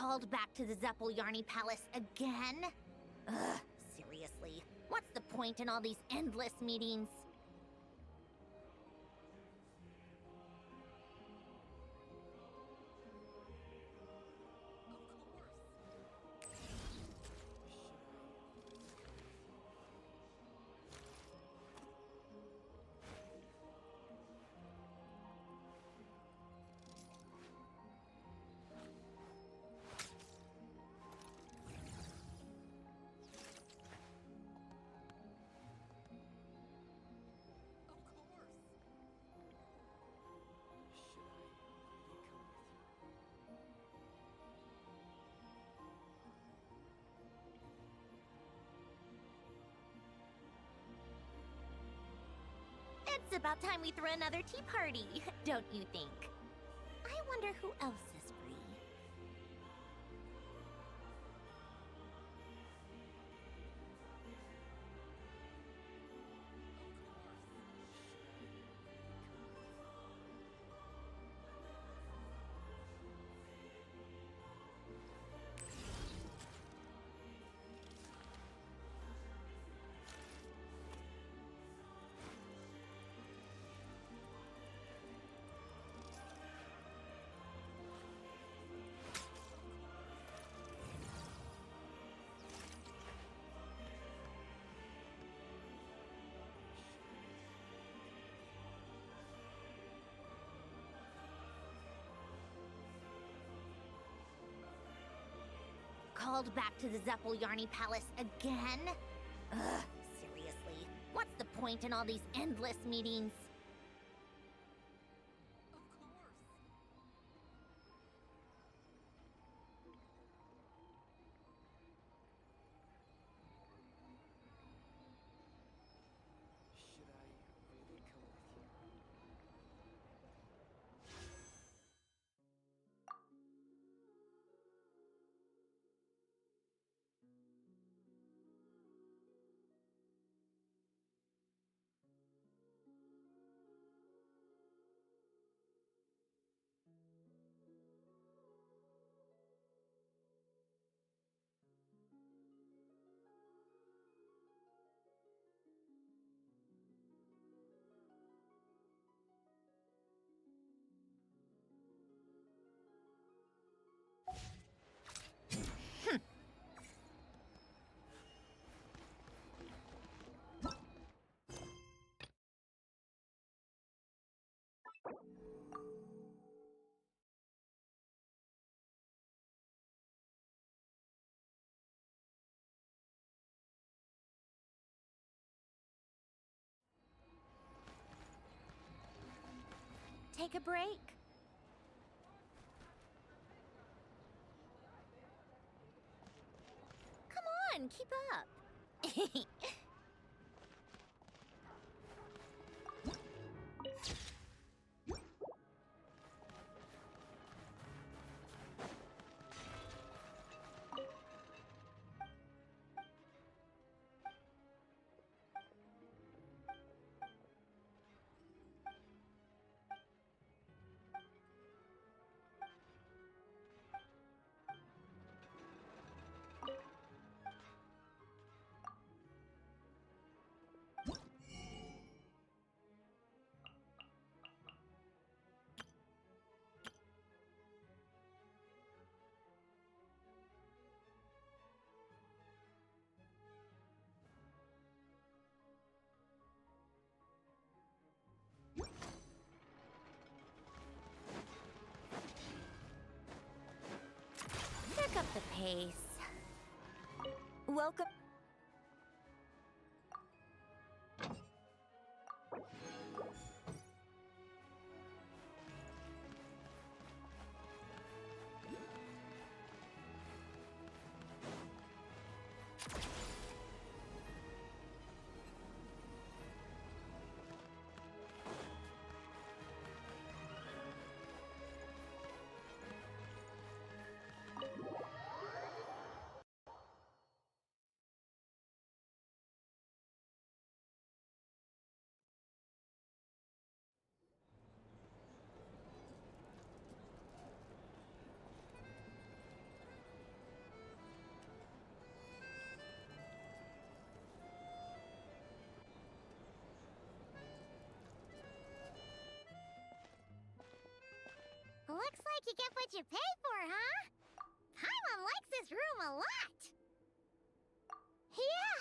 Called back to the Zeppeljärny Palace again? Ugh, seriously. What's the point in all these endless meetings? It's about time we throw another tea party, don't you think? I wonder who else is free. Called back to the Zeppeljärny Palace again? Ugh, seriously. What's the point in all these endless meetings? Should I really come with you? Take a break? Come on, keep up. Pick up the pace. Welcome. you get what you pay for, huh? Paimon likes this room a lot. Yeah,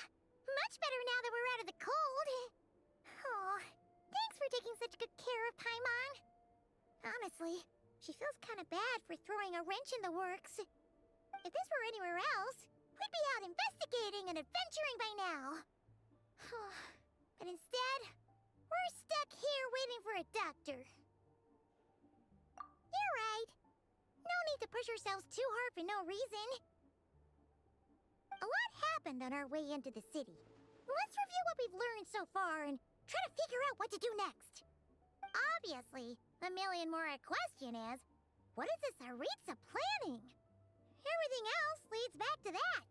much better now that we're out of the cold. Oh, thanks for taking such good care of Paimon. Honestly, she feels kind of bad for throwing a wrench in the works. If this were anywhere else, we'd be out investigating and adventuring by now. But instead, we're stuck here waiting for a doctor. You're right. No need to push ourselves too hard for no reason. A lot happened on our way into the city. Let's review what we've learned so far and try to figure out what to do next. Obviously, the million-more question is, what is this Aritza planning? Everything else leads back to that.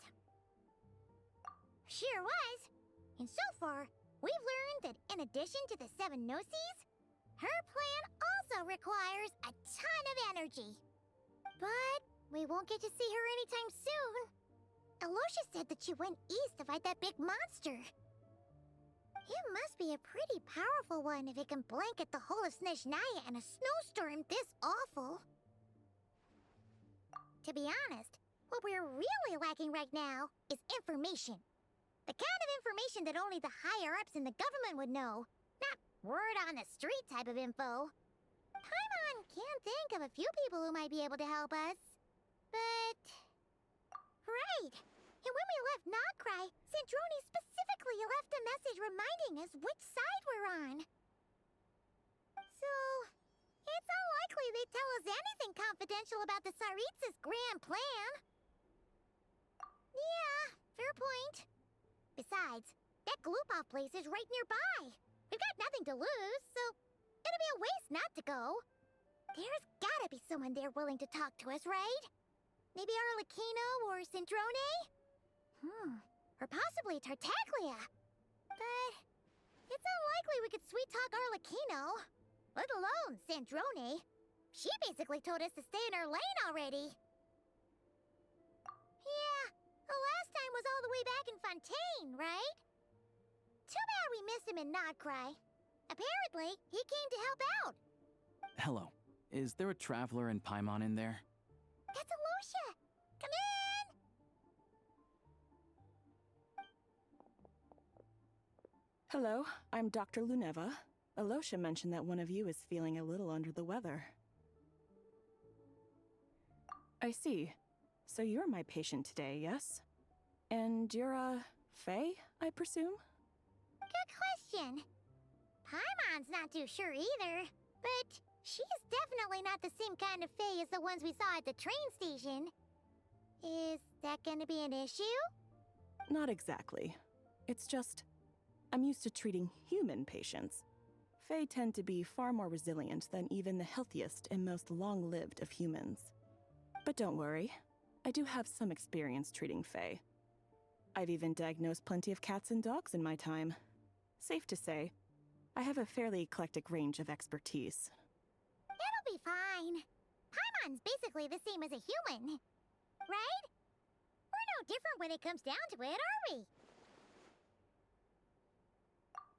Sure was. And so far, we've learned that in addition to the 7 Gnosis, her plan also requires a ton of energy. But we won't get to see her anytime soon. Alosha said that she went east to fight that big monster. It must be a pretty powerful one if it can blanket the whole of Snezhnaya in a snowstorm this awful. To be honest, what we're really lacking right now is information. The kind of information that only the higher-ups in the government would know, not word-on-the-street type of info. Paimon can think of a few people who might be able to help us. But... Right! And when we left Nogcry, Sandrone specifically left a message reminding us which side we're on. So... it's unlikely they'd tell us anything confidential about the Tsaritsa's grand plan. Yeah, fair point. Besides, that Glupov place is right nearby. We've got nothing to lose, so it'd be a waste not to go. There's gotta be someone there willing to talk to us, right? Maybe Arlecchino or Sandrone? Or possibly Tartaglia. But it's unlikely we could sweet-talk Arlecchino. Let alone Sandrone. She basically told us to stay in her lane already. Yeah, the last time was all the way back in Fontaine, right? Too bad we missed him in Nogcry. Apparently, he came to help out. Hello. Is there a traveler in Paimon in there? That's Alosha! Come in! Hello, I'm Dr. Luneva. Alosha mentioned that one of you is feeling a little under the weather. I see. So you're my patient today, yes? And you're Faye, I presume? Good question. Paimon's not too sure either, but she's definitely not the same kind of Fae as the ones we saw at the train station. Is that gonna be an issue? Not exactly. It's just, I'm used to treating human patients. Fae tend to be far more resilient than even the healthiest and most long-lived of humans. But don't worry, I do have some experience treating Fae. I've even diagnosed plenty of cats and dogs in my time. Safe to say, I have a fairly eclectic range of expertise. It'll be fine. Paimon's basically the same as a human, right? We're no different when it comes down to it, are we?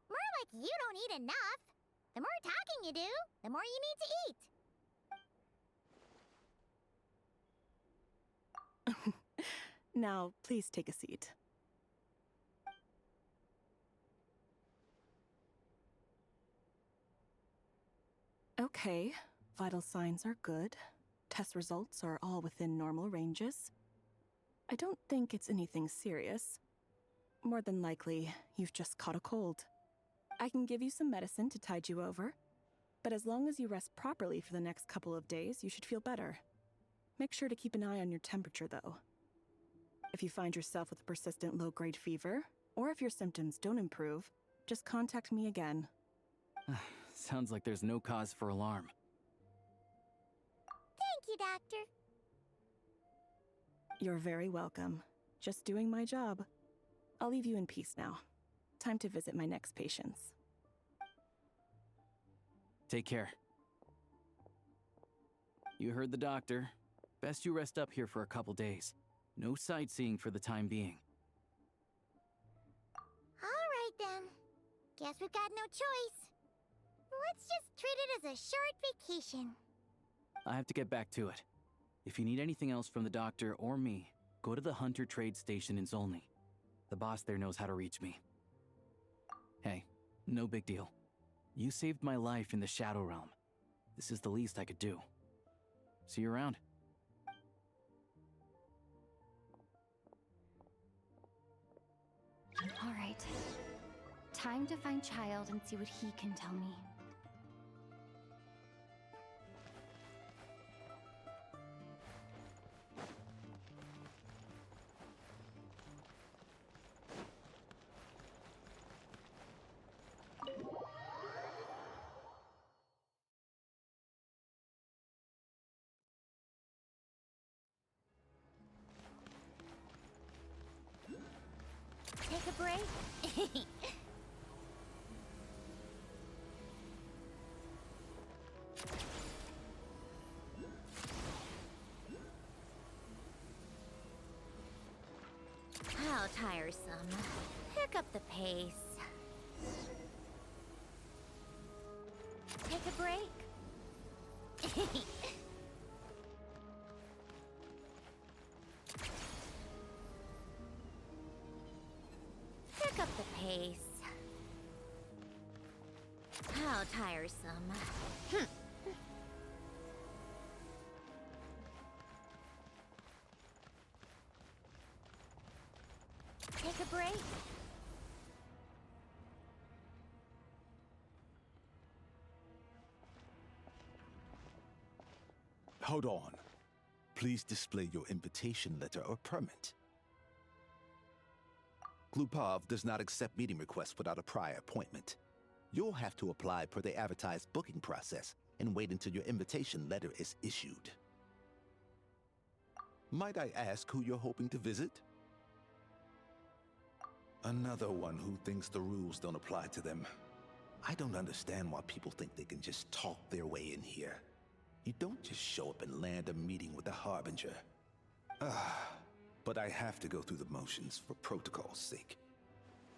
More like you don't eat enough. The more talking you do, the more you need to eat. Now, please take a seat. Okay, vital signs are good. Test results are all within normal ranges. I don't think it's anything serious. More than likely, you've just caught a cold. I can give you some medicine to tide you over, but as long as you rest properly for the next couple of days, you should feel better. Make sure to keep an eye on your temperature, though. If you find yourself with a persistent low-grade fever, or if your symptoms don't improve, just contact me again. Sounds like there's no cause for alarm. Thank you, Doctor. You're very welcome. Just doing my job. I'll leave you in peace now. Time to visit my next patients. Take care. You heard the doctor. Best you rest up here for a couple days. No sightseeing for the time being. All right, then. Guess we've got no choice. Let's just treat it as a short vacation. I have to get back to it. If you need anything else from the doctor or me, go to the Hunter Trade Station in Zolny. The boss there knows how to reach me. Hey, no big deal. You saved my life in the Shadow Realm. This is the least I could do. See you around. All right. Time to find Child and see what he can tell me. Take a break? How tiresome. Pick up the pace. Take a break? Pick up the pace. How tiresome. Take a break? Hold on. Please display your invitation letter or permit. Glupov does not accept meeting requests without a prior appointment. You'll have to apply per the advertised booking process and wait until your invitation letter is issued. Might I ask who you're hoping to visit? Another one who thinks the rules don't apply to them. I don't understand why people think they can just talk their way in here. You don't just show up and land a meeting with the Harbinger. But I have to go through the motions for protocol's sake.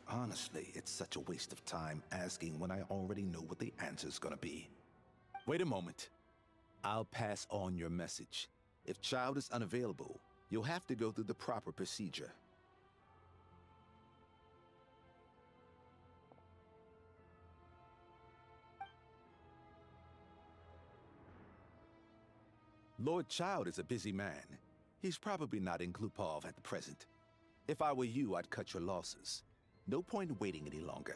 Honestly, it's such a waste of time asking when I already know what the answer's gonna be. Wait a moment. I'll pass on your message. If Child is unavailable, you'll have to go through the proper procedure. Lord Child is a busy man. He's probably not in Glupov at the present. If I were you, I'd cut your losses. No point waiting any longer.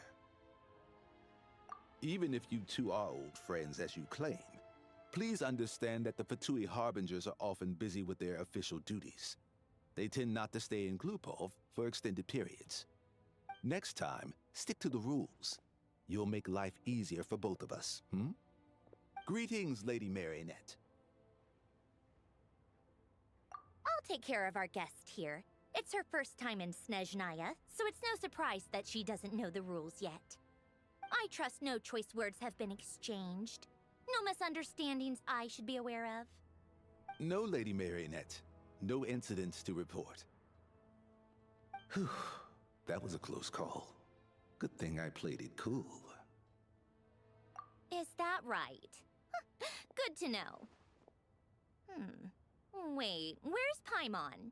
Even if you two are old friends as you claim, please understand that the Fatui Harbingers are often busy with their official duties. They tend not to stay in Glupov for extended periods. Next time, stick to the rules. You'll make life easier for both of us, Greetings, Lady Marionette. I'll take care of our guest here. It's her first time in Snezhnaya, so it's no surprise that she doesn't know the rules yet. I trust no choice words have been exchanged. No misunderstandings I should be aware of. No, Lady Marionette. No incidents to report. Whew, that was a close call. Good thing I played it cool. Is that right? Good to know. Wait, where's Paimon?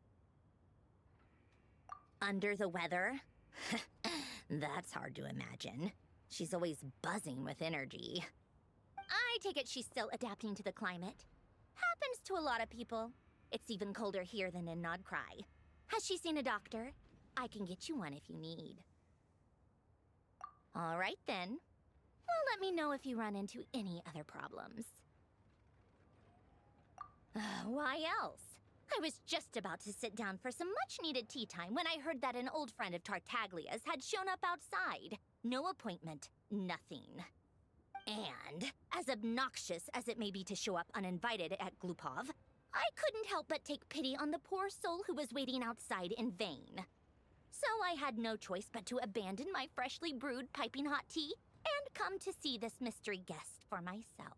Under the weather? That's hard to imagine. She's always buzzing with energy. I take it she's still adapting to the climate. Happens to a lot of people. It's even colder here than in Nodcry. Has she seen a doctor? I can get you one if you need. All right then. Well, let me know if you run into any other problems. Why else? I was just about to sit down for some much-needed tea time when I heard that an old friend of Tartaglia's had shown up outside. No appointment, nothing. And, as obnoxious as it may be to show up uninvited at Glupov, I couldn't help but take pity on the poor soul who was waiting outside in vain. So I had no choice but to abandon my freshly brewed piping hot tea and come to see this mystery guest for myself.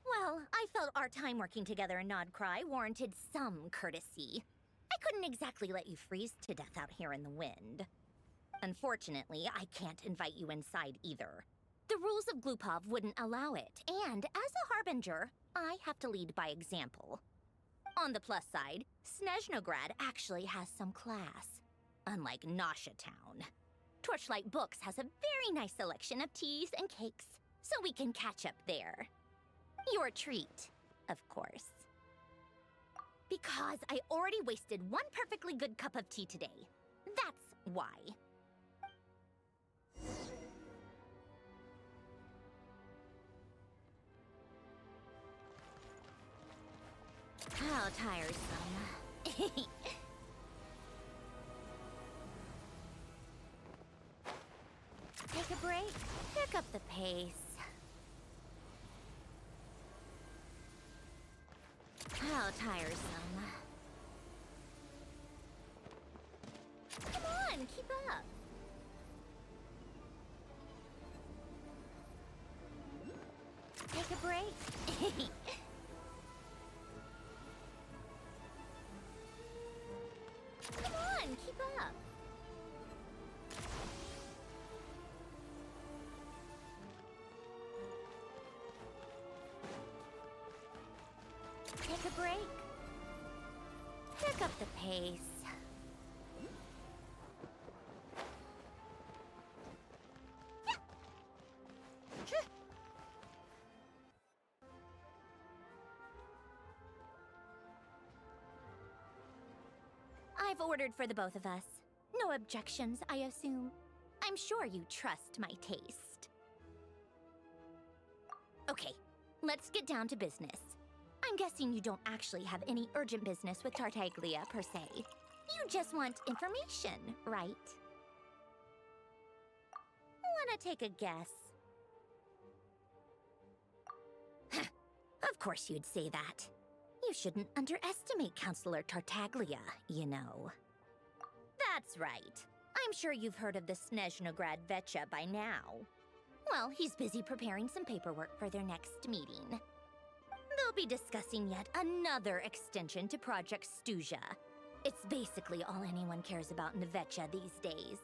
Well, I felt our time working together in Nodcry warranted some courtesy. I couldn't exactly let you freeze to death out here in the wind. Unfortunately, I can't invite you inside either. The rules of Glupov wouldn't allow it, and as a harbinger, I have to lead by example. On the plus side, Snezhnograd actually has some class, unlike Nasha Town. Torchlight Books has a very nice selection of teas and cakes, so we can catch up there. Your treat, of course. Because I already wasted one perfectly good cup of tea today. That's why. How tiresome. Take a break, pick up the pace. How tiresome. Come on, keep up. Take a break. Come on, keep up. Take a break. Pick up the pace. I've ordered for the both of us. No objections, I assume. I'm sure you trust my taste. Okay, let's get down to business. I'm guessing you don't actually have any urgent business with Tartaglia, per se. You just want information, right? Wanna take a guess? Of course you'd say that. You shouldn't underestimate Counselor Tartaglia, you know. That's right. I'm sure you've heard of the Snezhnograd Vecha by now. Well, he's busy preparing some paperwork for their next meeting. They'll be discussing yet another extension to Project Stuja. It's basically all anyone cares about in the Vecha these days.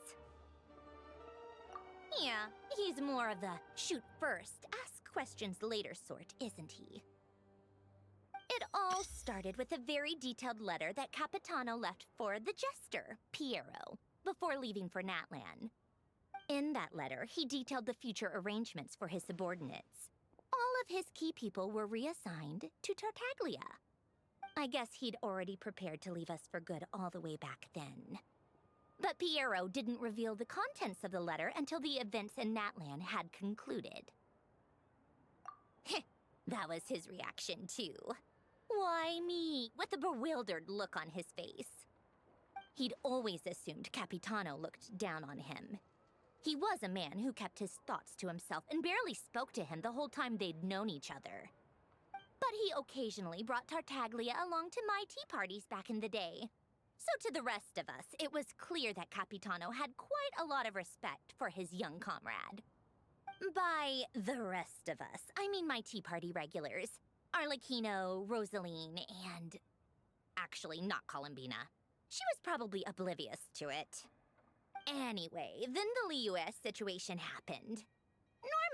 Yeah, he's more of the shoot first, ask questions later sort, isn't he? It all started with a very detailed letter that Capitano left for the jester, Piero, before leaving for Natlan. In that letter, he detailed the future arrangements for his subordinates. All of his key people were reassigned to Tartaglia. I guess he'd already prepared to leave us for good all the way back then. But Piero didn't reveal the contents of the letter until the events in Natlan had concluded. That was his reaction, too. Why me? With a bewildered look on his face. He'd always assumed Capitano looked down on him. He was a man who kept his thoughts to himself and barely spoke to him the whole time they'd known each other. But he occasionally brought Tartaglia along to my tea parties back in the day. So to the rest of us, it was clear that Capitano had quite a lot of respect for his young comrade. By the rest of us, I mean my tea party regulars. Arlecchino, Rosaline, and... actually, not Columbina. She was probably oblivious to it. Anyway, then the Liues situation happened.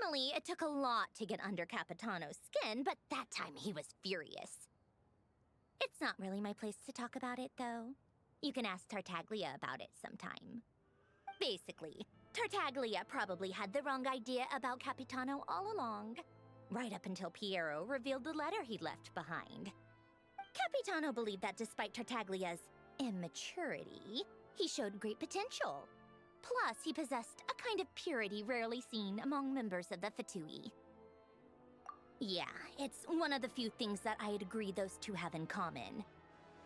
Normally, it took a lot to get under Capitano's skin, but that time he was furious. It's not really my place to talk about it, though. You can ask Tartaglia about it sometime. Basically, Tartaglia probably had the wrong idea about Capitano all along. Right up until Piero revealed the letter he'd left behind. Capitano believed that despite Tartaglia's immaturity, he showed great potential. Plus, he possessed a kind of purity rarely seen among members of the Fatui. Yeah, it's one of the few things that I'd agree those two have in common.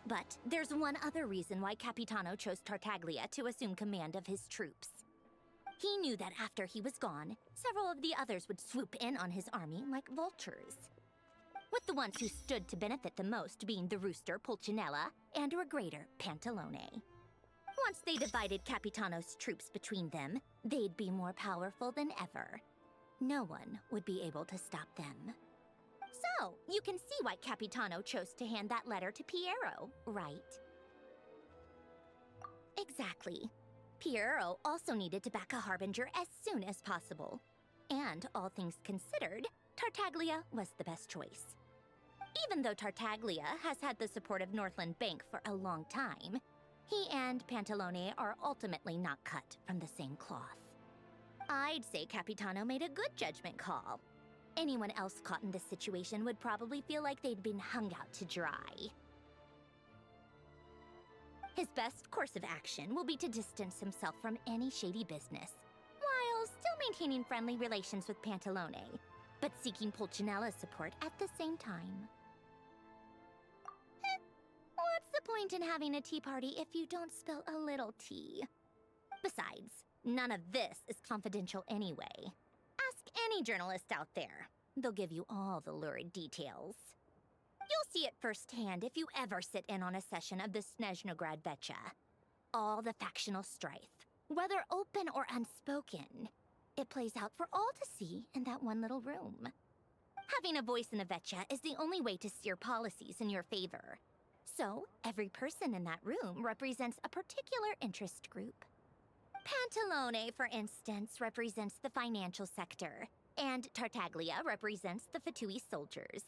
But there's one other reason why Capitano chose Tartaglia to assume command of his troops. He knew that after he was gone, several of the others would swoop in on his army like vultures. With the ones who stood to benefit the most being the rooster Pulcinella and Regrator Pantalone. Once they divided Capitano's troops between them, they'd be more powerful than ever. No one would be able to stop them. So, you can see why Capitano chose to hand that letter to Piero, right? Exactly. Piero also needed to back a harbinger as soon as possible. And all things considered, Tartaglia was the best choice. Even though Tartaglia has had the support of Northland Bank for a long time, he and Pantalone are ultimately not cut from the same cloth. I'd say Capitano made a good judgment call. Anyone else caught in this situation would probably feel like they'd been hung out to dry. His best course of action will be to distance himself from any shady business, while still maintaining friendly relations with Pantalone, but seeking Pulcinella's support at the same time. What's the point in having a tea party if you don't spill a little tea? Besides, none of this is confidential anyway. Ask any journalist out there. They'll give you all the lurid details. You'll see it firsthand if you ever sit in on a session of the Snezhnograd Vecha. All the factional strife, whether open or unspoken, it plays out for all to see in that one little room. Having a voice in the Vecha is the only way to steer policies in your favor. So, every person in that room represents a particular interest group. Pantalone, for instance, represents the financial sector, and Tartaglia represents the Fatui soldiers.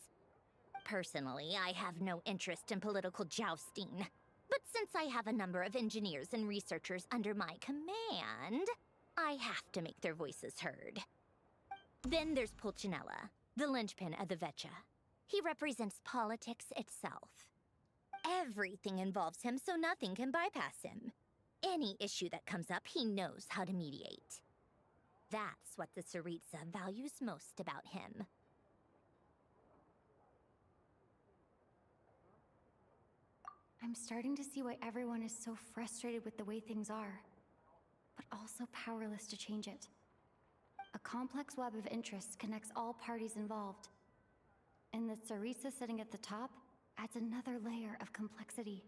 Personally, I have no interest in political jousting, but since I have a number of engineers and researchers under my command, I have to make their voices heard. Then there's Pulcinella, the linchpin of the Vecha. He represents politics itself. Everything involves him, so nothing can bypass him. Any issue that comes up, he knows how to mediate. That's what the Tsaritsa values most about him. I'm starting to see why everyone is so frustrated with the way things are, but also powerless to change it. A complex web of interests connects all parties involved, and the Tsaritsa sitting at the top adds another layer of complexity.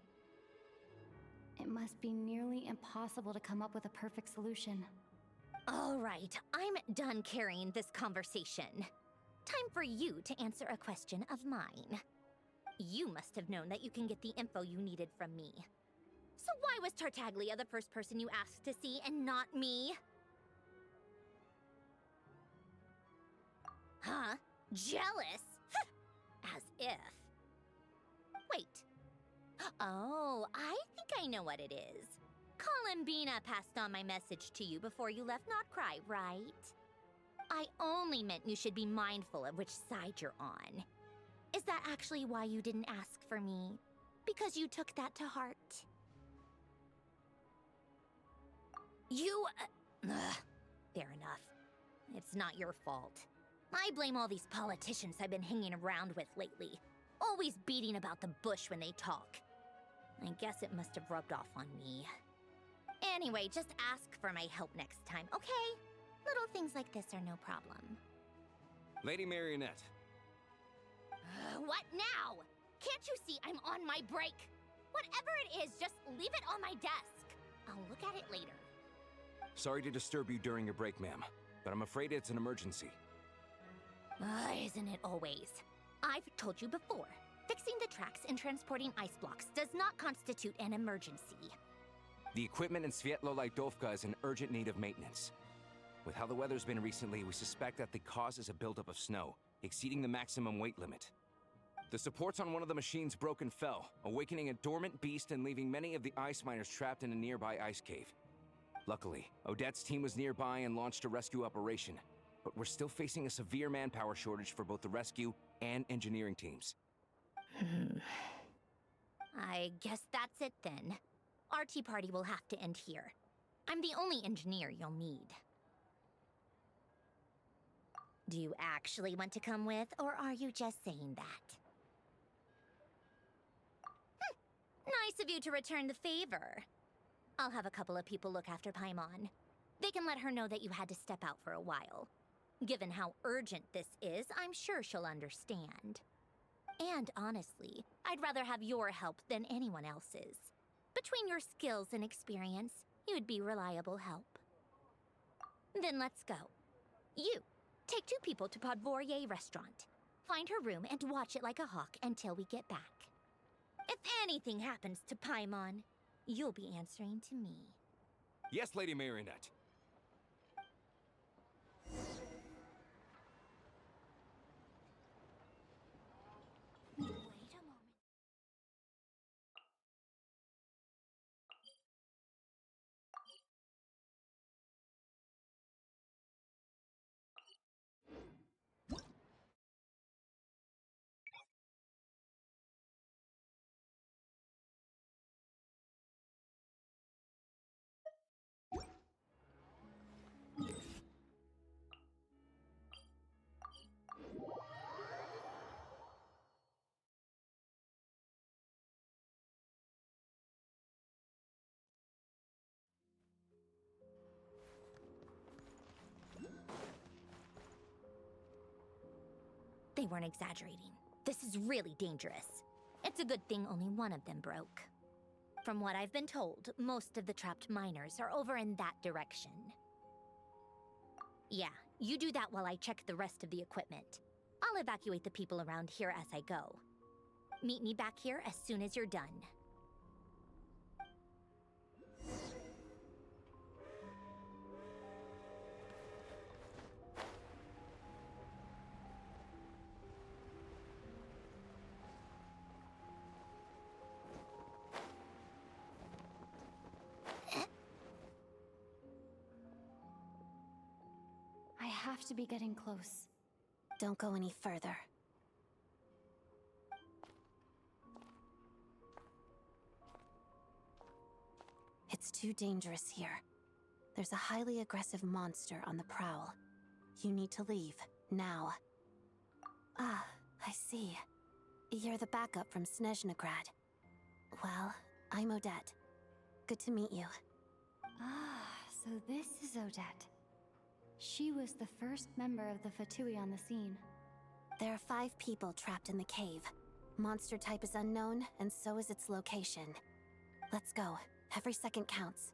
It must be nearly impossible to come up with a perfect solution. All right, I'm done carrying this conversation. Time for you to answer a question of mine. You must have known that you can get the info you needed from me. So why was Tartaglia the first person you asked to see and not me? Huh? Jealous? As if. Wait. Oh, I think I know what it is. Columbina passed on my message to you before you left Notcry, right? I only meant you should be mindful of which side you're on. Is that actually why you didn't ask for me? Because you took that to heart? You... fair enough. It's not your fault. I blame all these politicians I've been hanging around with lately. Always beating about the bush when they talk. I guess it must have rubbed off on me. Anyway, just ask for my help next time, okay? Little things like this are no problem. Lady Marionette. What now? Can't you see I'm on my break? Whatever it is, just leave it on my desk. I'll look at it later. Sorry to disturb you during your break, ma'am, but I'm afraid it's an emergency. Isn't it always? I've told you before, fixing the tracks and transporting ice blocks does not constitute an emergency. The equipment in Svietlo-Lidovka is in urgent need of maintenance. With how the weather's been recently, we suspect that the cause is a buildup of snow, exceeding the maximum weight limit. The supports on one of the machines broke and fell, awakening a dormant beast and leaving many of the ice miners trapped in a nearby ice cave. Luckily, Odette's team was nearby and launched a rescue operation, but we're still facing a severe manpower shortage for both the rescue and engineering teams. I guess that's it then. Our tea party will have to end here. I'm the only engineer you'll need. Do you actually want to come with, or are you just saying that? Nice of you to return the favor. I'll have a couple of people look after Paimon. They can let her know that you had to step out for a while. Given how urgent this is, I'm sure she'll understand. And honestly, I'd rather have your help than anyone else's. Between your skills and experience, you'd be reliable help. Then let's go. You, take 2 people to Podvorye restaurant. Find her room and watch it like a hawk until we get back. If anything happens to Paimon, you'll be answering to me. Yes, Lady Marionette. They weren't exaggerating. This is really dangerous. It's a good thing only one of them broke. From what I've been told, most of the trapped miners are over in that direction. Yeah, you do that while I check the rest of the equipment. I'll evacuate the people around here as I go. Meet me back here as soon as you're done. I have to be getting close. Don't go any further. It's too dangerous here. There's a highly aggressive monster on the prowl. You need to leave, now. Ah, I see. You're the backup from Snezhnegrad. Well, I'm Odette. Good to meet you. Ah, so this is Odette. She was the first member of the Fatui on the scene. There are 5 people trapped in the cave. Monster type is unknown, and so is its location. Let's go. Every second counts.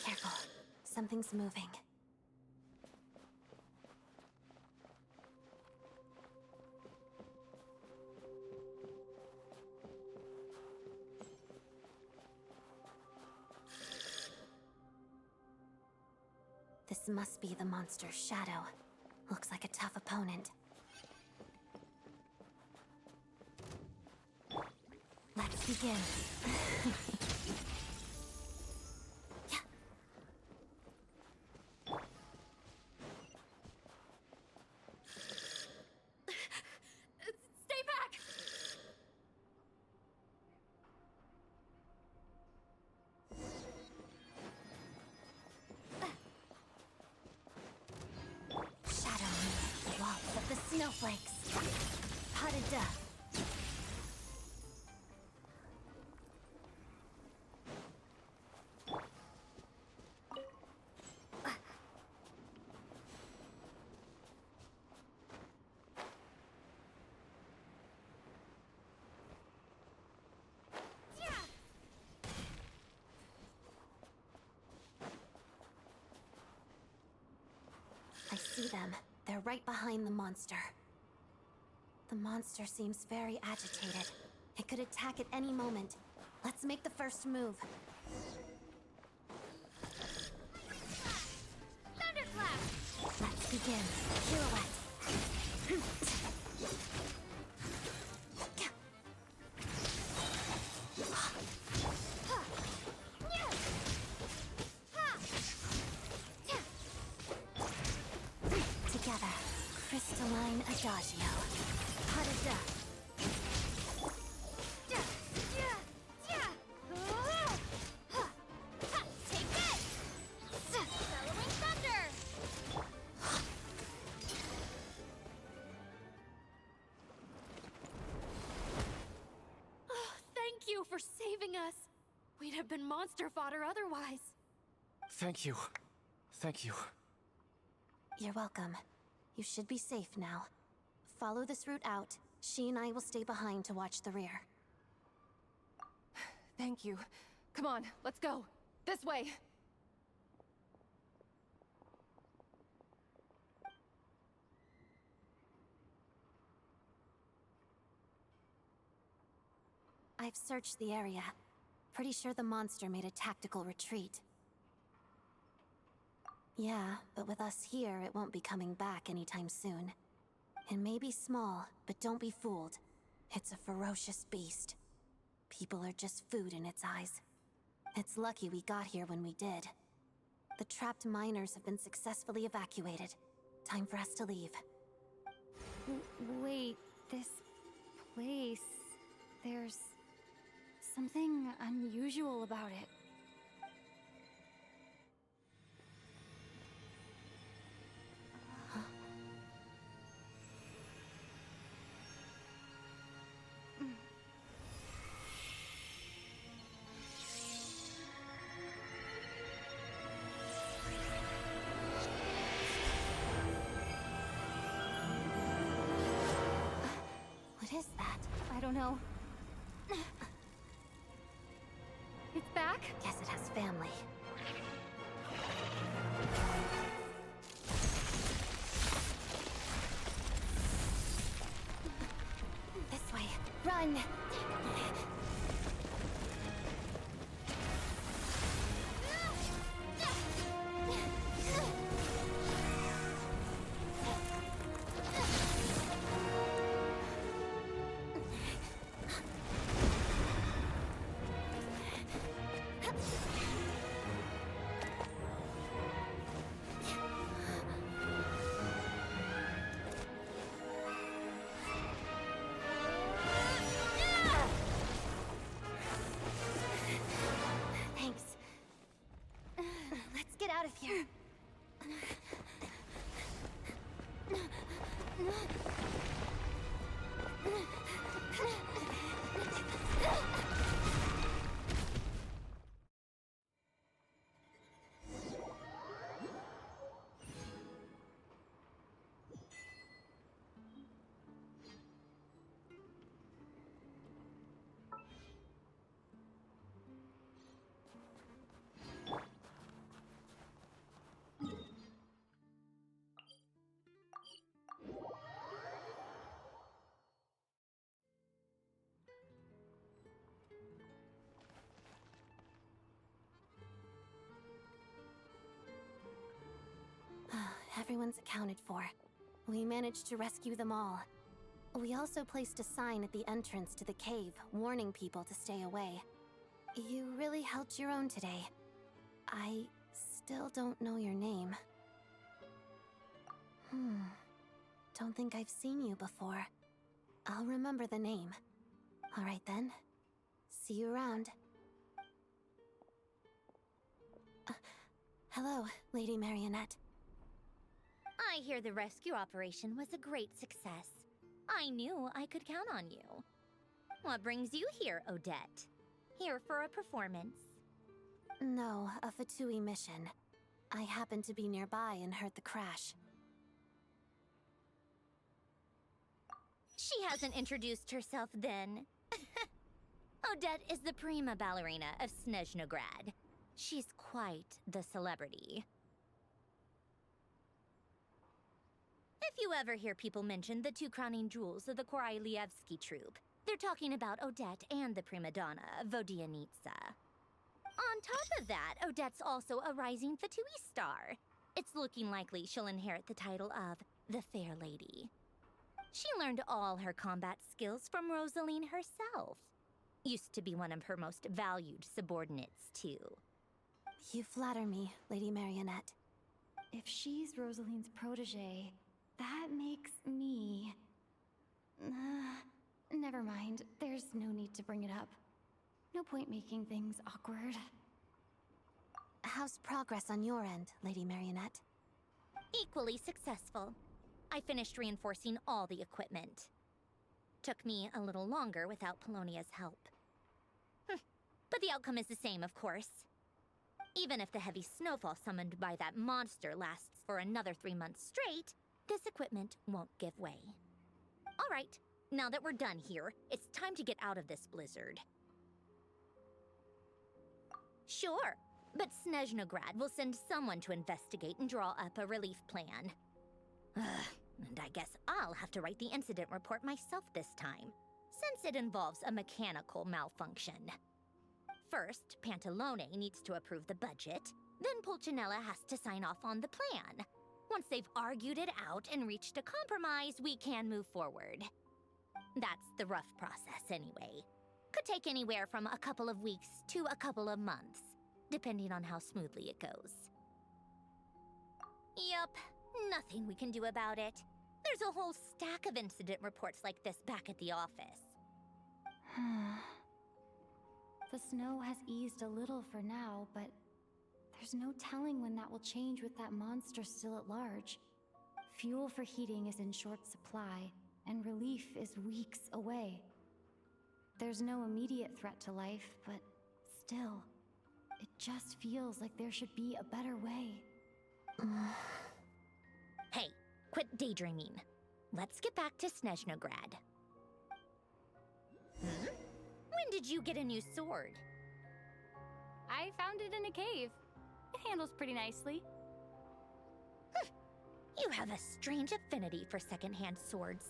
Careful. Something's moving. This must be the monster's shadow. Looks like a tough opponent. Let's begin. Stay back! Shadow me, waltz of the snowflakes. Potted death. I see them. They're right behind the monster. The monster seems very agitated. It could attack at any moment. Let's make the first move. Thunderclap! Let's begin. Pirouette. Together. Crystalline Adagio. Potted death. Take this! Bellowing thunder! Oh, thank you for saving us. We'd have been monster fodder otherwise. Thank you. Thank you. You're welcome. You should be safe now. Follow this route out. She and I will stay behind to watch the rear. Thank you. Come on, let's go. This way. I've searched the area. Pretty sure the monster made a tactical retreat. Yeah, but with us here, it won't be coming back anytime soon. It may be small, but don't be fooled. It's a ferocious beast. People are just food in its eyes. It's lucky we got here when we did. The trapped miners have been successfully evacuated. Time for us to leave. Wait, this place... There's something unusual about it. don't know. It's back? Guess it has family. This way. Run! Thanks. Let's get out of here. Everyone's accounted for. We managed to rescue them all. We also placed a sign at the entrance to the cave, warning people to stay away. You really held your own today. I still don't know your name. Don't think I've seen you before. I'll remember the name. All right then. See you around. Hello, Lady Marionette. I hear the rescue operation was a great success. I knew I could count on you. What brings you here, Odette? Here for a performance? No, a Fatui mission. I happened to be nearby and heard the crash. She hasn't introduced herself then. Odette is the prima ballerina of Snezhnograd. She's quite the celebrity. If you ever hear people mention the two crowning jewels of the Korailievsky troupe, they're talking about Odette and the prima donna, Vodianitsa. On top of that, Odette's also a rising Fatui star. It's looking likely she'll inherit the title of the Fair Lady. She learned all her combat skills from Rosaline herself. Used to be one of her most valued subordinates, too. You flatter me, Lady Marionette. If she's Rosaline's protege, that makes me... never mind. There's no need to bring it up. No point making things awkward. How's progress on your end, Lady Marionette? Equally successful. I finished reinforcing all the equipment. Took me a little longer without Polonia's help. But the outcome is the same, of course. Even if the heavy snowfall summoned by that monster lasts for another 3 months straight, this equipment won't give way. All right, now that we're done here, it's time to get out of this blizzard. Sure, but Snezhnograd will send someone to investigate and draw up a relief plan. And I guess I'll have to write the incident report myself this time, since it involves a mechanical malfunction. First, Pantalone needs to approve the budget, then Pulcinella has to sign off on the plan. Once they've argued it out and reached a compromise, we can move forward. That's the rough process anyway. Could take anywhere from a couple of weeks to a couple of months, depending on how smoothly it goes. Yup, nothing we can do about it. There's a whole stack of incident reports like this back at the office. The snow has eased a little for now, but there's no telling when that will change with that monster still at large. Fuel for heating is in short supply, and relief is weeks away. There's no immediate threat to life, but still, it just feels like there should be a better way. Hey, quit daydreaming. Let's get back to Snezhnograd. When did you get a new sword? I found it in a cave. It handles pretty nicely. You have a strange affinity for secondhand swords.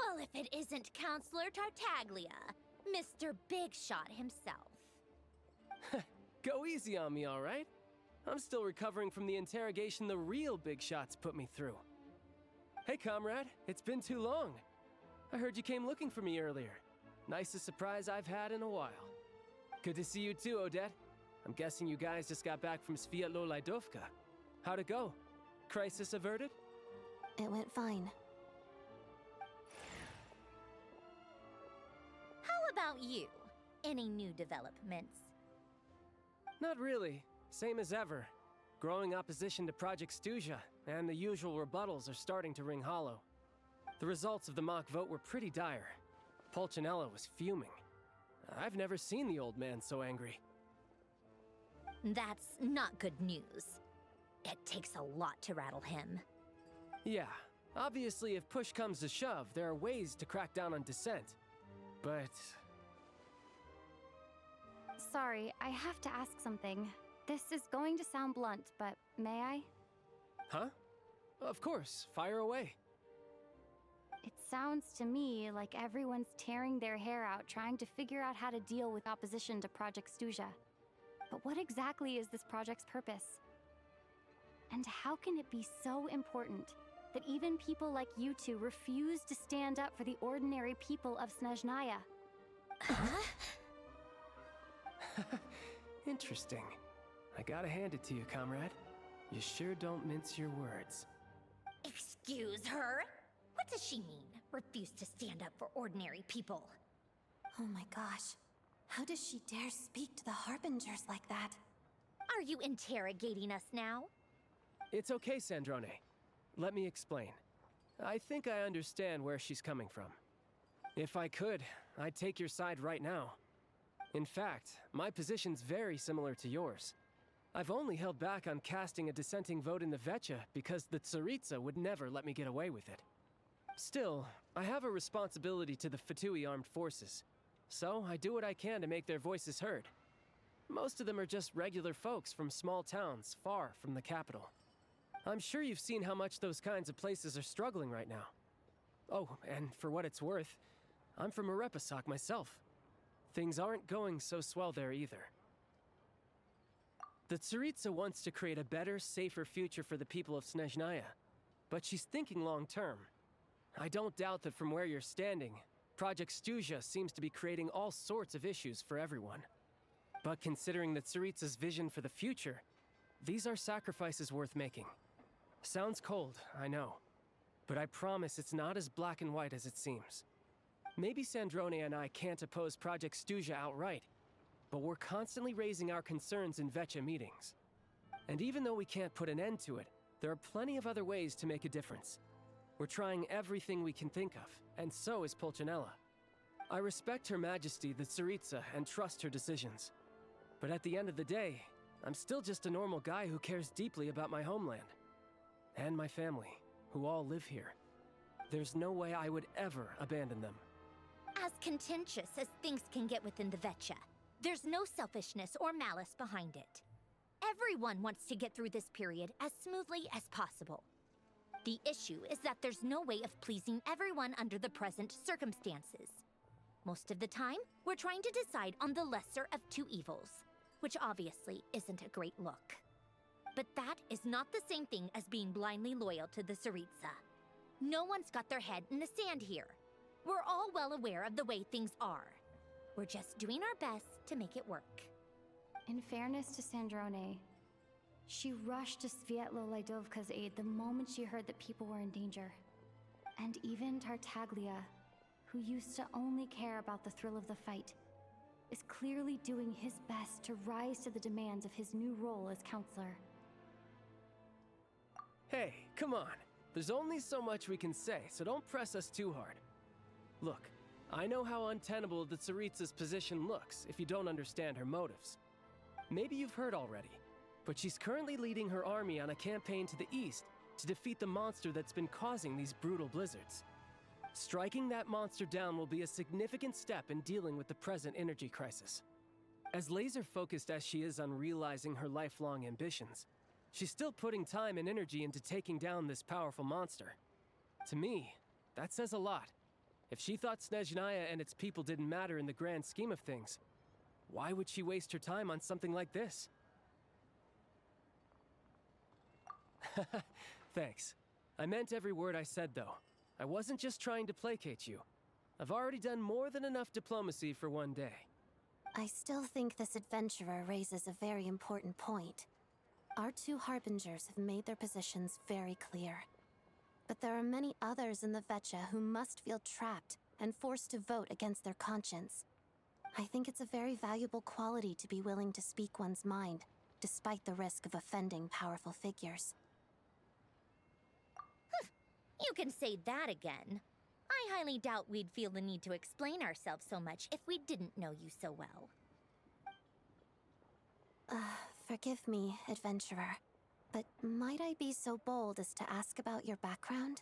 Well, if it isn't Counselor Tartaglia, Mr. Big Shot himself. Go easy on me, all right? I'm still recovering from the interrogation the real big shots put me through. Hey, comrade, it's been too long. I heard you came looking for me earlier. Nicest surprise I've had in a while. Good to see you too, Odette. I'm guessing you guys just got back from Sviatlo-Laidovka. How'd it go? Crisis averted? It went fine. How about you? Any new developments? Not really. Same as ever. Growing opposition to Project Stuja, and the usual rebuttals are starting to ring hollow. The results of the mock vote were pretty dire. Pulcinella was fuming. I've never seen the old man so angry. That's not good news. It takes a lot to rattle him. Yeah, obviously if push comes to shove, there are ways to crack down on dissent. But... Sorry, I have to ask something. This is going to sound blunt, but may I? Huh? Of course, fire away. It sounds to me like everyone's tearing their hair out trying to figure out how to deal with opposition to Project Stuja. But what exactly is this project's purpose? And how can it be so important that even people like you two refuse to stand up for the ordinary people of Snezhnaya? Interesting. I gotta hand it to you, comrade. You sure don't mince your words. Excuse her? What does she mean? Refuse to stand up for ordinary people? Oh my gosh. How does she dare speak to the Harbingers like that? Are you interrogating us now? It's okay, Sandrone. Let me explain. I think I understand where she's coming from. If I could, I'd take your side right now. In fact, my position's very similar to yours. I've only held back on casting a dissenting vote in the Vecha because the Tsaritsa would never let me get away with it. Still, I have a responsibility to the Fatui armed forces, so I do what I can to make their voices heard. Most of them are just regular folks from small towns far from the capital. I'm sure you've seen how much those kinds of places are struggling right now. Oh, and for what it's worth, I'm from Arepasak myself. Things aren't going so swell there either. The Tsaritsa wants to create a better, safer future for the people of Snezhnaya, but she's thinking long-term. I don't doubt that from where you're standing, Project Stuja seems to be creating all sorts of issues for everyone. But considering the Tsaritsa's vision for the future, these are sacrifices worth making. Sounds cold, I know, but I promise it's not as black and white as it seems. Maybe Sandrone and I can't oppose Project Stuja outright, but we're constantly raising our concerns in Vecha meetings. And even though we can't put an end to it, there are plenty of other ways to make a difference. We're trying everything we can think of, and so is Pulcinella. I respect Her Majesty, the Tsaritsa, and trust her decisions. But at the end of the day, I'm still just a normal guy who cares deeply about my homeland. And my family, who all live here. There's no way I would ever abandon them. As contentious as things can get within the Vecha, There's no selfishness or malice behind it. Everyone wants to get through this period as smoothly as possible. The issue is that there's no way of pleasing everyone under the present circumstances. Most of the time, we're trying to decide on the lesser of two evils, which obviously isn't a great look. But that is not the same thing as being blindly loyal to the Tsaritsa. No one's got their head in the sand here. We're all well aware of the way things are. We're just doing our best to make it work. In fairness to Sandrone, she rushed to Svietlo Laidovka's aid the moment she heard that people were in danger. And even Tartaglia, who used to only care about the thrill of the fight, is clearly doing his best to rise to the demands of his new role as counselor. Hey, come on. There's only so much we can say, so don't press us too hard. Look, I know how untenable the Tsaritsa's position looks if you don't understand her motives. Maybe you've heard already, but she's currently leading her army on a campaign to the east to defeat the monster that's been causing these brutal blizzards. Striking that monster down will be a significant step in dealing with the present energy crisis. As laser-focused as she is on realizing her lifelong ambitions, she's still putting time and energy into taking down this powerful monster. To me, that says a lot. If she thought Snezhnaya and its people didn't matter in the grand scheme of things, why would she waste her time on something like this? Thanks. I meant every word I said, though. I wasn't just trying to placate you. I've already done more than enough diplomacy for one day. I still think this adventurer raises a very important point. Our two harbingers have made their positions very clear. But there are many others in the Vecha who must feel trapped and forced to vote against their conscience. I think it's a very valuable quality to be willing to speak one's mind, despite the risk of offending powerful figures. You can say that again. I highly doubt we'd feel the need to explain ourselves so much if we didn't know you so well. Forgive me, adventurer, but might I be so bold as to ask about your background?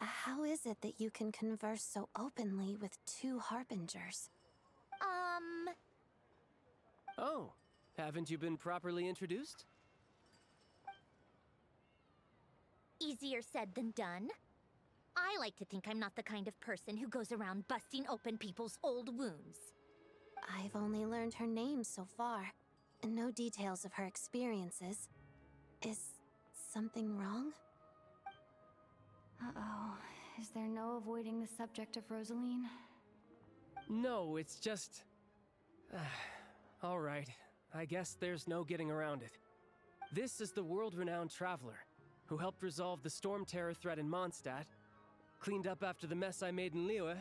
How is it that you can converse so openly with two harbingers? Oh, haven't you been properly introduced? Easier said than done. I like to think I'm not the kind of person who goes around busting open people's old wounds. I've only learned her name so far, and no details of her experiences. Is something wrong? Uh-oh. Is there no avoiding the subject of Rosaline? No, it's just... all right. I guess there's no getting around it. This is the world-renowned traveler who helped resolve the storm terror threat in Mondstadt, cleaned up after the mess I made in Liyue,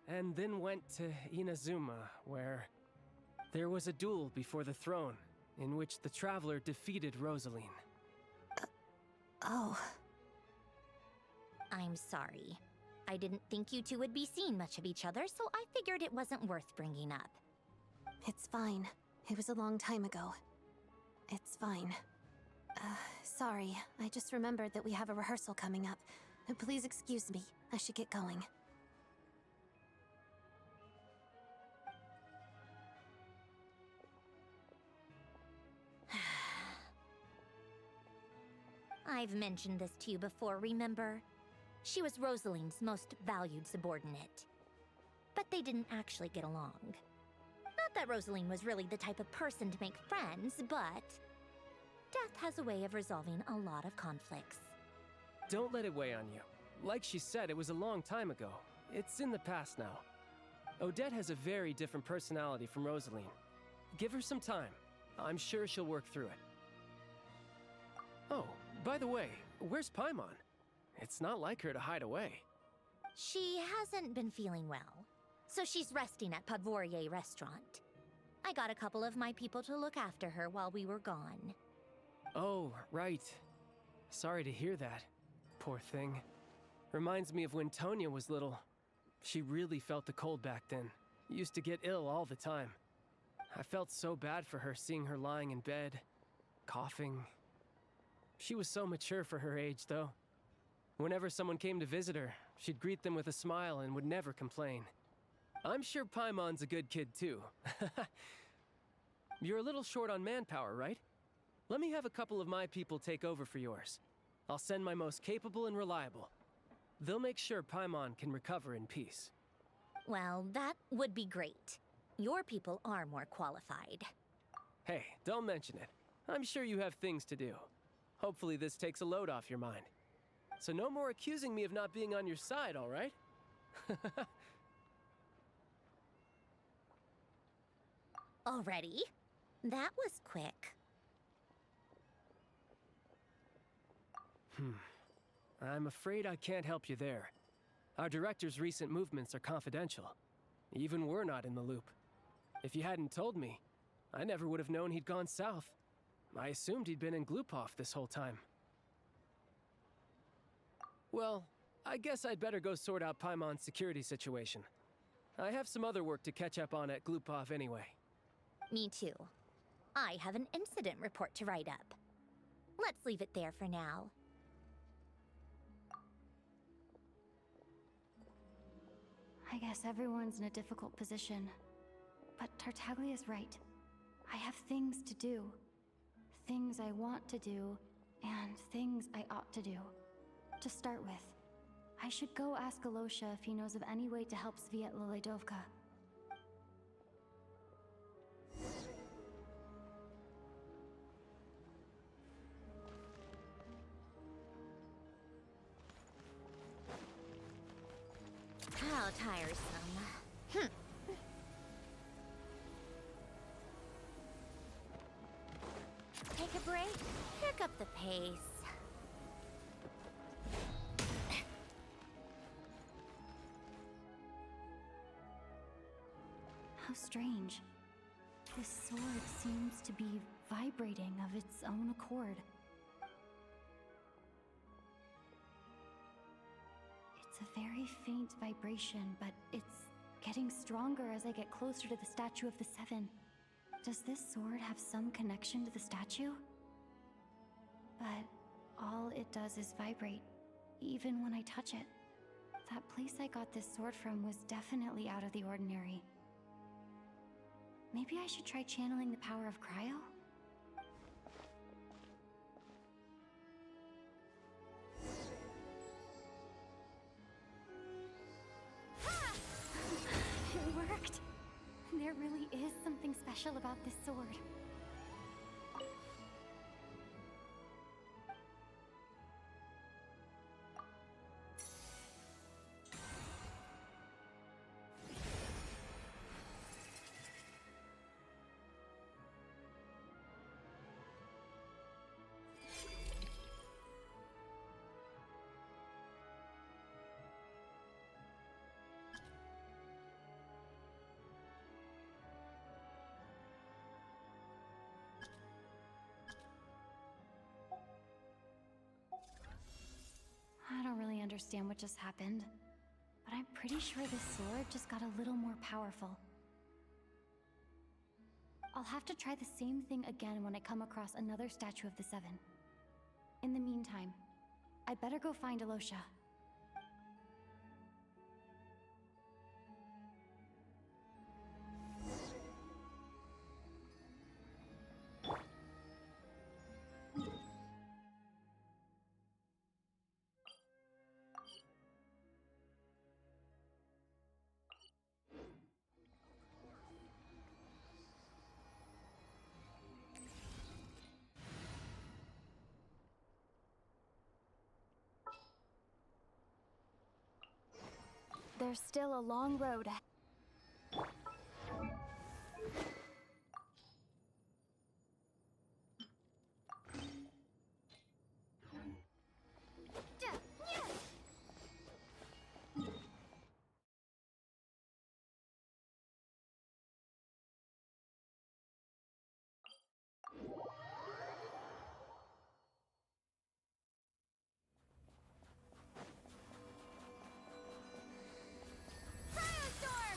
and then went to Inazuma, where there was a duel before the throne, in which the traveler defeated Rosaline. Oh. I'm sorry. I didn't think you two would be seeing much of each other, so I figured it wasn't worth bringing up. It's fine. It was a long time ago. It's fine. Sorry. I just remembered that we have a rehearsal coming up. Please excuse me. I should get going. I've mentioned this to you before, remember? She was Rosaline's most valued subordinate. But they didn't actually get along. Not that Rosaline was really the type of person to make friends, but death has a way of resolving a lot of conflicts. Don't let it weigh on you. Like she said, it was a long time ago. It's in the past now. Odette has a very different personality from Rosaline. Give her some time. I'm sure she'll work through it. Oh, by the way, where's Paimon? It's not like her to hide away. She hasn't been feeling well, so she's resting at Podvorier restaurant. I got a couple of my people to look after her while we were gone. Oh, right. Sorry to hear that. Poor thing. Reminds me of when Tonya was little. She really felt the cold back then. Used to get ill all the time. I felt so bad for her seeing her lying in bed, coughing. She was so mature for her age, though. Whenever someone came to visit her, she'd greet them with a smile and would never complain. I'm sure Paimon's a good kid, too. You're a little short on manpower, right? Let me have a couple of my people take over for yours. I'll send my most capable and reliable. They'll make sure Paimon can recover in peace. Well, that would be great. Your people are more qualified. Hey, don't mention it. I'm sure you have things to do. Hopefully this takes a load off your mind. So no more accusing me of not being on your side, all right? Already? That was quick. I'm afraid I can't help you there. Our director's recent movements are confidential. Even we're not in the loop. If you hadn't told me, I never would have known he'd gone south. I assumed he'd been in Glupov this whole time. Well, I guess I'd better go sort out Paimon's security situation. I have some other work to catch up on at Glupov anyway. Me too. I have an incident report to write up. Let's leave it there for now. I guess everyone's in a difficult position. But Tartaglia's right. I have things to do. Things I want to do, and things I ought to do. To start with, I should go ask Alosha if he knows of any way to help Svietla Ledovka. How tiresome. Take a break, pick up the pace. How strange. This sword seems to be vibrating of its own accord. It's a very faint vibration, but it's getting stronger as I get closer to the Statue of the Seven. Does this sword have some connection to the statue? But all it does is vibrate, even when I touch it. That place I got this sword from was definitely out of the ordinary. Maybe I should try channeling the power of cryo? It worked! There really is something special about this sword. I don't really understand what just happened, but I'm pretty sure this sword just got a little more powerful. I'll have to try the same thing again when I come across another Statue of the Seven. In the meantime, I better go find Alosha. There's still a long road ahead. Firestorm!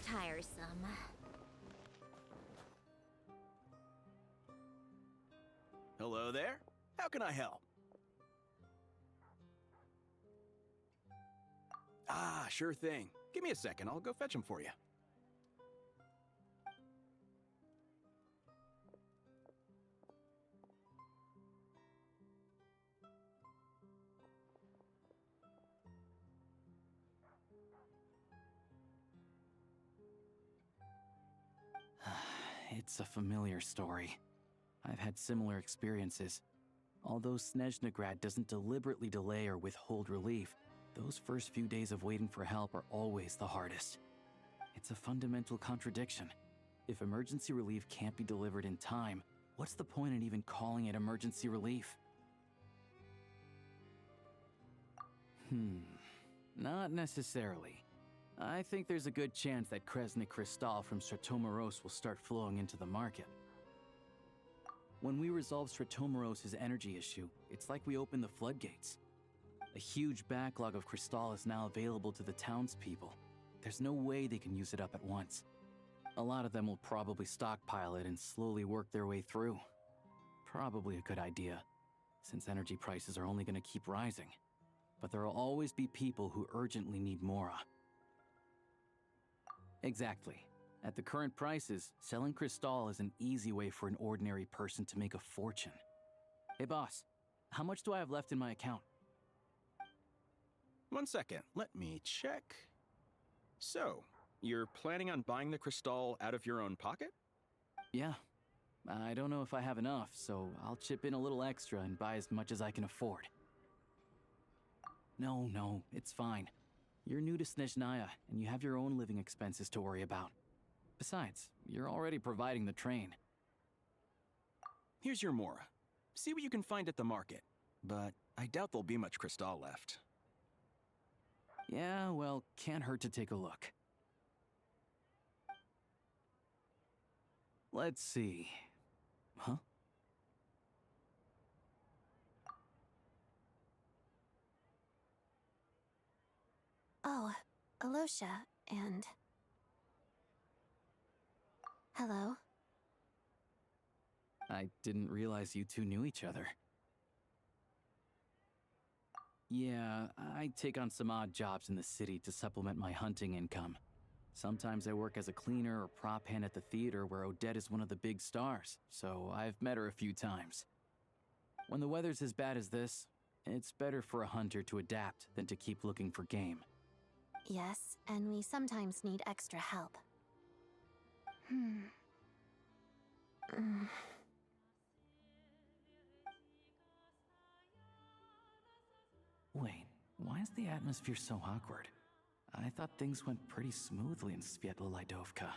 tiresome. Hello there. How can I help? Ah, sure thing. Give me a second. I'll go fetch them for you. It's a familiar story. I've had similar experiences. Although Snezhnegrad doesn't deliberately delay or withhold relief, those first few days of waiting for help are always the hardest. It's a fundamental contradiction. If emergency relief can't be delivered in time, what's the point in even calling it emergency relief? Not necessarily. I think there's a good chance that Kresnik Crystal from Stratomoros will start flowing into the market. When we resolve Stratomoros' energy issue, it's like we open the floodgates. A huge backlog of Crystal is now available to the townspeople. There's no way they can use it up at once. A lot of them will probably stockpile it and slowly work their way through. Probably a good idea, since energy prices are only going to keep rising. But there will always be people who urgently need Mora. Exactly. At the current prices, selling Crystal is an easy way for an ordinary person to make a fortune. Hey boss, how much do I have left in my account? 1 second. Let me check. So, you're planning on buying the Crystal out of your own pocket? Yeah. I don't know if I have enough, so I'll chip in a little extra and buy as much as I can afford. No, it's fine. You're new to Snezhnaya, and you have your own living expenses to worry about. Besides, you're already providing the train. Here's your Mora. See what you can find at the market. But I doubt there'll be much Crystal left. Yeah, well, can't hurt to take a look. Let's see. Huh? Oh, Alosha, and... Hello. I didn't realize you two knew each other. Yeah, I take on some odd jobs in the city to supplement my hunting income. Sometimes I work as a cleaner or prop hand at the theater where Odette is one of the big stars, so I've met her a few times. When the weather's as bad as this, it's better for a hunter to adapt than to keep looking for game. Yes, and we sometimes need extra help. Wait, why is the atmosphere so awkward? I thought things went pretty smoothly in Svietlolaidovka.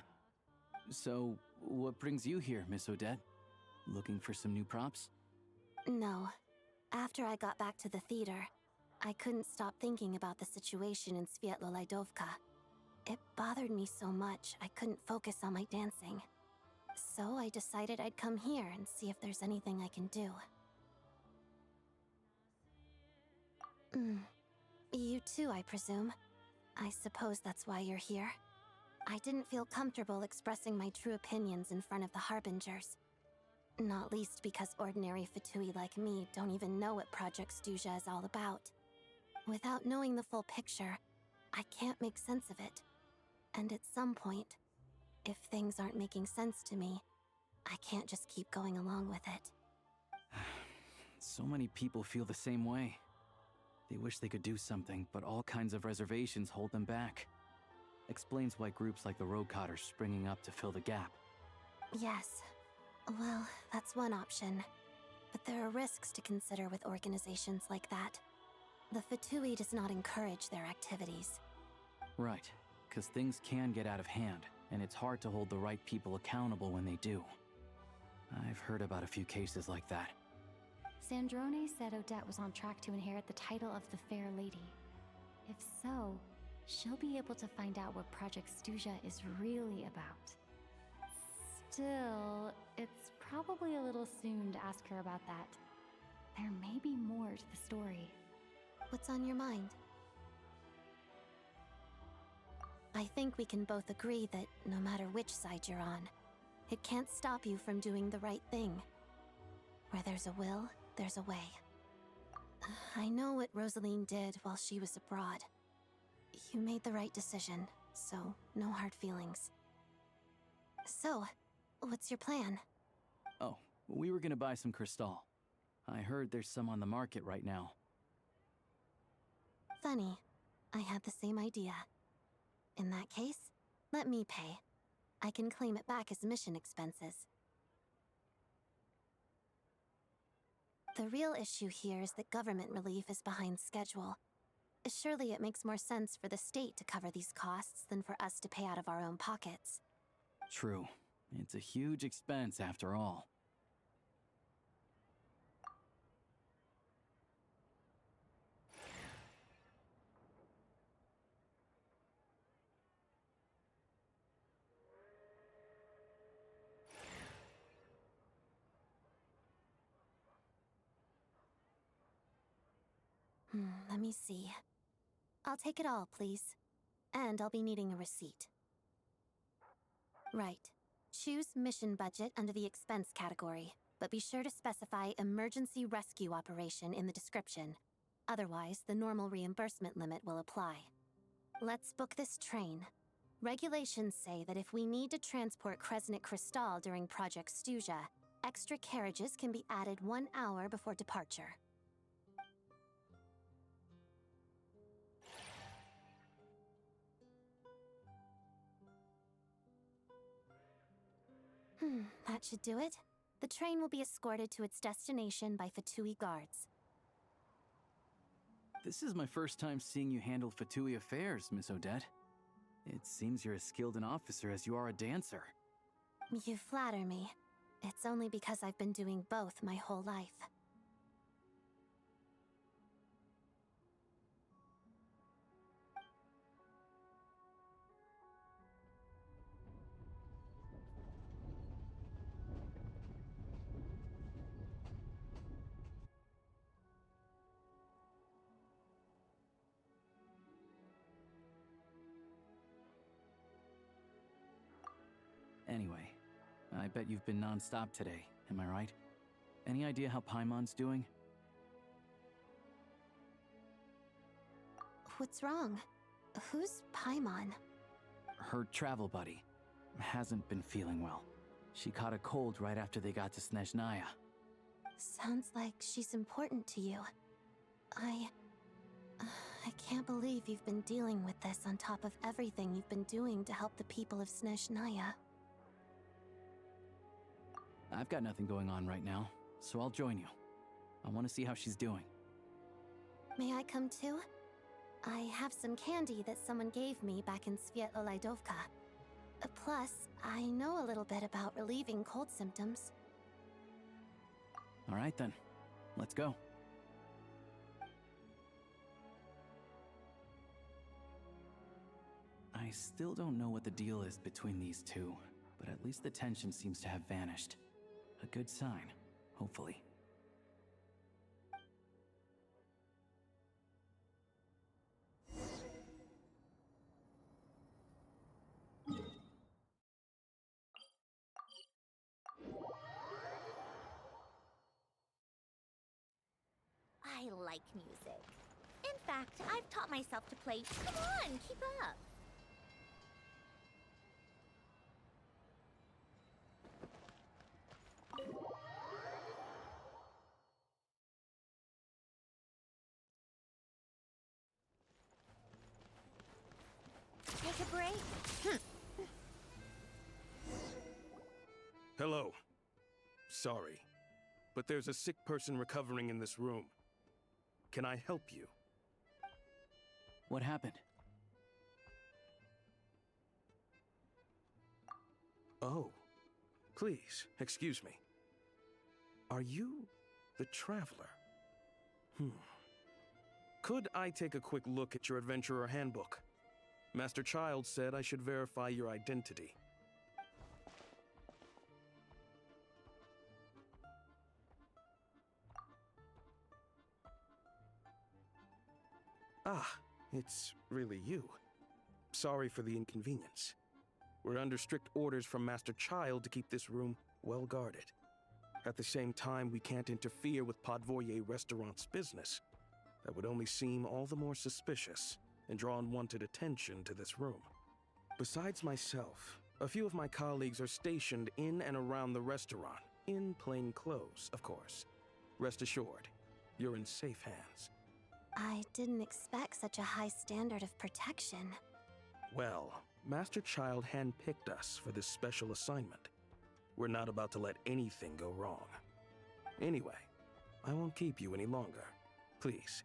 So, what brings you here, Miss Odette? Looking for some new props? No. After I got back to the theater, I couldn't stop thinking about the situation in Svietlolaidovka. It bothered me so much, I couldn't focus on my dancing. So I decided I'd come here and see if there's anything I can do. You too, I presume. I suppose that's why you're here. I didn't feel comfortable expressing my true opinions in front of the Harbingers. Not least because ordinary Fatui like me don't even know what Project Stuja is all about. Without knowing the full picture, I can't make sense of it. And at some point, if things aren't making sense to me, I can't just keep going along with it. So many people feel the same way. They wish they could do something, but all kinds of reservations hold them back. Explains why groups like the Roadcott are springing up to fill the gap. Yes. Well, that's one option. But there are risks to consider with organizations like that. The Fatui does not encourage their activities. Right, because things can get out of hand, and it's hard to hold the right people accountable when they do. I've heard about a few cases like that. Sandrone said Odette was on track to inherit the title of the Fair Lady. If so, she'll be able to find out what Project Stuja is really about. Still, it's probably a little soon to ask her about that. There may be more to the story. What's on your mind? I think we can both agree that no matter which side you're on, it can't stop you from doing the right thing. Where there's a will, there's a way. I know what Rosaline did while she was abroad. You made the right decision, so no hard feelings. So, what's your plan? Oh, we were gonna buy some crystal. I heard there's some on the market right now. Funny. I had the same idea. In that case, let me pay. I can claim it back as mission expenses. The real issue here is that government relief is behind schedule. Surely it makes more sense for the state to cover these costs than for us to pay out of our own pockets. True. It's a huge expense after all. Let me see. I'll take it all, please. And I'll be needing a receipt. Right. Choose mission budget under the expense category, but be sure to specify emergency rescue operation in the description. Otherwise, the normal reimbursement limit will apply. Let's book this train. Regulations say that if we need to transport Kresnik Crystal during Project Stuja, extra carriages can be added 1 hour before departure. That should do it. The train will be escorted to its destination by Fatui guards. This is my first time seeing you handle Fatui affairs, Miss Odette. It seems you're as skilled an officer as you are a dancer. You flatter me. It's only because I've been doing both my whole life. Anyway, I bet you've been non-stop today, am I right? Any idea how Paimon's doing? What's wrong? Who's Paimon? Her travel buddy hasn't been feeling well. She caught a cold right after they got to Snezhnaya. Sounds like she's important to you. I can't believe you've been dealing with this on top of everything you've been doing to help the people of Snezhnaya. I've got nothing going on right now, so I'll join you. I want to see how she's doing. May I come too? I have some candy that someone gave me back in Svietlo-Laidovka. Plus, I know a little bit about relieving cold symptoms. All right then, let's go. I still don't know what the deal is between these two, but at least the tension seems to have vanished. A good sign, hopefully. I like music. In fact, I've taught myself to play. Come on, keep up. Take a break. Hello. Sorry, but there's a sick person recovering in this room. Can I help you? What happened? Oh, please, excuse me. Are you the Traveler? Could I take a quick look at your Adventurer Handbook? Master Child said I should verify your identity. Ah, it's really you. Sorry for the inconvenience. We're under strict orders from Master Child to keep this room well guarded. At the same time, we can't interfere with Podvoye Restaurant's business. That would only seem all the more suspicious and draw unwanted attention to this room. Besides myself, a few of my colleagues are stationed in and around the restaurant, in plain clothes, of course. Rest assured, you're in safe hands. I didn't expect such a high standard of protection. Well, Master Child handpicked us for this special assignment. We're not about to let anything go wrong. Anyway, I won't keep you any longer. Please,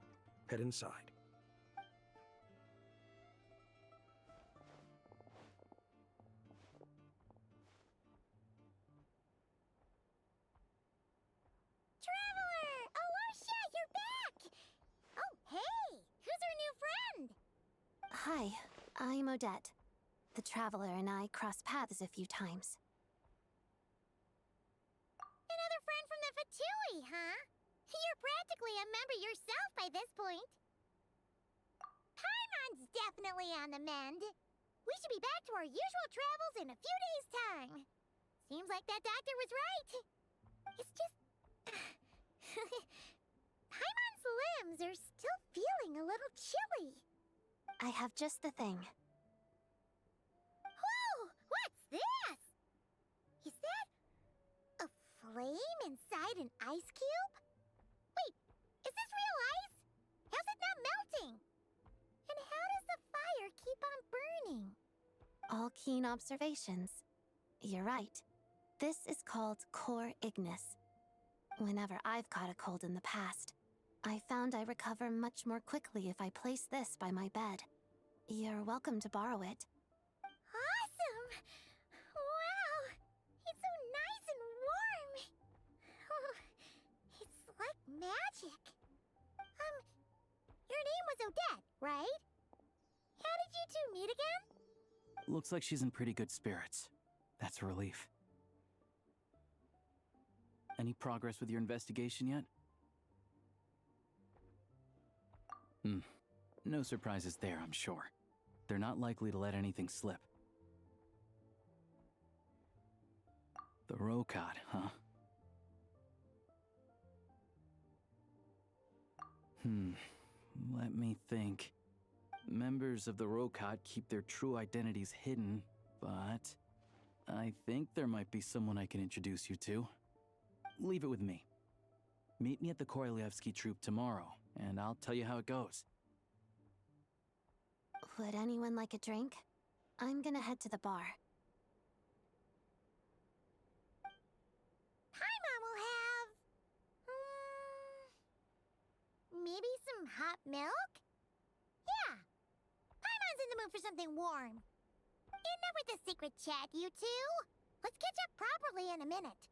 head inside. Traveler! Alosha, you're back! Oh, hey! Who's our new friend? Hi, I'm Odette. The Traveler and I crossed paths a few times. Another friend from the Fatui, huh? You're practically a member yourself by this point. Paimon's definitely on the mend. We should be back to our usual travels in a few days' time. Seems like that doctor was right. It's just... Paimon's limbs are still feeling a little chilly. I have just the thing. Whoa! What's this? Is that... a flame inside an ice cube? Wait, is this real ice? How's it not melting? And how does the fire keep on burning? All keen observations. You're right. This is called core ignis. Whenever I've caught a cold in the past, I found I recover much more quickly if I place this by my bed. You're welcome to borrow it. Awesome! Wow! It's so nice and warm! Oh, it's like magic. Your name was Odette, right? How did you two meet again? Looks like she's in pretty good spirits. That's a relief. Any progress with your investigation yet? No surprises there, I'm sure. They're not likely to let anything slip. The Rokad, huh? Let me think. Members of the Rokad keep their true identities hidden, but I think there might be someone I can introduce you to. Leave it with me. Meet me at the Korolyevsky troop tomorrow, and I'll tell you how it goes. Would anyone like a drink? I'm gonna head to the bar. Paimon will have... maybe some hot milk? Yeah. Paimon's in the mood for something warm. Enough with the secret chat, you two. Let's catch up properly in a minute.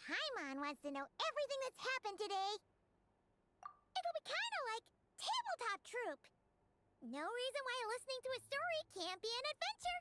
Paimon wants to know everything that's happened today. It'll be kind of like tabletop troop. No reason why listening to a story can't be an adventure.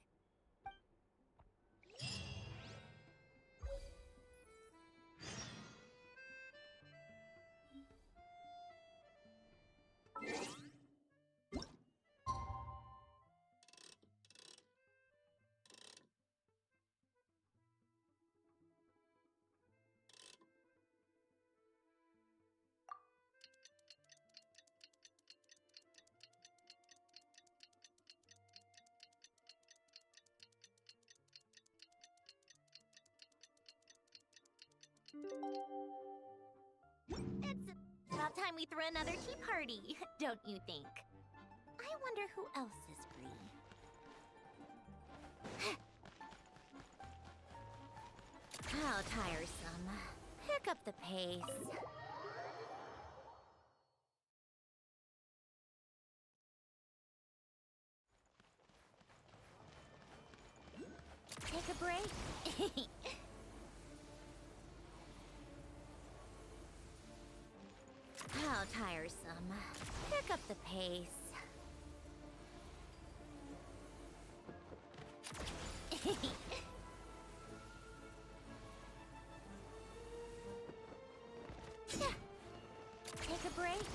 It's about time we threw another tea party, don't you think? I wonder who else is free. How tiresome. Pick up the pace. Take a break. How tiresome. Pick up the pace. Take a break.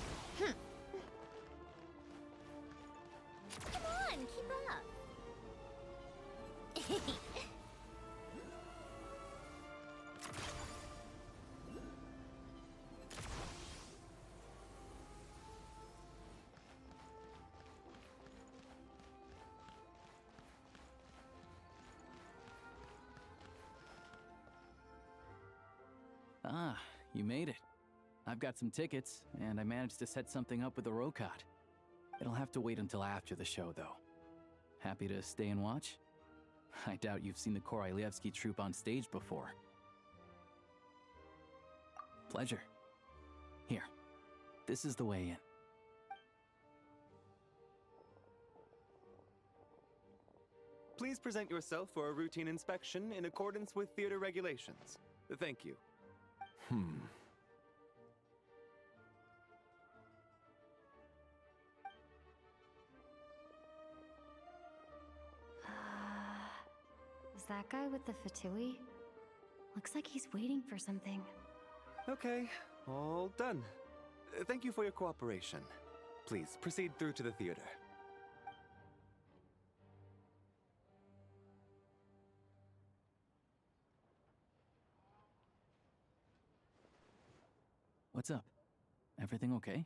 Come on, keep up. Ah, you made it. I've got some tickets, and I managed to set something up with the Rokot. It'll have to wait until after the show, though. Happy to stay and watch? I doubt you've seen the Korolyevsky troupe on stage before. Pleasure. Here, this is the way in. Please present yourself for a routine inspection in accordance with theater regulations. Thank you. Is that guy with the fatui? Looks like he's waiting for something. Okay, all done. Thank you for your cooperation. Please proceed through to the theater. What's up? Everything okay?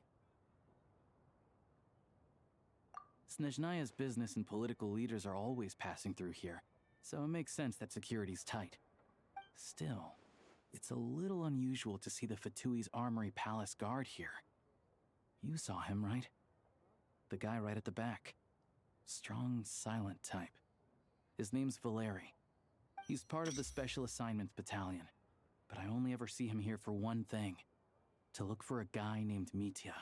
Snezhnaya's business and political leaders are always passing through here, so it makes sense that security's tight. Still, it's a little unusual to see the Fatui's Armory Palace guard here. You saw him, right? The guy right at the back. Strong, silent type. His name's Valeri. He's part of the Special Assignments Battalion, but I only ever see him here for one thing. To look for a guy named Mitya.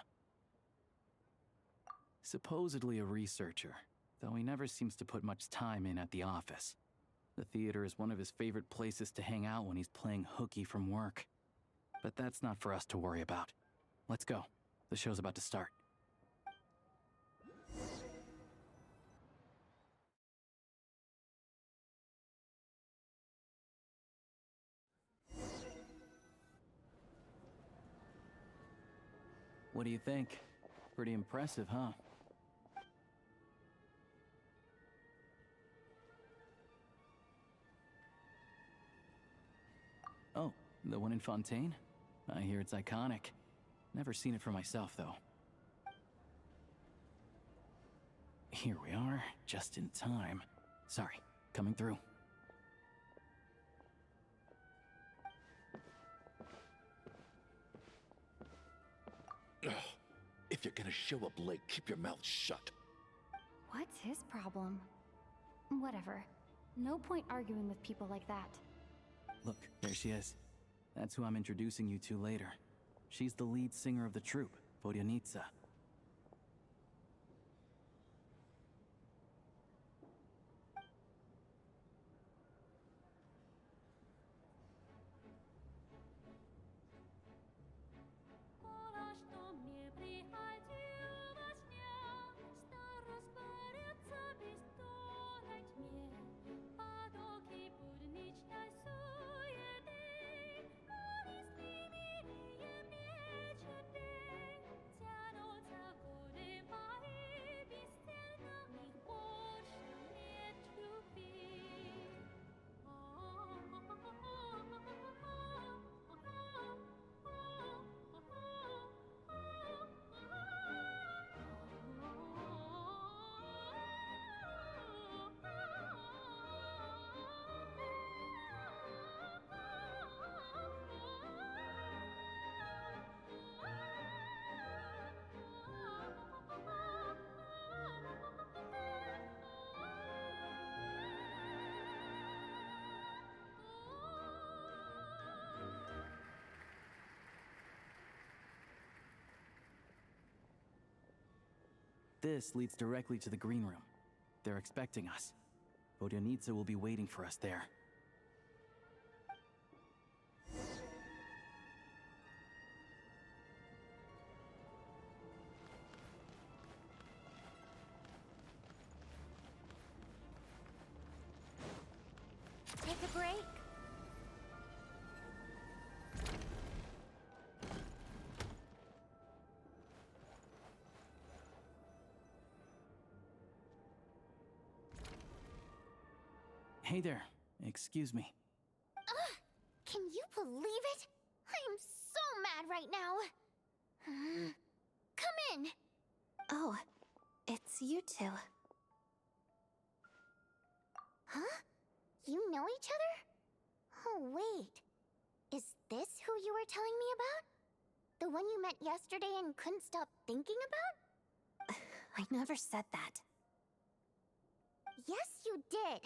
Supposedly a researcher, though he never seems to put much time in at the office. The theater is one of his favorite places to hang out when he's playing hooky from work. But that's not for us to worry about. Let's go. The show's about to start. What do you think? Pretty impressive, huh? Oh, the one in Fontaine? I hear it's iconic. Never seen it for myself, though. Here we are, just in time. Sorry, coming through. If you're gonna show up late, keep your mouth shut. What's his problem? Whatever. No point arguing with people like that. Look, there she is. That's who I'm introducing you to later. She's the lead singer of the troupe, Vodyanitsa. This leads directly to the green room. They're expecting us. Vodyanitsa will be waiting for us there. Take a break. Hey there. Excuse me. Ugh! Can you believe it? I am so mad right now. Come in! Oh, it's you two. Huh? You know each other? Oh, wait. Is this who you were telling me about? The one you met yesterday and couldn't stop thinking about? I never said that. Yes, you did.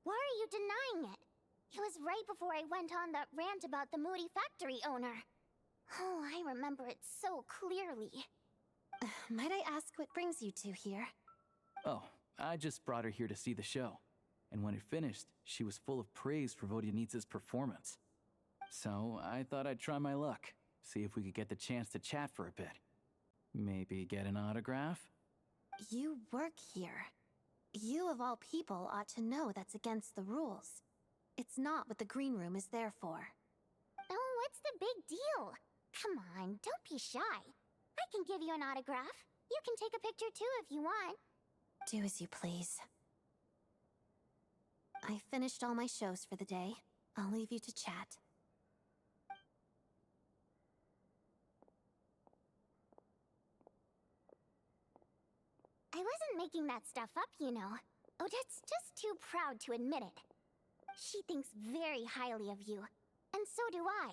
Why are you denying it? It was right before I went on that rant about the moody factory owner. Oh, I remember it so clearly. Might I ask what brings you two here? Oh, I just brought her here to see the show. And when it finished, she was full of praise for Vodyanitsa's performance. So I thought I'd try my luck, see if we could get the chance to chat for a bit. Maybe get an autograph? You work here. You of all people ought to know that's against the rules. It's not what the green room is there for. Oh, what's the big deal? Come on, don't be shy. I can give you an autograph. You can take a picture too if you want. Do as you please. I finished all my shows for the day. I'll leave you to chat. I wasn't making that stuff up, you know. Odette's just too proud to admit it. She thinks very highly of you, and so do I.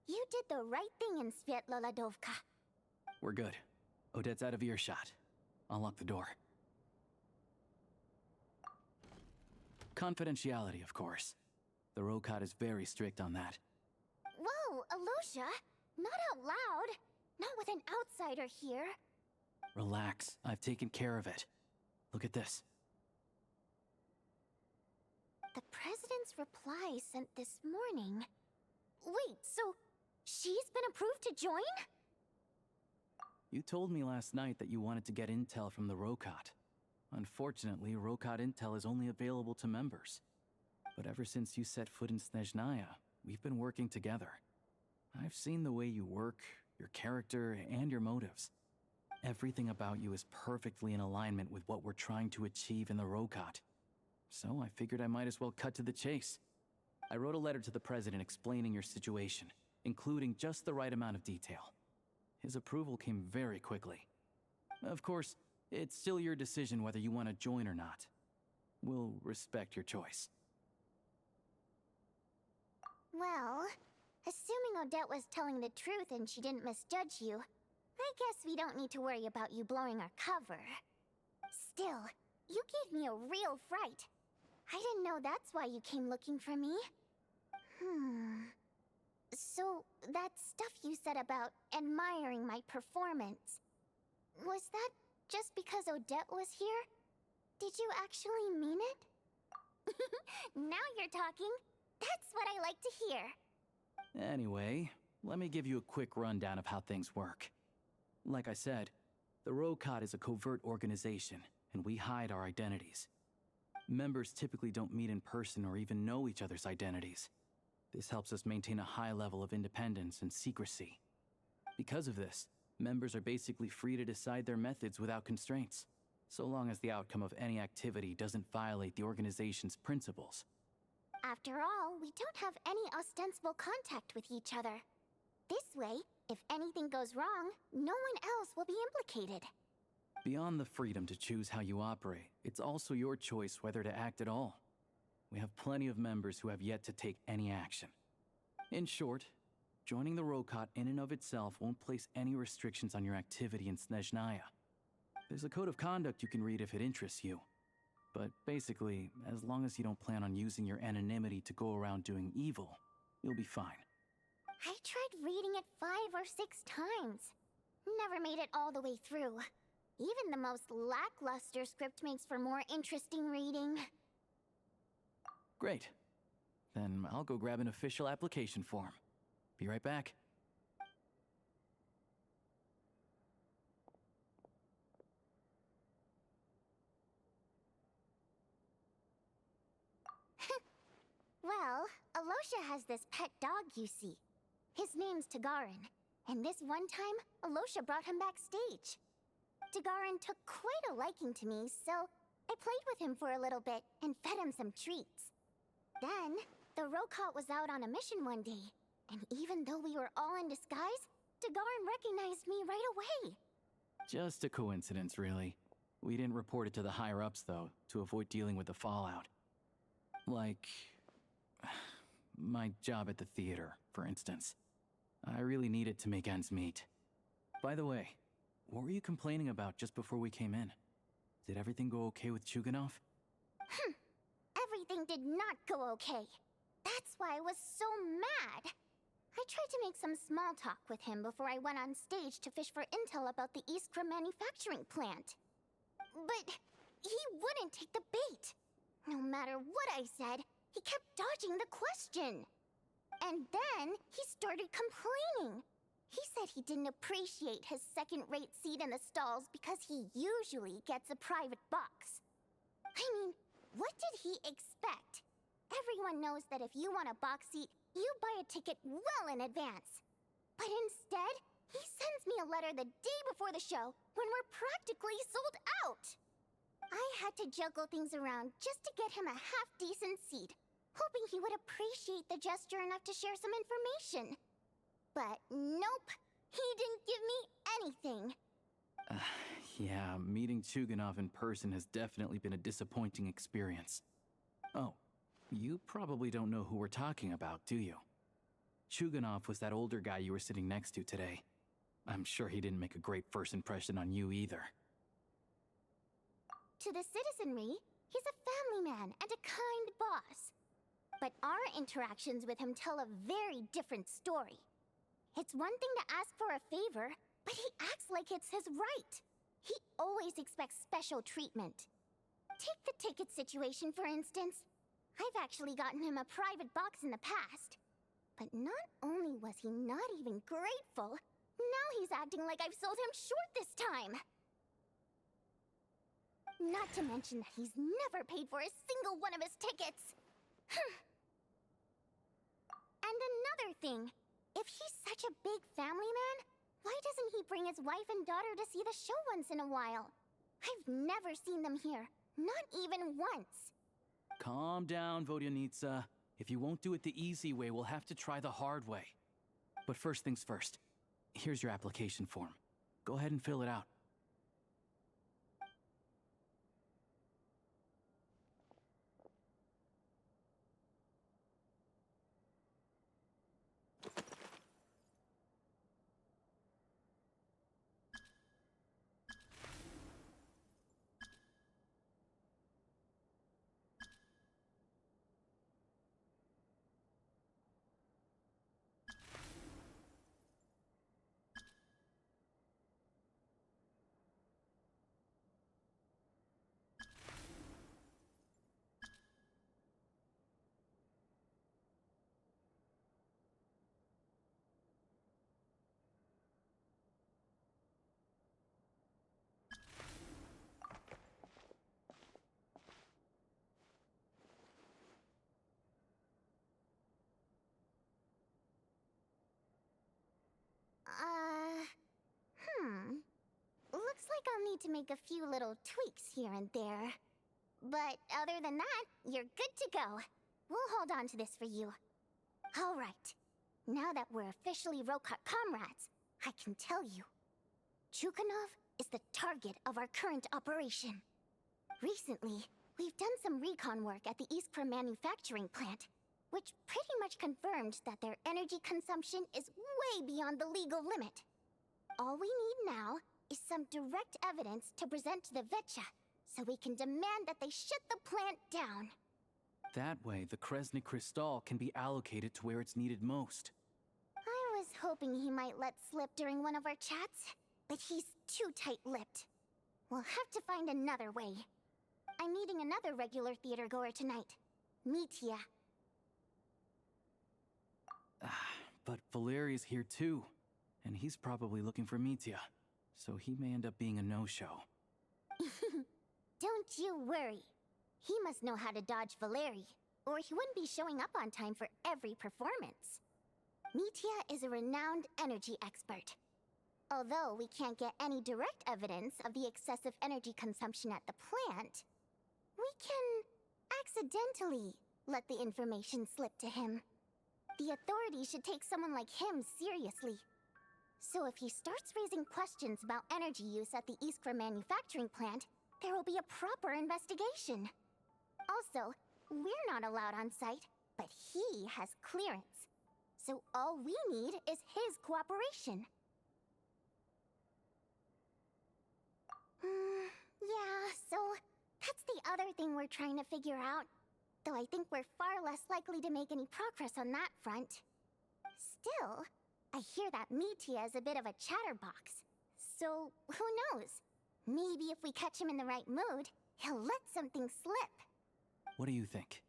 You did the right thing in Svietloladovka. We're good. Odette's out of earshot. I'll lock the door. Confidentiality, of course. The Rokat is very strict on that. Whoa, Alosha! Not out loud! Not with an outsider here! Relax, I've taken care of it. Look at this. The President's reply sent this morning. Wait, so she's been approved to join? You told me last night that you wanted to get intel from the Rokat. Unfortunately, Rokat intel is only available to members. But ever since you set foot in Snezhnaya, we've been working together. I've seen the way you work, your character, and your motives. Everything about you is perfectly in alignment with what we're trying to achieve in the Rokat. So I figured I might as well cut to the chase. I wrote a letter to the President explaining your situation, including just the right amount of detail. His approval came very quickly. Of course, it's still your decision whether you want to join or not. We'll respect your choice. Well, assuming Odette was telling the truth and she didn't misjudge you, I guess we don't need to worry about you blowing our cover. Still, you gave me a real fright. I didn't know that's why you came looking for me. So, that stuff you said about admiring my performance, was that just because Odette was here? Did you actually mean it? Now you're talking. That's what I like to hear. Anyway, let me give you a quick rundown of how things work. Like I said, the Rokat is a covert organization, and we hide our identities. Members typically don't meet in person or even know each other's identities. This helps us maintain a high level of independence and secrecy. Because of this, members are basically free to decide their methods without constraints, so long as the outcome of any activity doesn't violate the organization's principles. After all, we don't have any ostensible contact with each other. This way, if anything goes wrong, no one else will be implicated. Beyond the freedom to choose how you operate, it's also your choice whether to act at all. We have plenty of members who have yet to take any action. In short, joining the Rokat in and of itself won't place any restrictions on your activity in Snezhnaya. There's a code of conduct you can read if it interests you. But basically, as long as you don't plan on using your anonymity to go around doing evil, you'll be fine. I tried reading it 5 or 6 times. Never made it all the way through. Even the most lackluster script makes for more interesting reading. Great. Then I'll go grab an official application form. Be right back. Well, Alosha has this pet dog, you see. His name's Tagarin, and this one time, Alosha brought him backstage. Tagarin took quite a liking to me, so I played with him for a little bit and fed him some treats. Then, the Rokot was out on a mission one day, and even though we were all in disguise, Dagaran recognized me right away. Just a coincidence, really. We didn't report it to the higher-ups, though, to avoid dealing with the fallout. Like... my job at the theater, for instance. I really needed to make ends meet. By the way, what were you complaining about just before we came in? Did everything go okay with Chuganov? Everything did not go okay. That's why I was so mad. I tried to make some small talk with him before I went on stage to fish for intel about the Iskra manufacturing plant. But he wouldn't take the bait. No matter what I said, he kept dodging the question. And then he started complaining. He said he didn't appreciate his second-rate seat in the stalls because he usually gets a private box. I mean, what did he expect? Everyone knows that if you want a box seat, you buy a ticket well in advance. But instead, he sends me a letter the day before the show when we're practically sold out. I had to juggle things around just to get him a half-decent seat, hoping he would appreciate the gesture enough to share some information. But nope, he didn't give me anything. Yeah, meeting Chuganov in person has definitely been a disappointing experience. Oh, you probably don't know who we're talking about, do you? Chuganov was that older guy you were sitting next to today. I'm sure he didn't make a great first impression on you either. To the citizenry, he's a family man and a kind boss. But our interactions with him tell a very different story. It's one thing to ask for a favor, but he acts like it's his right. He always expects special treatment. Take the ticket situation, for instance. I've actually gotten him a private box in the past. But not only was he not even grateful, now he's acting like I've sold him short this time. Not to mention that he's never paid for a single one of his tickets. And another thing, if he's such a big family man, why doesn't he bring his wife and daughter to see the show once in a while? I've never seen them here, not even once. Calm down, Vodyanitsa. If you won't do it the easy way, we'll have to try the hard way. But first things first. Here's your application form. Go ahead and fill it out. Looks like I'll need to make a few little tweaks here and there. But other than that, you're good to go. We'll hold on to this for you. All right. Now that we're officially Rokot comrades, I can tell you. Chuganov is the target of our current operation. Recently, we've done some recon work at the Iskra manufacturing plant, which pretty much confirmed that their energy consumption is way beyond the legal limit. All we need now is some direct evidence to present to the Vetcha, so we can demand that they shut the plant down. That way, the Kresny Crystal can be allocated to where it's needed most. I was hoping he might let slip during one of our chats, but he's too tight-lipped. We'll have to find another way. I'm meeting another regular theater-goer tonight, Mitya. But Valeri's here too, and he's probably looking for Mitya, so he may end up being a no-show. Don't you worry. He must know how to dodge Valeri, or he wouldn't be showing up on time for every performance. Mitya is a renowned energy expert. Although we can't get any direct evidence of the excessive energy consumption at the plant, we can accidentally let the information slip to him. The authorities should take someone like him seriously. So if he starts raising questions about energy use at the Iskra manufacturing plant, there will be a proper investigation. Also, we're not allowed on site, but he has clearance. So all we need is his cooperation. Yeah, so that's the other thing we're trying to figure out. Though I think we're far less likely to make any progress on that front. Still, I hear that Metia is a bit of a chatterbox. So, who knows? Maybe if we catch him in the right mood, he'll let something slip. What do you think?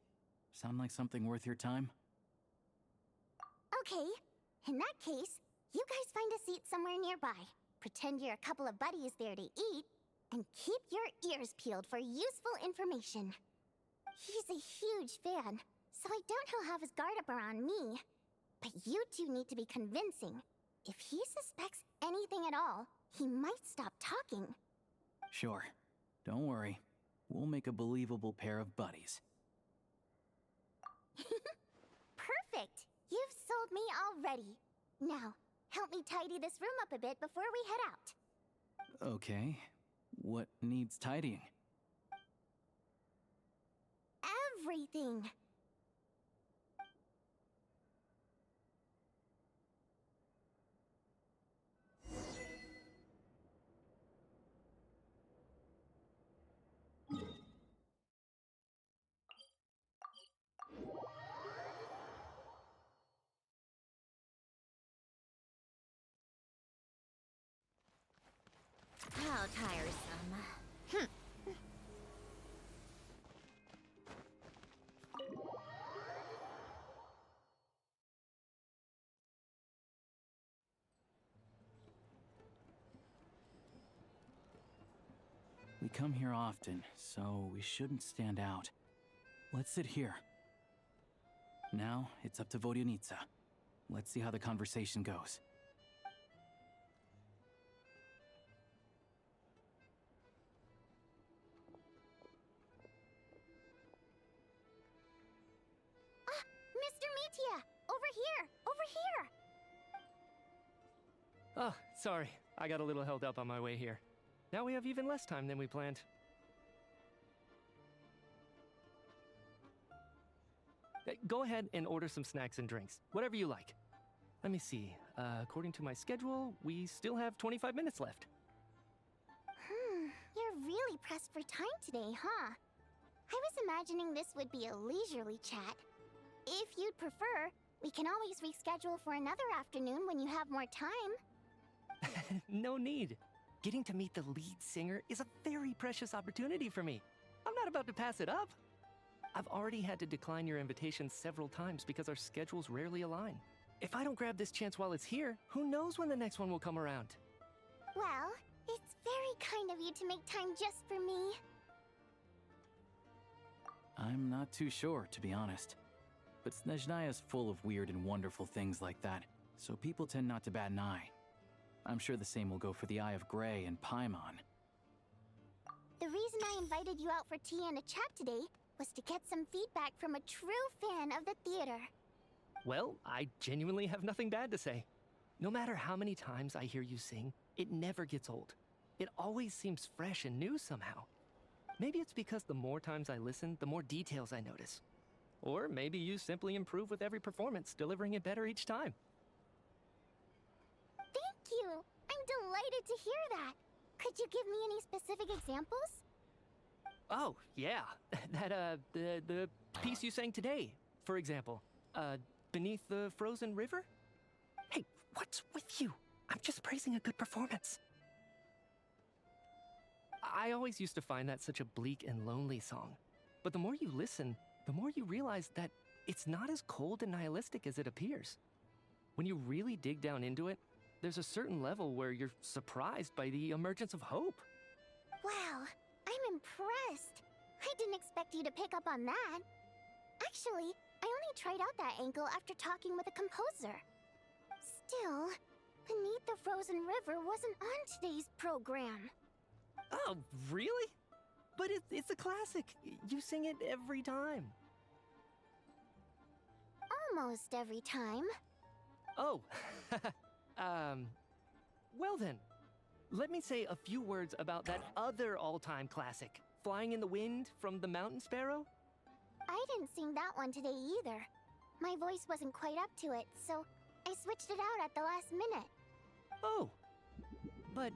Sound like something worth your time? Okay, in that case, you guys find a seat somewhere nearby. Pretend you're a couple of buddies there to eat, and keep your ears peeled for useful information. He's a huge fan, so I doubt he'll have his guard up around me. But you two need to be convincing. If he suspects anything at all, he might stop talking. Sure. Don't worry. We'll make a believable pair of buddies. Perfect! You've sold me already. Now, help me tidy this room up a bit before we head out. Okay. What needs tidying? Everything! How tiresome. We come here often, so we shouldn't stand out. Let's sit here. Now, it's up to Vodionica. Let's see how the conversation goes. Mr. Metia! Over here! Over here! Oh, sorry. I got a little held up on my way here. Now we have even less time than we planned. Go ahead and order some snacks and drinks. Whatever you like. Let me see. According to my schedule, we still have 25 minutes left. You're really pressed for time today, huh? I was imagining this would be a leisurely chat. If you'd prefer, we can always reschedule for another afternoon when you have more time. No need. Getting to meet the lead singer is a very precious opportunity for me. I'm not about to pass it up. I've already had to decline your invitation several times because our schedules rarely align. If I don't grab this chance while it's here, who knows when the next one will come around? Well, it's very kind of you to make time just for me. I'm not too sure, to be honest. But Snezhnaya's full of weird and wonderful things like that, so people tend not to bat an eye. I'm sure the same will go for the Eye of Grey and Paimon. The reason I invited you out for tea and a chat today was to get some feedback from a true fan of the theater. Well, I genuinely have nothing bad to say. No matter how many times I hear you sing, it never gets old. It always seems fresh and new somehow. Maybe it's because the more times I listen, the more details I notice. Or maybe you simply improve with every performance, delivering it better each time. Thank you! I'm delighted to hear that! Could you give me any specific examples? Oh, yeah. The piece you sang today, for example. Beneath the Frozen River? Hey, what's with you? I'm just praising a good performance. I always used to find that such a bleak and lonely song. But the more you listen, the more you realize that it's not as cold and nihilistic as it appears. When you really dig down into it, there's a certain level where you're surprised by the emergence of hope. Wow, I'm impressed. I didn't expect you to pick up on that. Actually, I only tried out that angle after talking with a composer. Still, Beneath the Frozen River wasn't on today's program. Oh, really? But it's a classic. You sing it every time. almost every time. Oh, well then. Let me say a few words about that other all-time classic, Flying in the Wind from the Mountain Sparrow. I didn't sing that one today either. My voice wasn't quite up to it, so I switched it out at the last minute. Oh, but,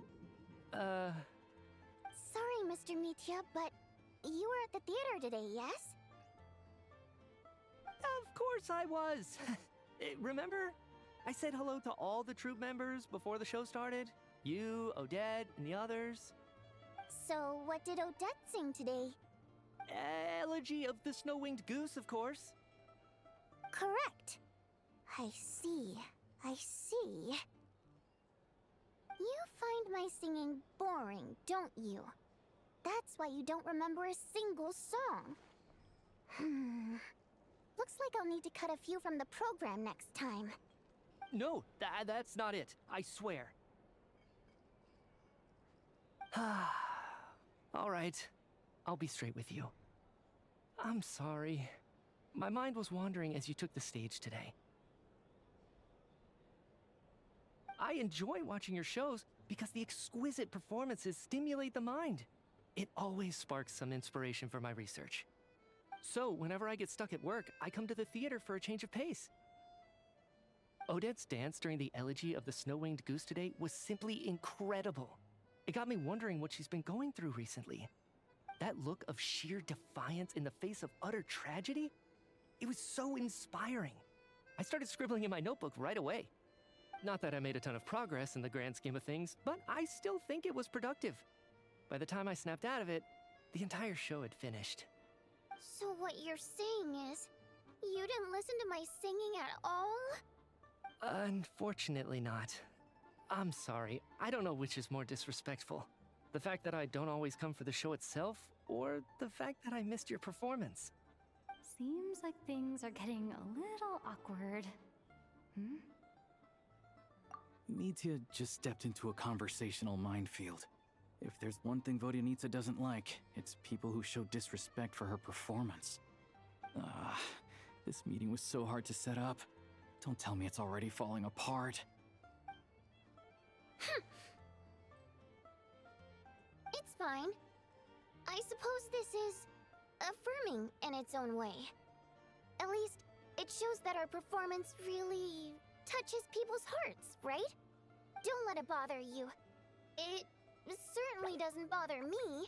Sorry, Mr. Mitya, but you were at the theater today, yes? Of course I was. Remember? I said hello to all the troupe members before the show started. You, Odette, and the others. So, what did Odette sing today? Elegy of the Snow-Winged Goose, of course. Correct. I see. I see. You find my singing boring, don't you? That's why you don't remember a single song. Looks like I'll need to cut a few from the program next time. No, that's not it. I swear. All right. I'll be straight with you. I'm sorry. My mind was wandering as you took the stage today. I enjoy watching your shows because the exquisite performances stimulate the mind. It always sparks some inspiration for my research. So, whenever I get stuck at work, I come to the theater for a change of pace. Odette's dance during the Elegy of the Snow-Winged Goose today was simply incredible. It got me wondering what she's been going through recently. That look of sheer defiance in the face of utter tragedy? It was so inspiring. I started scribbling in my notebook right away. Not that I made a ton of progress in the grand scheme of things, but I still think it was productive. By the time I snapped out of it, the entire show had finished. So what you're saying is, you didn't listen to my singing at all? Unfortunately not. I'm sorry. I don't know which is more disrespectful. The fact that I don't always come for the show itself, or the fact that I missed your performance. Seems like things are getting a little awkward. Mitya just stepped into a conversational minefield. If there's one thing Vodyanitsa doesn't like, it's people who show disrespect for her performance. This meeting was so hard to set up. Don't tell me it's already falling apart. It's fine. I suppose this is affirming in its own way. At least, it shows that our performance really touches people's hearts, right? Don't let it bother you. It certainly doesn't bother me.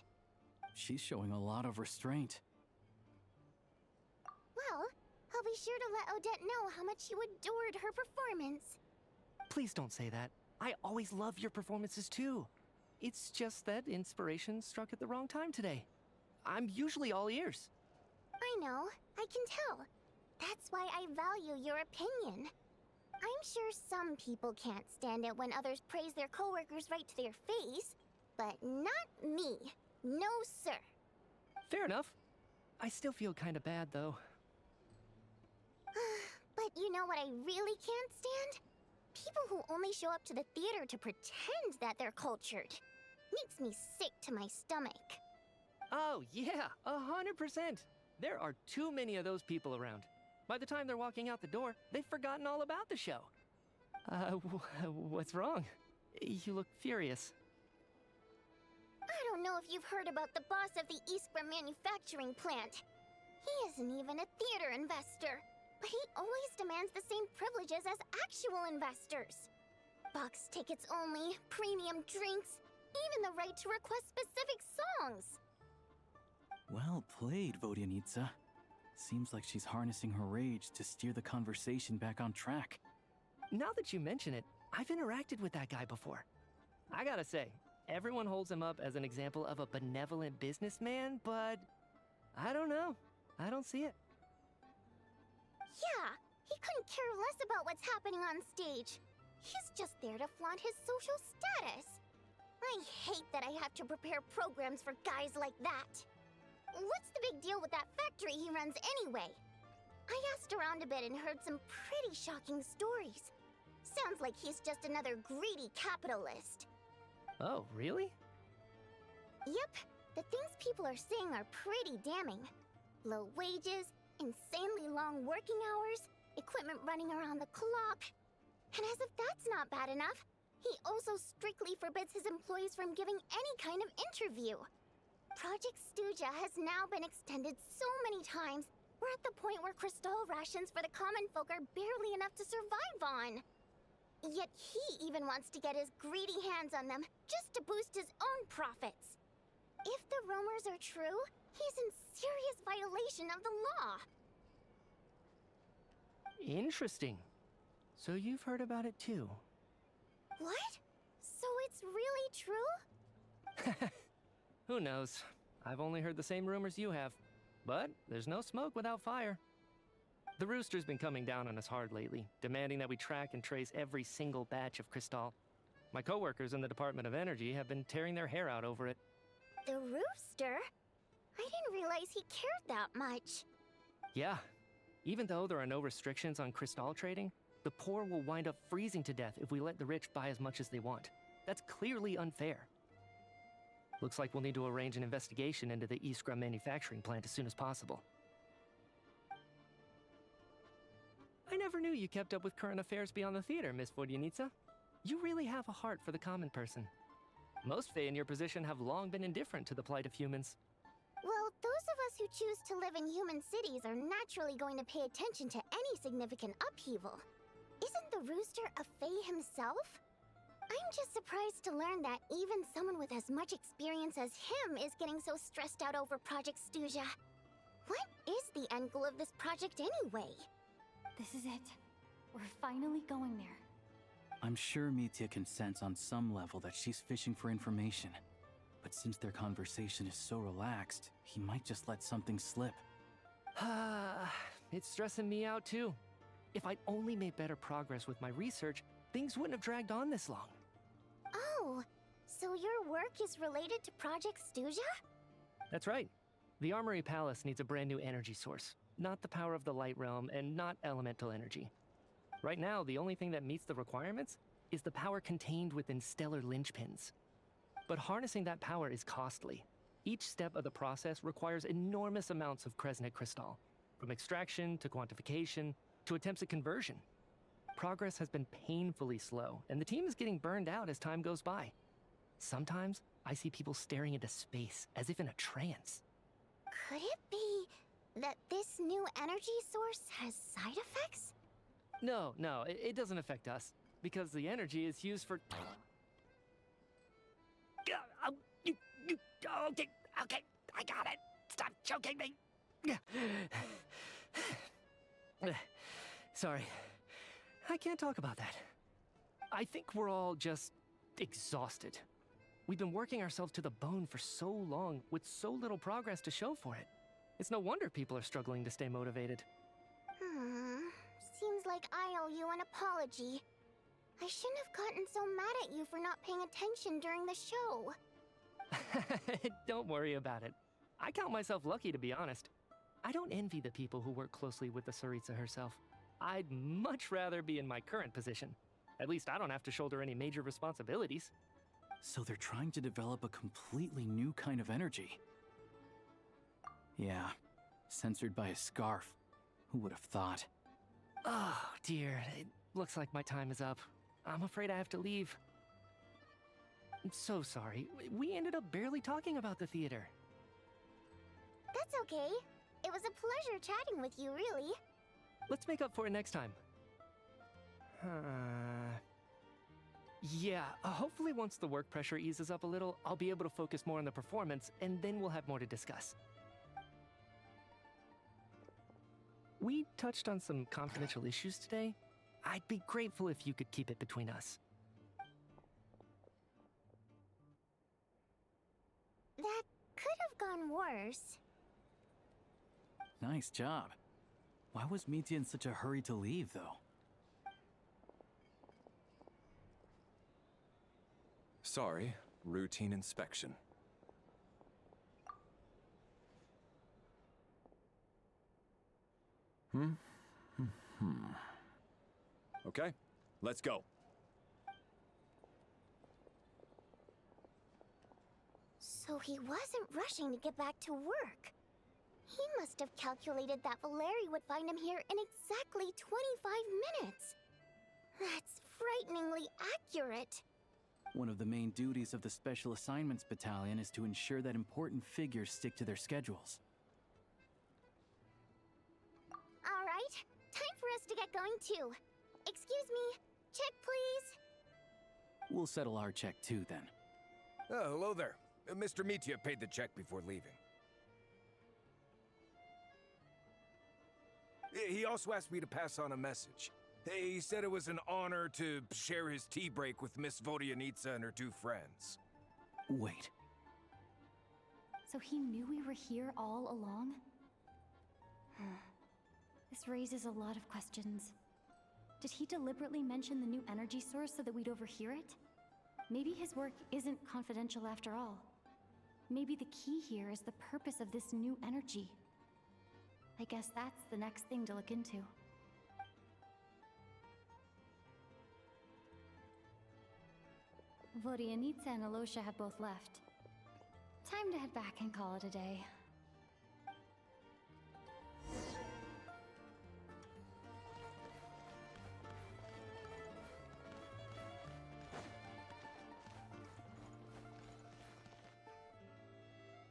She's showing a lot of restraint. Well, I'll be sure to let Odette know how much you adored her performance. Please don't say that. I always love your performances too. It's just that inspiration struck at the wrong time today. I'm usually all ears. I know, I can tell. That's why I value your opinion. I'm sure some people can't stand it when others praise their coworkers right to their face, but not me. No, sir. Fair enough. I still feel kinda bad, though. But you know what I really can't stand? People who only show up to the theater to pretend that they're cultured. Makes me sick to my stomach. Oh, yeah, 100%. There are too many of those people around. By the time they're walking out the door, they've forgotten all about the show. What's wrong? You look furious. I don't know if you've heard about the boss of the Eastborough manufacturing plant. He isn't even a theater investor, but he always demands the same privileges as actual investors. Box tickets only, premium drinks, even the right to request specific songs. Well played, Vodyanitsa. Seems like she's harnessing her rage to steer the conversation back on track. Now that you mention it, I've interacted with that guy before. I gotta say, everyone holds him up as an example of a benevolent businessman, but I don't know. I don't see it. Yeah, he couldn't care less about what's happening on stage. He's just there to flaunt his social status. I hate that I have to prepare programs for guys like that. What's the big deal with that factory he runs anyway? I asked around a bit and heard some pretty shocking stories. Sounds like he's just another greedy capitalist. Oh, really? Yep, the things people are saying are pretty damning. Low wages, insanely long working hours, equipment running around the clock. And as if that's not bad enough, he also strictly forbids his employees from giving any kind of interview. Project Stuja has now been extended so many times, we're at the point where crystal rations for the common folk are barely enough to survive on. Yet he even wants to get his greedy hands on them just to boost his own profits. If the rumors are true, he's in serious violation of the law. Interesting. So you've heard about it too. What? So it's really true? Who knows? I've only heard the same rumors you have. But there's no smoke without fire. The Rooster's been coming down on us hard lately, demanding that we track and trace every single batch of Crystal. My coworkers in the Department of Energy have been tearing their hair out over it. The Rooster? I didn't realize he cared that much. Yeah. Even though there are no restrictions on Crystal trading, the poor will wind up freezing to death if we let the rich buy as much as they want. That's clearly unfair. Looks like we'll need to arrange an investigation into the Iskra manufacturing plant as soon as possible. I never knew you kept up with current affairs beyond the theater, Miss Vodyanitsa. You really have a heart for the common person. Most Fae in your position have long been indifferent to the plight of humans. Well, those of us who choose to live in human cities are naturally going to pay attention to any significant upheaval. Isn't the Rooster a Fae himself? I'm just surprised to learn that even someone with as much experience as him is getting so stressed out over Project Stuja. What is the end goal of this project anyway? This is it. We're finally going there. I'm sure Mitya can sense on some level that she's fishing for information. But since their conversation is so relaxed, he might just let something slip. It's stressing me out too. If I'd only made better progress with my research, things wouldn't have dragged on this long. Oh, so your work is related to Project Stuja? That's right. The Armory Palace needs a brand new energy source. Not the power of the Light Realm, and not elemental energy. Right now, the only thing that meets the requirements is the power contained within stellar linchpins. But harnessing that power is costly. Each step of the process requires enormous amounts of Kresnik crystal, from extraction to quantification to attempts at conversion. Progress has been painfully slow, and the team is getting burned out as time goes by. Sometimes, I see people staring into space as if in a trance. Could it be that this new energy source has side effects? No, it doesn't affect us, because the energy is used for... Okay, I got it. Stop choking me. Sorry, I can't talk about that. I think we're all just exhausted. We've been working ourselves to the bone for so long with so little progress to show for it. It's no wonder people are struggling to stay motivated. Seems like I owe you an apology. I shouldn't have gotten so mad at you for not paying attention during the show. Don't worry about it. I count myself lucky, to be honest. I don't envy the people who work closely with the Tsaritsa herself. I'd much rather be in my current position. At least I don't have to shoulder any major responsibilities. So they're trying to develop a completely new kind of energy. Yeah, censored by a scarf. Who would have thought? Oh, dear. It looks like my time is up. I'm afraid I have to leave. I'm so sorry. We ended up barely talking about the theater. That's okay. It was a pleasure chatting with you, really. Let's make up for it next time. Yeah, hopefully once the work pressure eases up a little, I'll be able to focus more on the performance, and then we'll have more to discuss. We touched on some confidential issues today. I'd be grateful if you could keep it between us. That could have gone worse. Nice job. Why was Mitya in such a hurry to leave, though? Sorry, routine inspection. Okay, let's go. So he wasn't rushing to get back to work. He must have calculated that Valeri would find him here in exactly 25 minutes. That's frighteningly accurate. One of the main duties of the Special Assignments Battalion is to ensure that important figures stick to their schedules. All right, time for us to get going too. Excuse me, check please. We'll settle our check too then. Oh, hello there. Mr. Mitya paid the check before leaving. He also asked me to pass on a message. He said it was an honor to share his tea break with Miss Vodyanitsa and her two friends. Wait. So he knew we were here all along? This raises a lot of questions. Did he deliberately mention the new energy source so that we'd overhear it? Maybe his work isn't confidential after all. Maybe the key here is the purpose of this new energy. I guess that's the next thing to look into. Vodyanitsa and Alosha have both left. Time to head back and call it a day.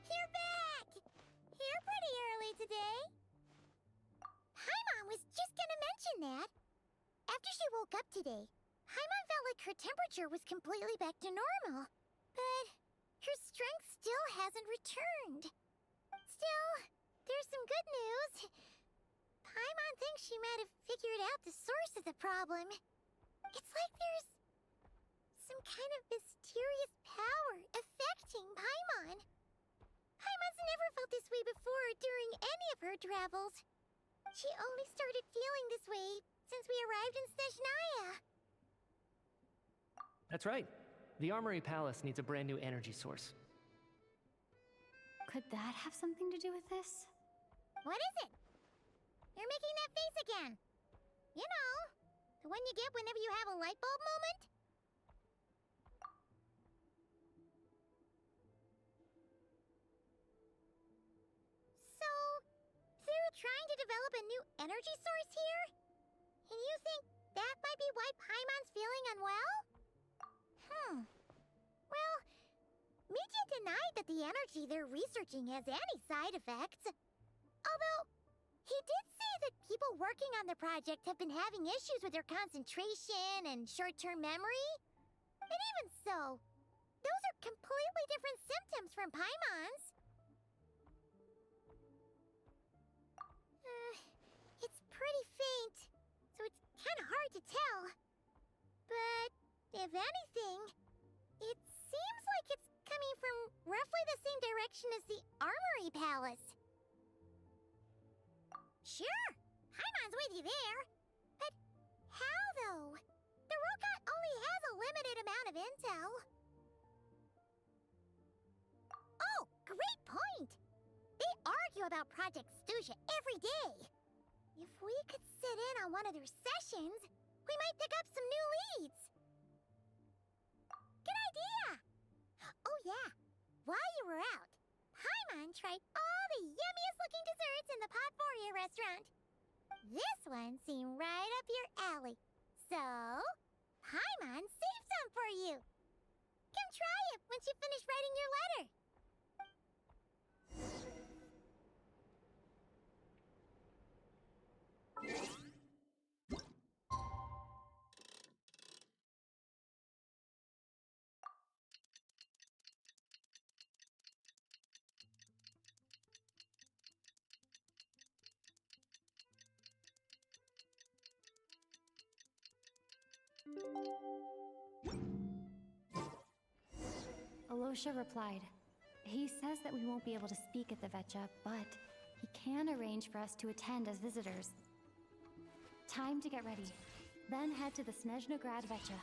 You're back! Here pretty early today. Paimon was just gonna mention that. After she woke up today, Paimon felt like her temperature was completely back to normal. But her strength still hasn't returned. Still, there's some good news. Paimon thinks she might have figured out the source of the problem. It's like there's some kind of mysterious power affecting Paimon. Paimon's never felt this way before during any of her travels. She only started feeling this way since we arrived in Snezhnaya. That's right. The Armory Palace needs a brand new energy source. Could that have something to do with this? What is it? You're making that face again. You know, the one you get whenever you have a light bulb moment? So, they're trying to develop a new energy source here? And you think that might be why Paimon's feeling unwell? Well, Mitya denied that the energy they're researching has any side effects. Although, he did say that people working on the project have been having issues with their concentration and short-term memory. And even so, those are completely different symptoms from Paimon's. It's pretty faint, so it's kind of hard to tell. But if anything, it seems like it's coming from roughly the same direction as the Armory Palace. Sure, Paimon's with you there. But how, though? The Rokat only has a limited amount of intel. Oh, great point! They argue about Project Stuja every day. If we could sit in on one of their sessions, we might pick up some new leads. Good idea! Oh yeah, while you were out, Paimon tried all the yummiest looking desserts in the Potvoria restaurant. This one seemed right up your alley. So, Paimon saved some for you. Come try it once you finish writing your letter. Alosha replied. He says that we won't be able to speak at the Vetcha, but he can arrange for us to attend as visitors. Time to get ready. Then head to the Snezhnograd Vetcha.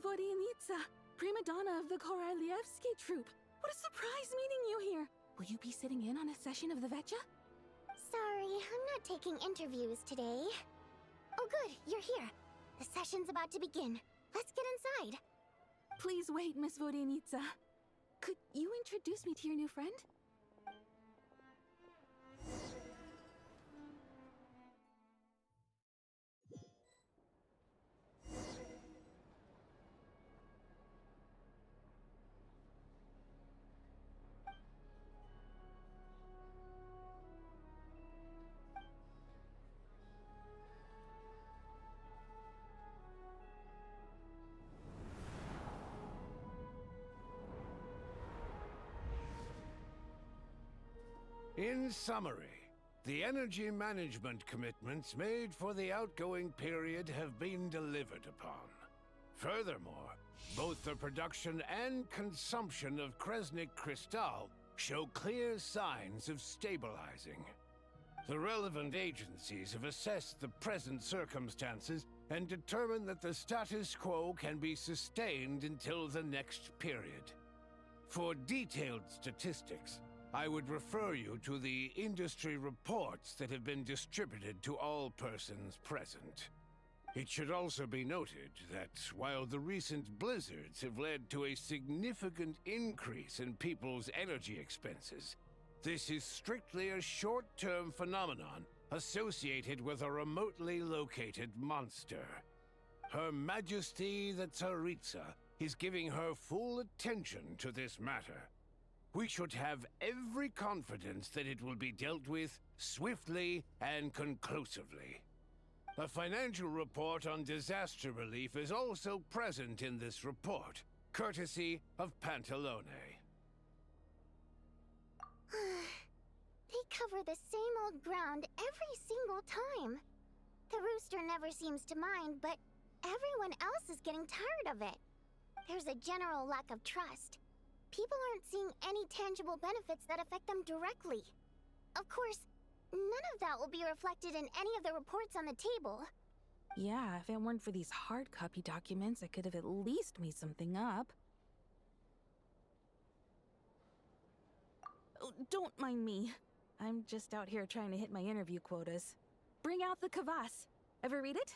Vodyanitsa, prima donna of the Korolievsky troupe. What a surprise meeting you here. Will you be sitting in on a session of the Vetcha? Sorry, I'm not taking interviews today. Oh good, you're here. The session's about to begin. Let's get inside. Please wait, Miss Vodyanitsa. Could you introduce me to your new friend? In summary, the energy management commitments made for the outgoing period have been delivered upon. Furthermore, both the production and consumption of Kresnik Crystal show clear signs of stabilizing. The relevant agencies have assessed the present circumstances and determined that the status quo can be sustained until the next period. For detailed statistics, I would refer you to the industry reports that have been distributed to all persons present. It should also be noted that while the recent blizzards have led to a significant increase in people's energy expenses, this is strictly a short-term phenomenon associated with a remotely located monster. Her Majesty the Tsaritsa is giving her full attention to this matter. We should have every confidence that it will be dealt with swiftly and conclusively. A financial report on disaster relief is also present in this report, courtesy of Pantalone. They cover the same old ground every single time. The rooster never seems to mind, but everyone else is getting tired of it. There's a general lack of trust. People aren't seeing any tangible benefits that affect them directly. Of course, none of that will be reflected in any of the reports on the table. Yeah, if it weren't for these hard copy documents, I could have at least made something up. Oh, don't mind me. I'm just out here trying to hit my interview quotas. Bring out the kvass. Ever read it?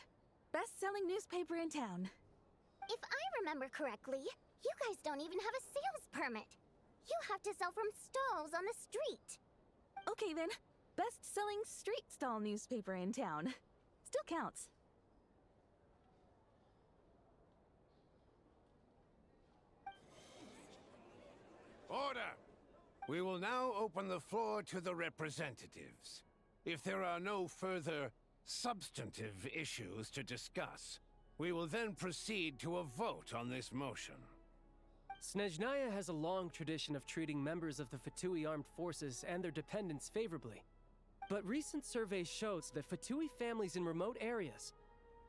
Best-selling newspaper in town. If I remember correctly, you guys don't even have a sales permit. You have to sell from stalls on the street. Okay then, best-selling street stall newspaper in town. Still counts. Order! We will now open the floor to the representatives. If there are no further substantive issues to discuss, we will then proceed to a vote on this motion. Snezhnaya has a long tradition of treating members of the Fatui armed forces and their dependents favorably. But recent surveys shows that Fatui families in remote areas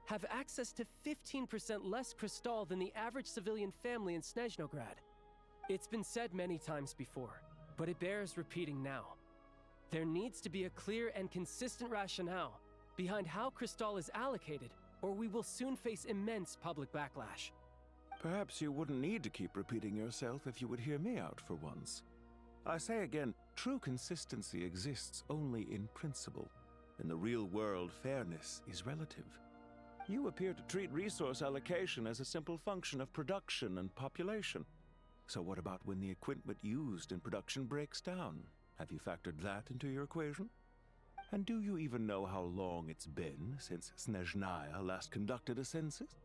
have access to 15% less crystal than the average civilian family in Snezhnograd. It's been said many times before, but it bears repeating now. There needs to be a clear and consistent rationale behind how crystal is allocated, or we will soon face immense public backlash. Perhaps you wouldn't need to keep repeating yourself if you would hear me out for once. I say again, true consistency exists only in principle. In the real world, fairness is relative. You appear to treat resource allocation as a simple function of production and population. So what about when the equipment used in production breaks down? Have you factored that into your equation? And do you even know how long it's been since Snezhnaya last conducted a census?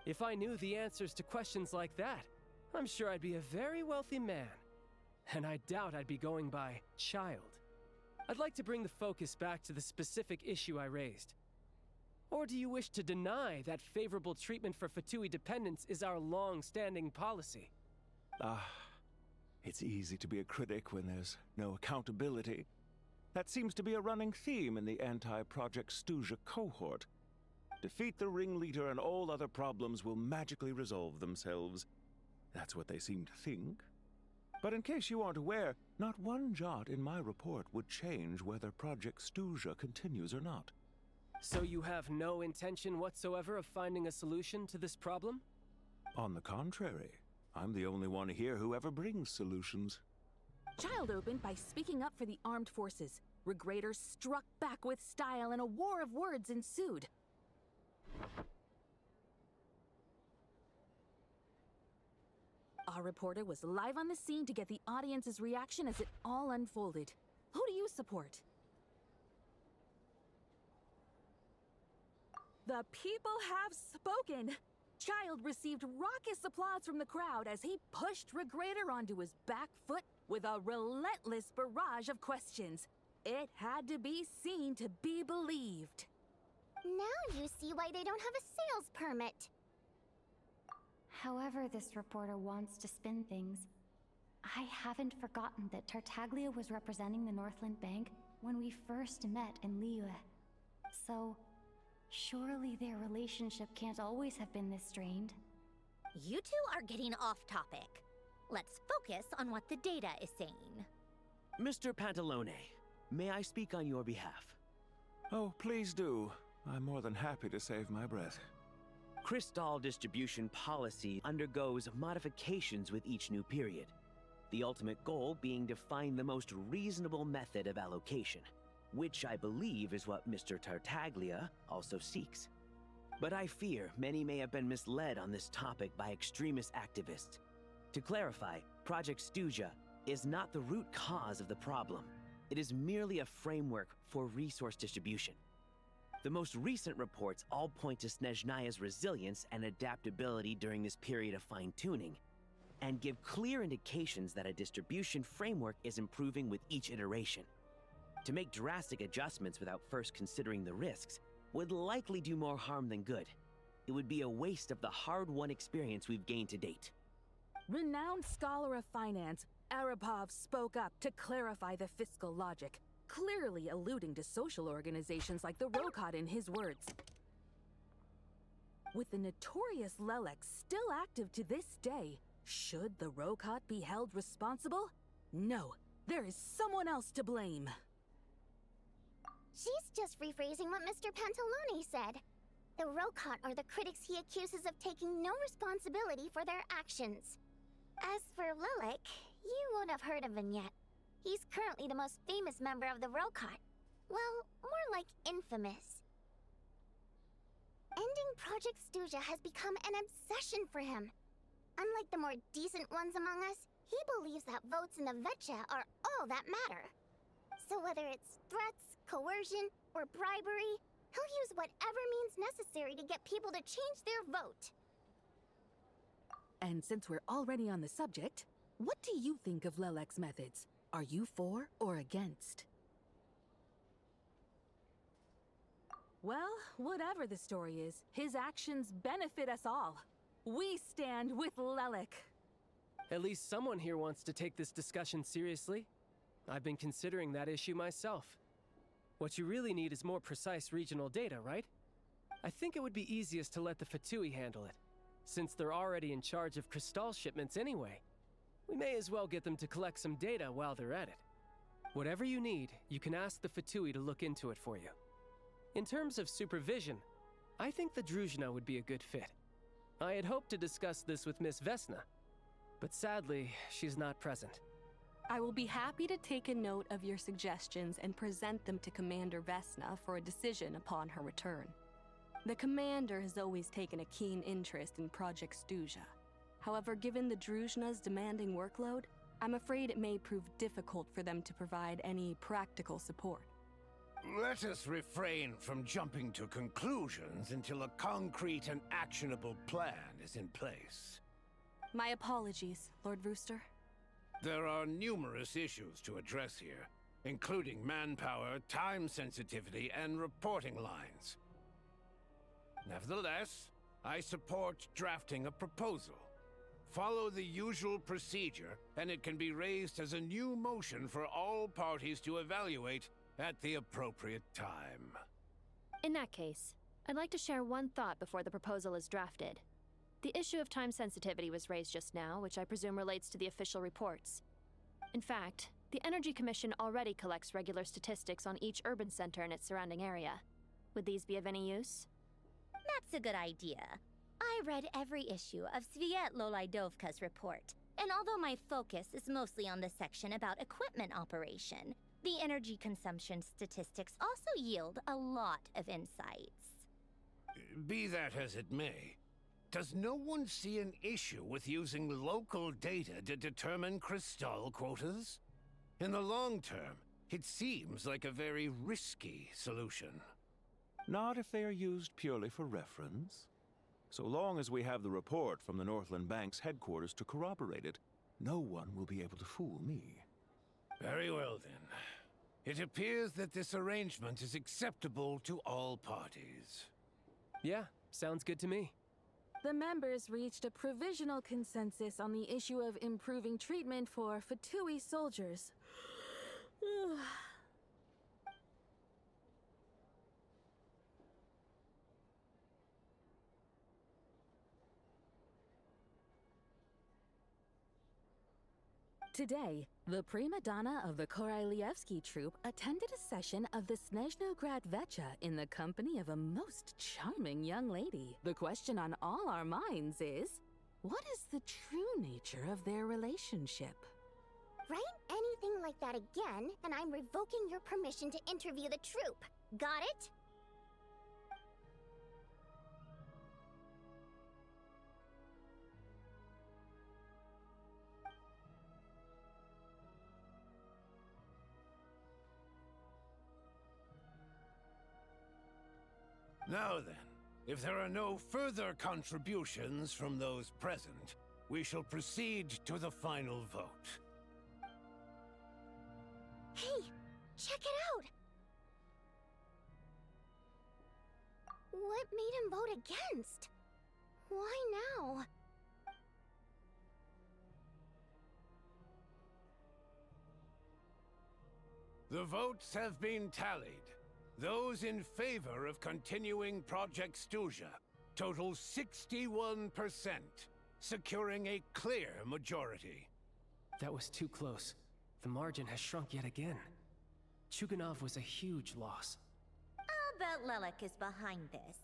If I knew the answers to questions like that, I'm sure I'd be a very wealthy man. And I doubt I'd be going by child. I'd like to bring the focus back to the specific issue I raised. Or do you wish to deny that favorable treatment for Fatui dependents is our long-standing policy? It's easy to be a critic when there's no accountability. That seems to be a running theme in the anti-Project Stuja cohort. Defeat the ringleader and all other problems will magically resolve themselves. That's what they seem to think. But in case you aren't aware, not one jot in my report would change whether Project Stuja continues or not. So you have no intention whatsoever of finding a solution to this problem? On the contrary, I'm the only one here who ever brings solutions. Child opened by speaking up for the armed forces. Regrator struck back with style and a war of words ensued. Our reporter was live on the scene to get the audience's reaction as it all unfolded. Who do you support? The people have spoken! Child received raucous applause from the crowd as he pushed Regrator onto his back foot with a relentless barrage of questions. It had to be seen to be believed. Now you see why they don't have a sales permit. However this reporter wants to spin things, I haven't forgotten that Tartaglia was representing the Northland Bank when we first met in Liyue. So, surely their relationship can't always have been this strained. You two are getting off topic. Let's focus on what the data is saying. Mr. Pantalone, may I speak on your behalf? Oh, please do. I'm more than happy to save my breath. Crystal distribution policy undergoes modifications with each new period. The ultimate goal being to find the most reasonable method of allocation, which I believe is what Mr. Tartaglia also seeks. But I fear many may have been misled on this topic by extremist activists. To clarify, Project Stuja is not the root cause of the problem. It is merely a framework for resource distribution. The most recent reports all point to Snezhnaya's resilience and adaptability during this period of fine-tuning, and give clear indications that a distribution framework is improving with each iteration. To make drastic adjustments without first considering the risks would likely do more harm than good. It would be a waste of the hard-won experience we've gained to date. Renowned scholar of finance, Arapov spoke up to clarify the fiscal logic, clearly alluding to social organizations like the Rokot in his words. With the notorious Lelek still active to this day, should the Rokot be held responsible? No, there is someone else to blame. She's just rephrasing what Mr. Pantalone said. The Rokot are the critics he accuses of taking no responsibility for their actions. As for Lelek, you won't have heard of him yet. He's currently the most famous member of the Rokot. Well, more like infamous. Ending Project Stuja has become an obsession for him. Unlike the more decent ones among us, he believes that votes in the Vetcha are all that matter. So whether it's threats, coercion, or bribery, he'll use whatever means necessary to get people to change their vote. And since we're already on the subject, what do you think of Lelek's methods? Are you for or against? Well, whatever the story is, his actions benefit us all. We stand with Lelek. At least someone here wants to take this discussion seriously. I've been considering that issue myself. What you really need is more precise regional data, right? I think it would be easiest to let the Fatui handle it, since they're already in charge of Crystal shipments anyway. We may as well get them to collect some data while they're at it. Whatever you need, you can ask the Fatui to look into it for you. In terms of supervision, I think the Druzhna would be a good fit. I had hoped to discuss this with Miss Vesna, but sadly, she's not present. I will be happy to take a note of your suggestions and present them to Commander Vesna for a decision upon her return. The Commander has always taken a keen interest in Project Stuja. However, given the Druzhna's demanding workload, I'm afraid it may prove difficult for them to provide any practical support. Let us refrain from jumping to conclusions until a concrete and actionable plan is in place. My apologies, Lord Rooster. There are numerous issues to address here, including manpower, time sensitivity, and reporting lines. Nevertheless, I support drafting a proposal. Follow the usual procedure, and it can be raised as a new motion for all parties to evaluate at the appropriate time. In that case, I'd like to share one thought before the proposal is drafted. The issue of time sensitivity was raised just now, which I presume relates to the official reports. In fact, the Energy Commission already collects regular statistics on each urban center and its surrounding area. Would these be of any use? That's a good idea. I read every issue of Svietloslaidovka's report, and although my focus is mostly on the section about equipment operation, the energy consumption statistics also yield a lot of insights. Be that as it may, does no one see an issue with using local data to determine crystal quotas? In the long term, it seems like a very risky solution. Not if they are used purely for reference. So long as we have the report from the Northland Bank's headquarters to corroborate it, no one will be able to fool me. Very well, then. It appears that this arrangement is acceptable to all parties. Yeah, sounds good to me. The members reached a provisional consensus on the issue of improving treatment for Fatui soldiers. Today, the prima donna of the Korailievsky troupe attended a session of the Snezhnograd Vecha in the company of a most charming young lady. The question on all our minds is, what is the true nature of their relationship? Write anything like that again, and I'm revoking your permission to interview the troupe. Got it? Now then, if there are no further contributions from those present, we shall proceed to the final vote. Hey, check it out! What made him vote against? Why now? The votes have been tallied. Those in favor of continuing Project Stuja total 61%, securing a clear majority. That was too close. The margin has shrunk yet again. Chuganov was a huge loss. I'll bet Lelik is behind this.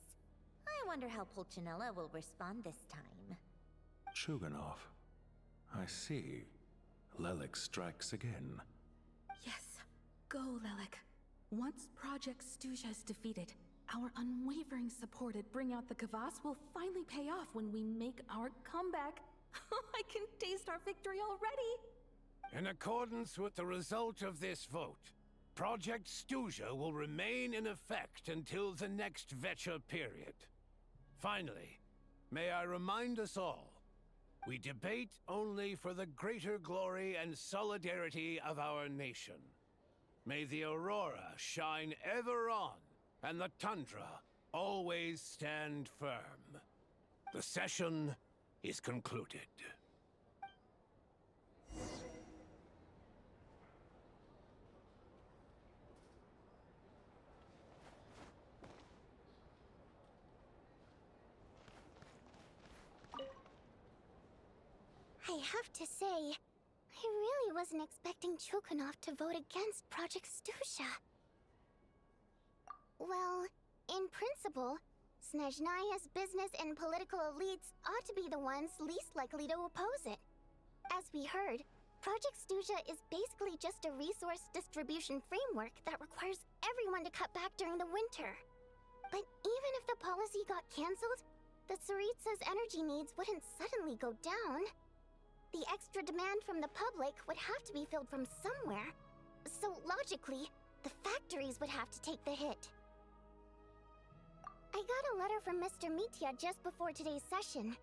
I wonder how Pulcinella will respond this time. Chuganov. I see. Lelik strikes again. Yes, go, Lelik. Once Project Stuja is defeated, our unwavering support at Bring Out the Kvass will finally pay off when we make our comeback. I can taste our victory already! In accordance with the result of this vote, Project Stuja will remain in effect until the next Vecha period. Finally, may I remind us all, we debate only for the greater glory and solidarity of our nation. May the aurora shine ever on, and the tundra always stand firm. The session is concluded. I have to say, I really wasn't expecting Chuganov to vote against Project Stuja. Well, in principle, Snezhnaya's business and political elites ought to be the ones least likely to oppose it. As we heard, Project Stuja is basically just a resource distribution framework that requires everyone to cut back during the winter. But even if the policy got cancelled, the Tsaritsa's energy needs wouldn't suddenly go down. The extra demand from the public would have to be filled from somewhere. So logically, the factories would have to take the hit. I got a letter from Mr. Mitya just before today's session.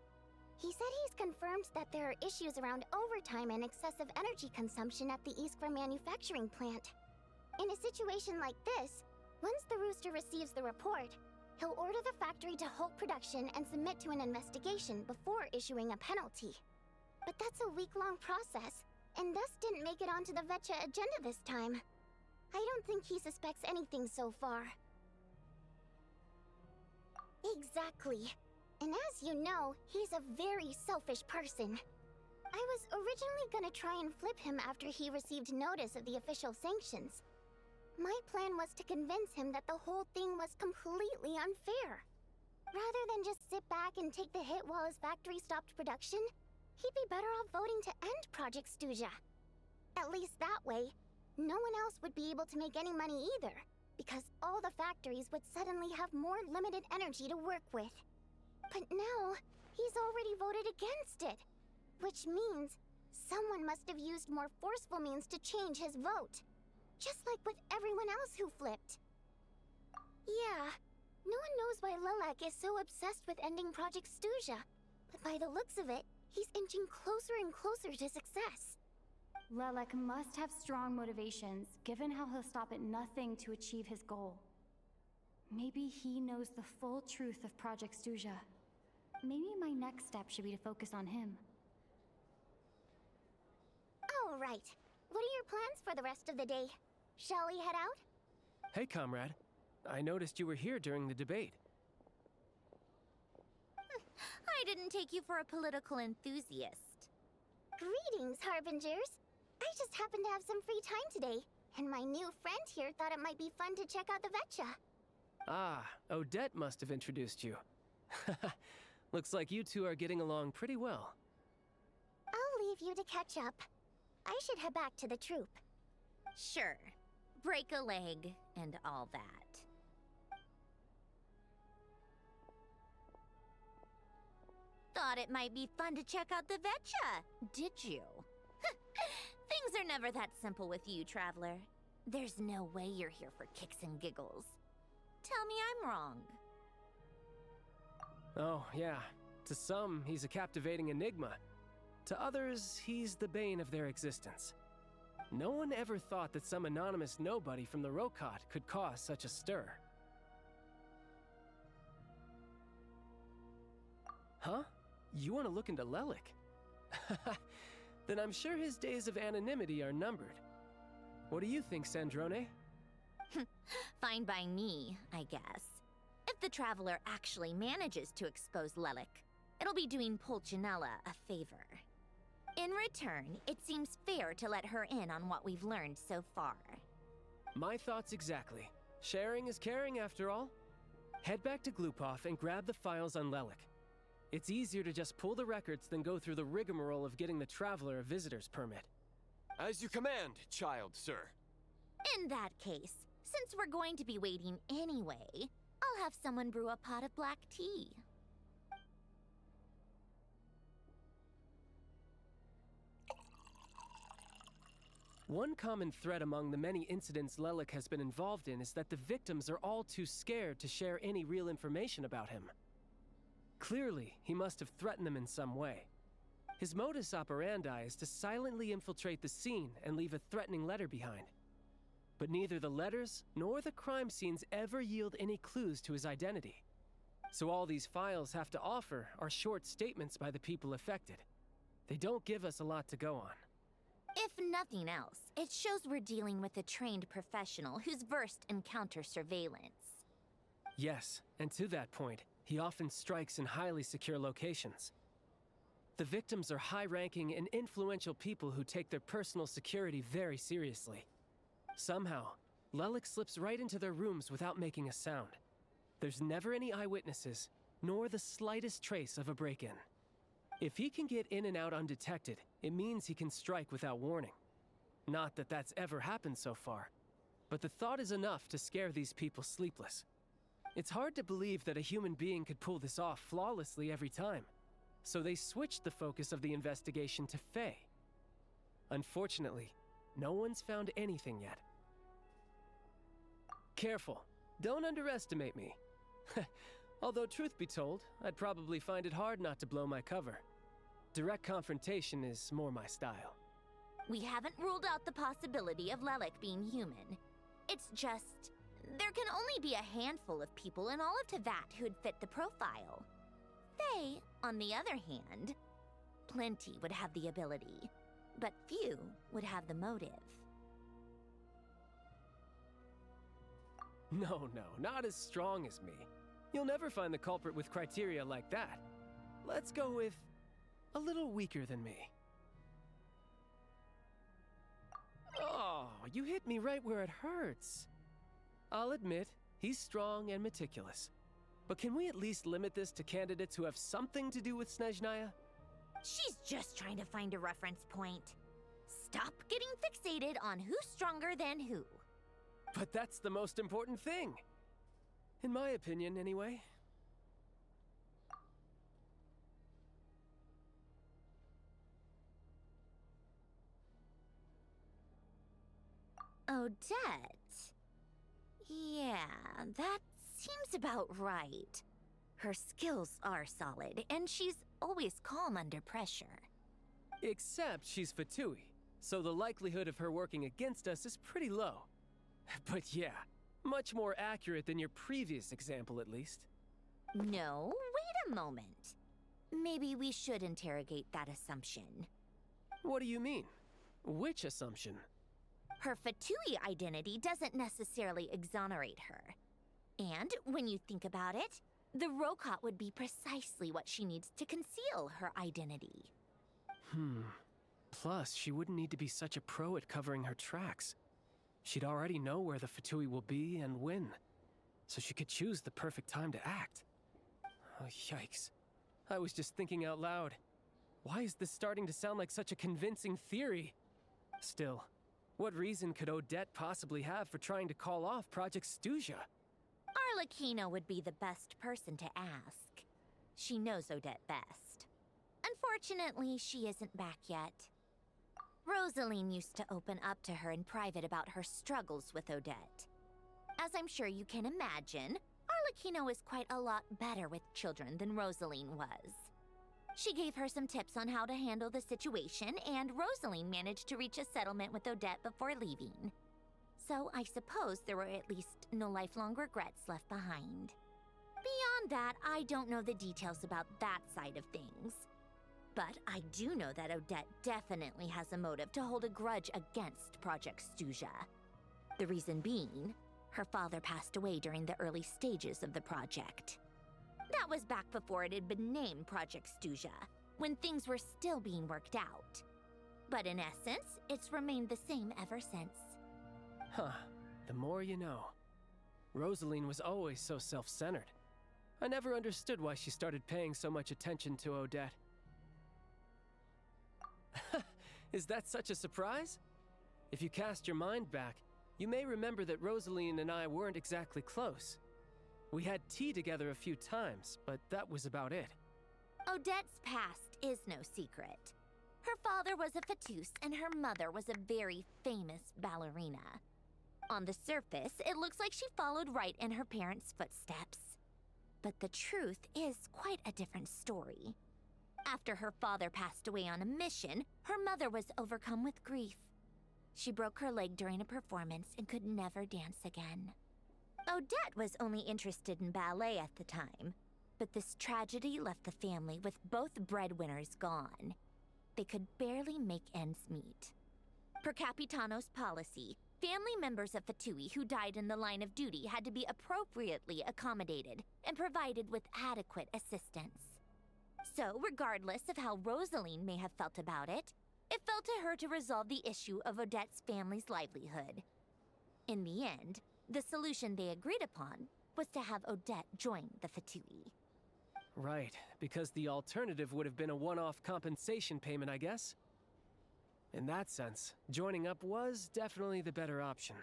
He said he's confirmed that there are issues around overtime and excessive energy consumption at the Iskra manufacturing plant. In a situation like this, once the Rooster receives the report, he'll order the factory to halt production and submit to an investigation before issuing a penalty. But that's a week-long process, and thus didn't make it onto the Vecha agenda this time. I don't think he suspects anything so far. Exactly. And as you know, he's a very selfish person. I was originally gonna try and flip him after he received notice of the official sanctions. My plan was to convince him that the whole thing was completely unfair. Rather than just sit back and take the hit while his factory stopped production, he'd be better off voting to end Project Stuja. At least that way, no one else would be able to make any money either, because all the factories would suddenly have more limited energy to work with. But now, he's already voted against it, which means someone must have used more forceful means to change his vote. Just like with everyone else who flipped. Yeah, no one knows why Lilac is so obsessed with ending Project Stuja, but by the looks of it, he's inching closer and closer to success. Lilac must have strong motivations, given how he'll stop at nothing to achieve his goal. Maybe he knows the full truth of Project Stuja. Maybe my next step should be to focus on him. All right. What are your plans for the rest of the day? Shall we head out? Hey, comrade. I noticed you were here during the debate. I didn't take you for a political enthusiast. Greetings, Harbingers. I just happened to have some free time today, and my new friend here thought it might be fun to check out the Vetcha. Ah, Odette must have introduced you. Looks like you two are getting along pretty well. I'll leave you to catch up. I should head back to the troop. Sure. Break a leg and all that. Thought it might be fun to check out the Vetcha, did you? Things are never that simple with you, Traveler. There's no way you're here for kicks and giggles. Tell me I'm wrong. Oh, yeah. To some, he's a captivating enigma. To others, he's the bane of their existence. No one ever thought that some anonymous nobody from the Rokot could cause such a stir. Huh? You want to look into Lelik? Then I'm sure his days of anonymity are numbered. What do you think, Sandrone? Fine by me, I guess. If the Traveler actually manages to expose Lelik, it'll be doing Pulcinella a favor. In return, it seems fair to let her in on what we've learned so far. My thoughts exactly. Sharing is caring, after all. Head back to Glupov and grab the files on Lelik. It's easier to just pull the records than go through the rigmarole of getting the Traveler a visitor's permit. As you command, child, sir. In that case, since we're going to be waiting anyway, I'll have someone brew a pot of black tea. One common thread among the many incidents Lelik has been involved in is that the victims are all too scared to share any real information about him. Clearly, he must have threatened them in some way. His modus operandi is to silently infiltrate the scene and leave a threatening letter behind. But neither the letters nor the crime scenes ever yield any clues to his identity. So all these files have to offer are short statements by the people affected. They don't give us a lot to go on. If nothing else, it shows we're dealing with a trained professional who's versed in counter-surveillance. Yes, and to that point, he often strikes in highly secure locations. The victims are high-ranking and influential people who take their personal security very seriously. Somehow, Lelik slips right into their rooms without making a sound. There's never any eyewitnesses, nor the slightest trace of a break-in. If he can get in and out undetected, it means he can strike without warning. Not that that's ever happened so far, but the thought is enough to scare these people sleepless. It's hard to believe that a human being could pull this off flawlessly every time, so they switched the focus of the investigation to Faye. Unfortunately, no one's found anything yet. Careful, don't underestimate me. Although truth be told, I'd probably find it hard not to blow my cover. Direct confrontation is more my style. We haven't ruled out the possibility of Lelik being human. It's just, there can only be a handful of people in all of Teyvat who'd fit the profile. Faye, on the other hand, plenty would have the ability, but few would have the motive. No, not as strong as me. You'll never find the culprit with criteria like that. Let's go with a little weaker than me. Oh, you hit me right where it hurts. I'll admit, he's strong and meticulous. But can we at least limit this to candidates who have something to do with Snezhnaya? She's just trying to find a reference point. Stop getting fixated on who's stronger than who. But that's the most important thing. In my opinion, anyway. Odette. Yeah, that seems about right. Her skills are solid, and she's always calm under pressure. Except she's Fatui, so the likelihood of her working against us is pretty low. But yeah, much more accurate than your previous example, at least. No, wait a moment. Maybe we should interrogate that assumption. What do you mean? Which assumption? Her Fatui identity doesn't necessarily exonerate her. And when you think about it, the Rokot would be precisely what she needs to conceal her identity. Plus, she wouldn't need to be such a pro at covering her tracks. She'd already know where the Fatui will be and when, so she could choose the perfect time to act. Oh, yikes. I was just thinking out loud. Why is this starting to sound like such a convincing theory? Still, what reason could Odette possibly have for trying to call off Project Stuja? Arlecchino would be the best person to ask. She knows Odette best. Unfortunately, she isn't back yet. Rosaline used to open up to her in private about her struggles with Odette. As I'm sure you can imagine, Arlecchino is quite a lot better with children than Rosaline was. She gave her some tips on how to handle the situation, and Rosaline managed to reach a settlement with Odette before leaving. So I suppose there were at least no lifelong regrets left behind. Beyond that, I don't know the details about that side of things. But I do know that Odette definitely has a motive to hold a grudge against Project Stuja. The reason being, her father passed away during the early stages of the project. That was back before it had been named Project Stuja, when things were still being worked out. But in essence, it's remained the same ever since. Huh. The more you know. Rosaline was always so self-centered. I never understood why she started paying so much attention to Odette. Is that such a surprise? If you cast your mind back, you may remember that Rosaline and I weren't exactly close. We had tea together a few times, but that was about it. Odette's past is no secret. Her father was a Fatus, and her mother was a very famous ballerina. On the surface, it looks like she followed right in her parents' footsteps. But the truth is quite a different story. After her father passed away on a mission, her mother was overcome with grief. She broke her leg during a performance and could never dance again. Odette was only interested in ballet at the time, but this tragedy left the family with both breadwinners gone. They could barely make ends meet. Per Capitano's policy, family members of Fatui who died in the line of duty had to be appropriately accommodated and provided with adequate assistance. So, regardless of how Rosaline may have felt about it, it fell to her to resolve the issue of Odette's family's livelihood. In the end, the solution they agreed upon was to have Odette join the Fatui. Right, because the alternative would have been a one-off compensation payment, I guess. In that sense, joining up was definitely the better option.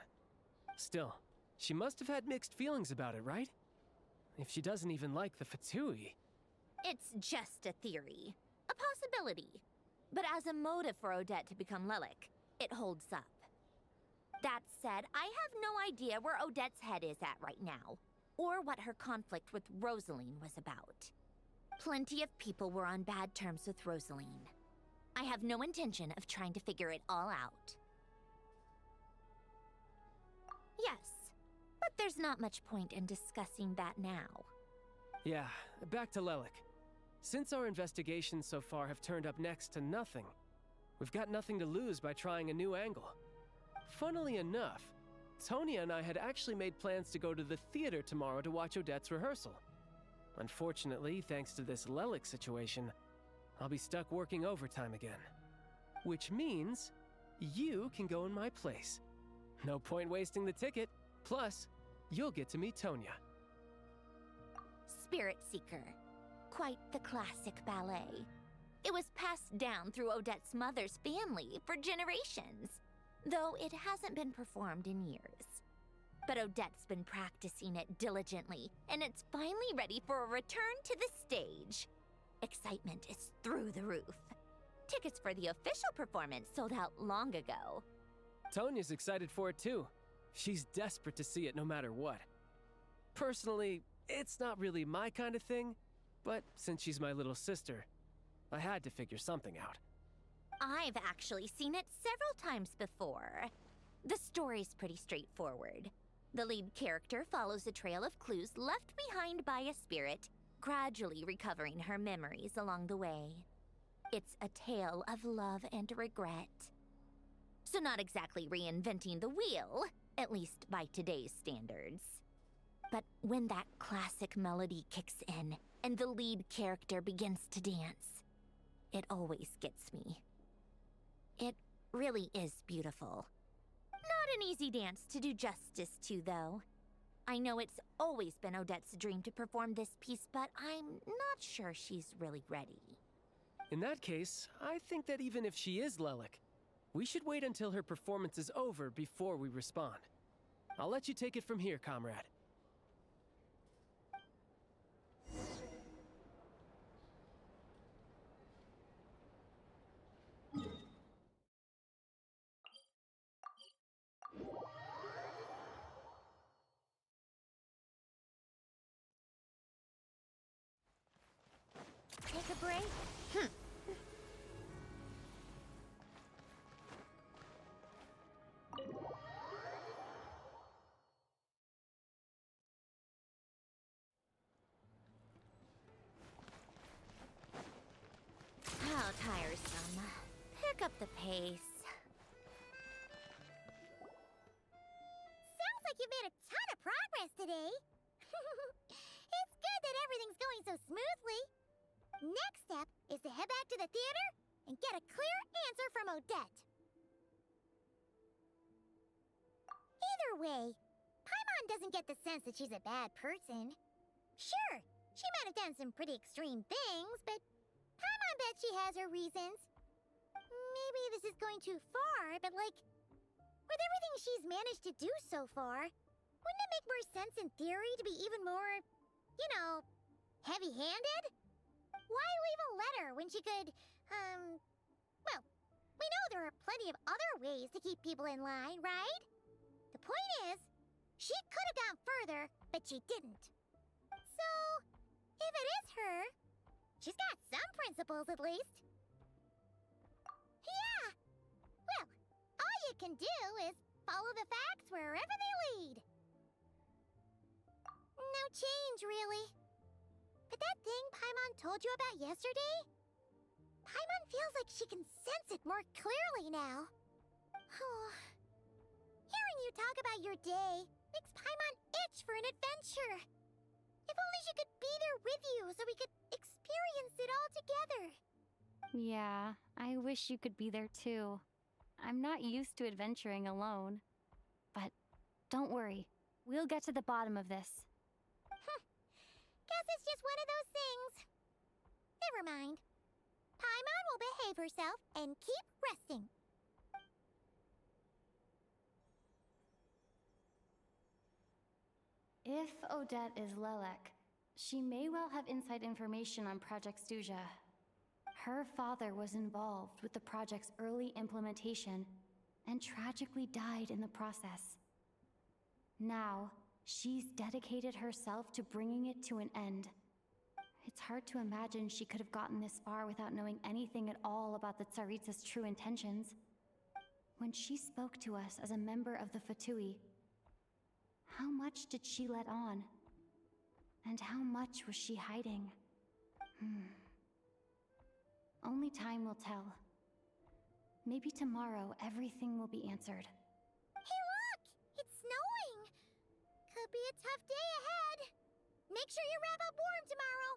Still, she must have had mixed feelings about it, right? If she doesn't even like the Fatui... It's just a theory. A possibility. But as a motive for Odette to become Lelik, it holds up. That said, I have no idea where Odette's head is at right now, or what her conflict with Rosaline was about. Plenty of people were on bad terms with Rosaline. I have no intention of trying to figure it all out. Yes, but there's not much point in discussing that now. Yeah, back to Lelik. Since our investigations so far have turned up next to nothing, we've got nothing to lose by trying a new angle. Funnily enough, Tonya and I had actually made plans to go to the theater tomorrow to watch Odette's rehearsal. Unfortunately, thanks to this Lelik situation, I'll be stuck working overtime again. Which means you can go in my place. No point wasting the ticket. Plus, you'll get to meet Tonya. Spirit Seeker. Quite the classic ballet. It was passed down through Odette's mother's family for generations, though it hasn't been performed in years. But Odette's been practicing it diligently, and it's finally ready for a return to the stage. Excitement is through the roof. Tickets for the official performance sold out long ago. Tonya's excited for it too. She's desperate to see it no matter what. Personally, it's not really my kind of thing, but since she's my little sister, I had to figure something out. I've actually seen it several times before. The story's pretty straightforward. The lead character follows a trail of clues left behind by a spirit, gradually recovering her memories along the way. It's a tale of love and regret. So not exactly reinventing the wheel, at least by today's standards. But when that classic melody kicks in and the lead character begins to dance, it always gets me. It really is beautiful. Not an easy dance to do justice to, though. I know it's always been Odette's dream to perform this piece, but I'm not sure she's really ready. In that case, I think that even if she is Lelik, we should wait until her performance is over before we respond. I'll let you take it from here, comrade. Take a break? How tiresome. Pick up the pace. Sounds like you've made a ton of progress today. It's good that everything's going so smoothly. Next step is to head back to the theater and get a clear answer from Odette. Either way, Paimon doesn't get the sense that she's a bad person. Sure, she might have done some pretty extreme things, but Paimon bet she has her reasons. Maybe this is going too far, but like, with everything she's managed to do so far, wouldn't it make more sense in theory to be even more, you know, heavy-handed? Why leave a letter when she could, well, we know there are plenty of other ways to keep people in line, right? The point is, she could have gone further, but she didn't. So, if it is her, she's got some principles at least. Yeah! Well, all you can do is follow the facts wherever they lead. No change, really. But that thing Paimon told you about yesterday? Paimon feels like she can sense it more clearly now. Hearing you talk about your day makes Paimon itch for an adventure. If only she could be there with you so we could experience it all together. Yeah, I wish you could be there too. I'm not used to adventuring alone. But don't worry, we'll get to the bottom of this. Guess it's just one of those things. Never mind. Paimon will behave herself and keep resting. If Odette is Lelek, she may well have inside information on Project Stuja. Her father was involved with the project's early implementation and tragically died in the process. Now, she's dedicated herself to bringing it to an end. It's hard to imagine she could have gotten this far without knowing anything at all about the Tsaritsa's true intentions. When she spoke to us as a member of the Fatui, how much did she let on? And how much was she hiding? Only time will tell. Maybe tomorrow everything will be answered. Hey look! It's snowing! Could be a tough day ahead. Make sure you wrap up warm tomorrow.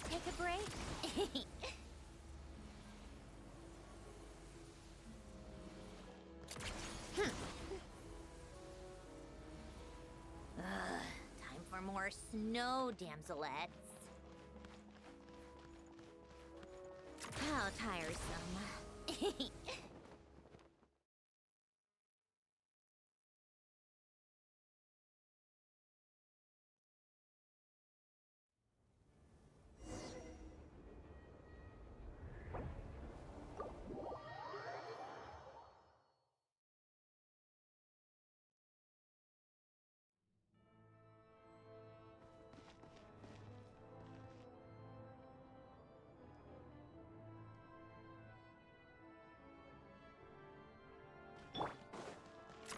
Take a break? Time for more snow, damselettes. How tiresome.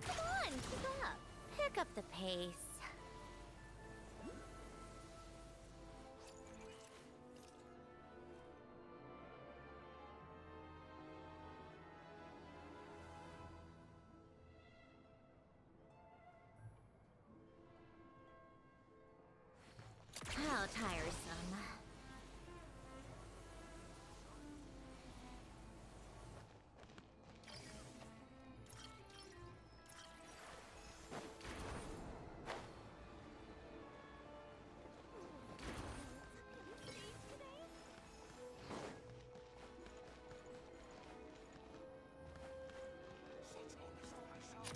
Come on, keep up. Pick up the pace. How tiresome.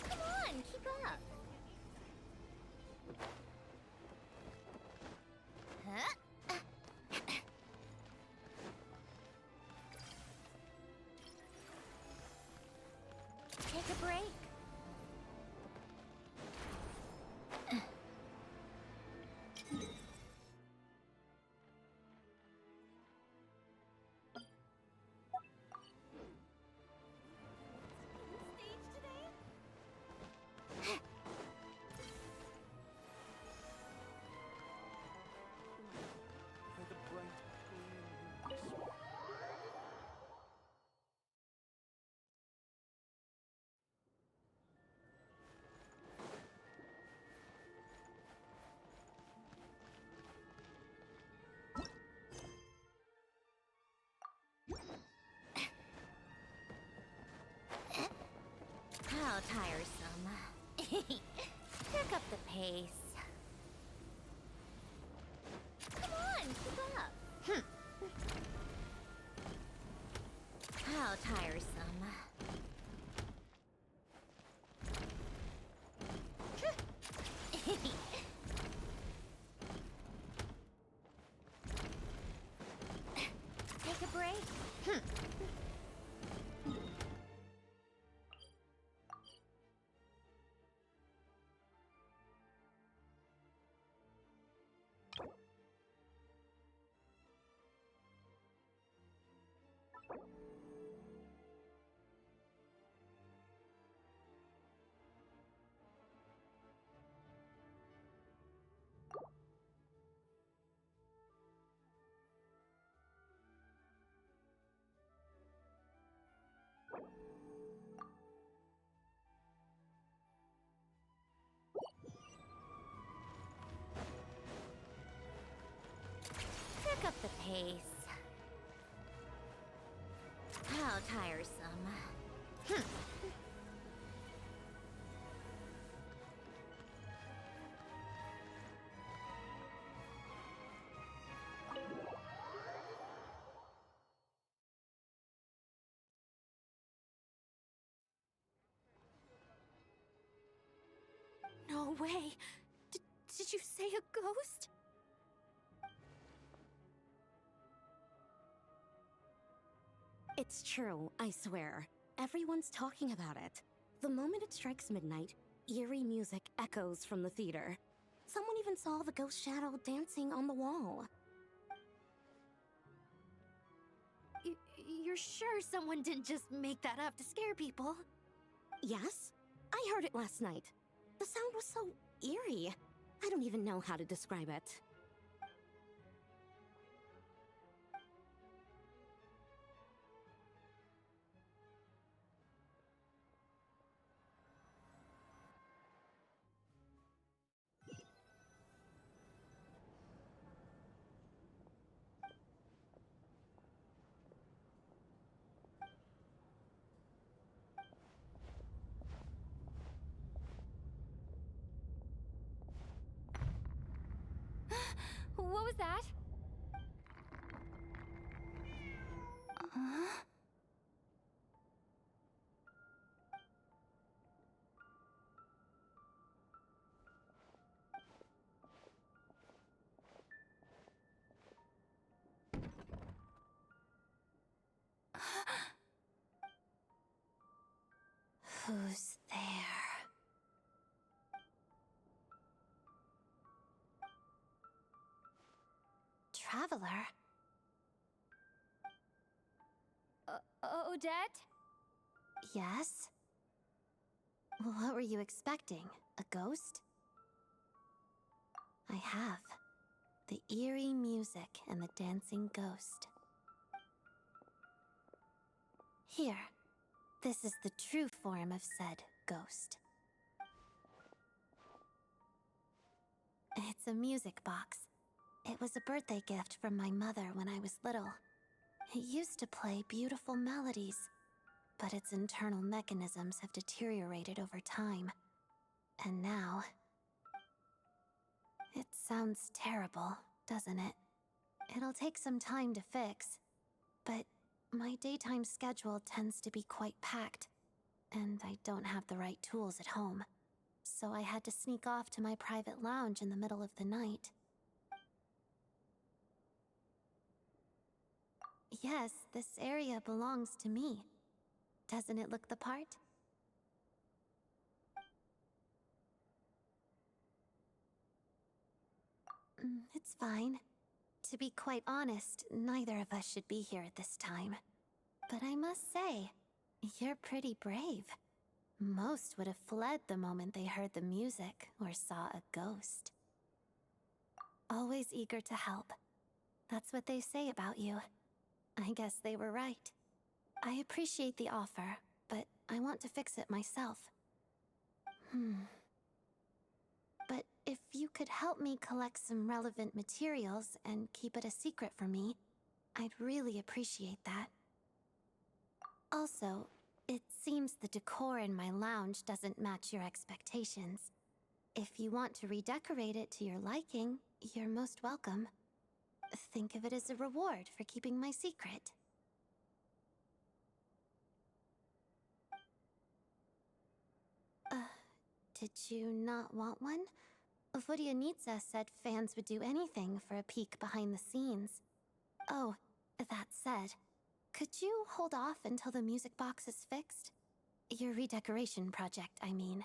Come on, keep up. Huh? Take a break. For the bright queen. How tiresome. Pick up the pace. Come on, keep up. How tiresome. Take a break. Pick up the pace. How tiresome. No way! Did you say a ghost? It's true, I swear. Everyone's talking about it. The moment it strikes midnight, eerie music echoes from the theater. Someone even saw the ghost shadow dancing on the wall. You're sure someone didn't just make that up to scare people? Yes. I heard it last night. The sound was so eerie. I don't even know how to describe it. What was that? Who's there? Traveler? Odette? Yes? What were you expecting? A ghost? I have. The eerie music and the dancing ghost. Here. This is the true form of said ghost. It's a music box. It was a birthday gift from my mother when I was little. It used to play beautiful melodies, but its internal mechanisms have deteriorated over time. And now... it sounds terrible, doesn't it? It'll take some time to fix, but my daytime schedule tends to be quite packed, and I don't have the right tools at home. So I had to sneak off to my private lounge in the middle of the night. Yes, this area belongs to me. Doesn't it look the part? It's fine. To be quite honest, neither of us should be here at this time. But I must say, you're pretty brave. Most would have fled the moment they heard the music or saw a ghost. Always eager to help. That's what they say about you. I guess they were right. I appreciate the offer, but I want to fix it myself. But if you could help me collect some relevant materials and keep it a secret from me, I'd really appreciate that. Also, it seems the decor in my lounge doesn't match your expectations. If you want to redecorate it to your liking, you're most welcome. Think of it as a reward for keeping my secret. Did you not want one? Vodyanitsa said fans would do anything for a peek behind the scenes. Oh, that said, could you hold off until the music box is fixed? Your redecoration project, I mean.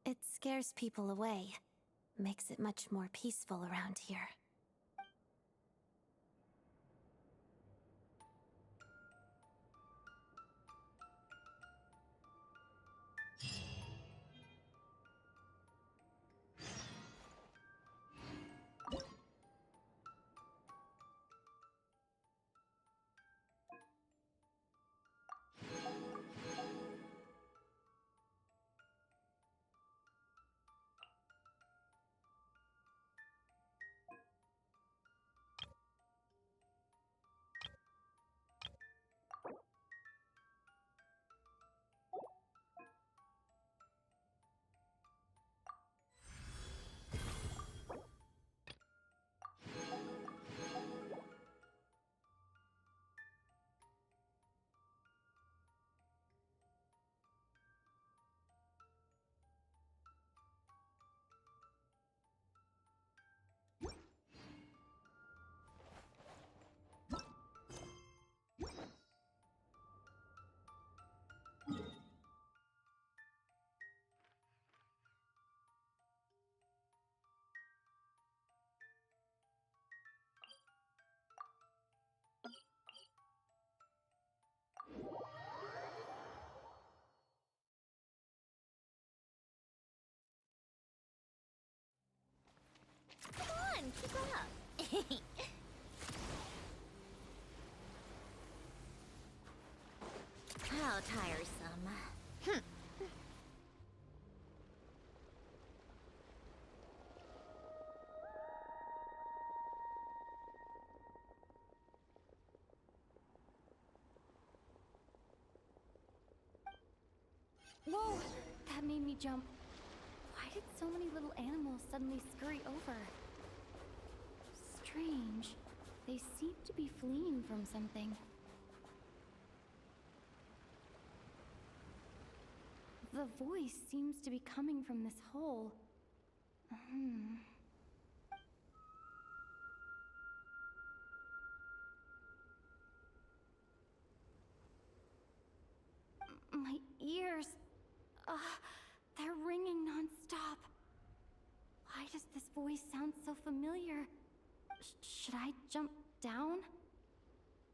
It scares people away. Makes it much more peaceful around here. on, keep up. How tiresome. Whoa! That made me jump. Why did so many little animals suddenly scurry over? Strange. They seem to be fleeing from something. The voice seems to be coming from this hole. My ears. They're ringing non-stop. Why does this voice sound so familiar? Should I jump down?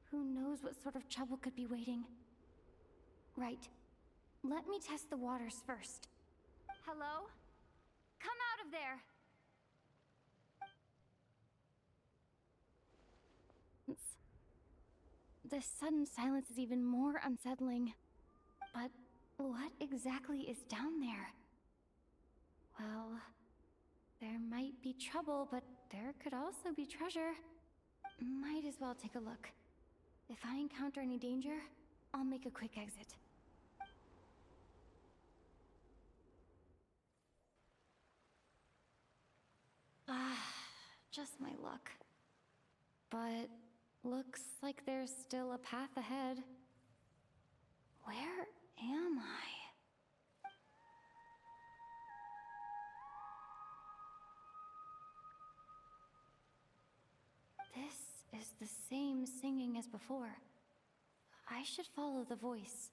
Who knows what sort of trouble could be waiting? Right. Let me test the waters first. Hello? Come out of there! This sudden silence is even more unsettling. But what exactly is down there? Well, there might be trouble, but there could also be treasure. Might as well take a look. If I encounter any danger, I'll make a quick exit. Just my luck. But looks like there's still a path ahead. Where am I? This is the same singing as before. I should follow the voice.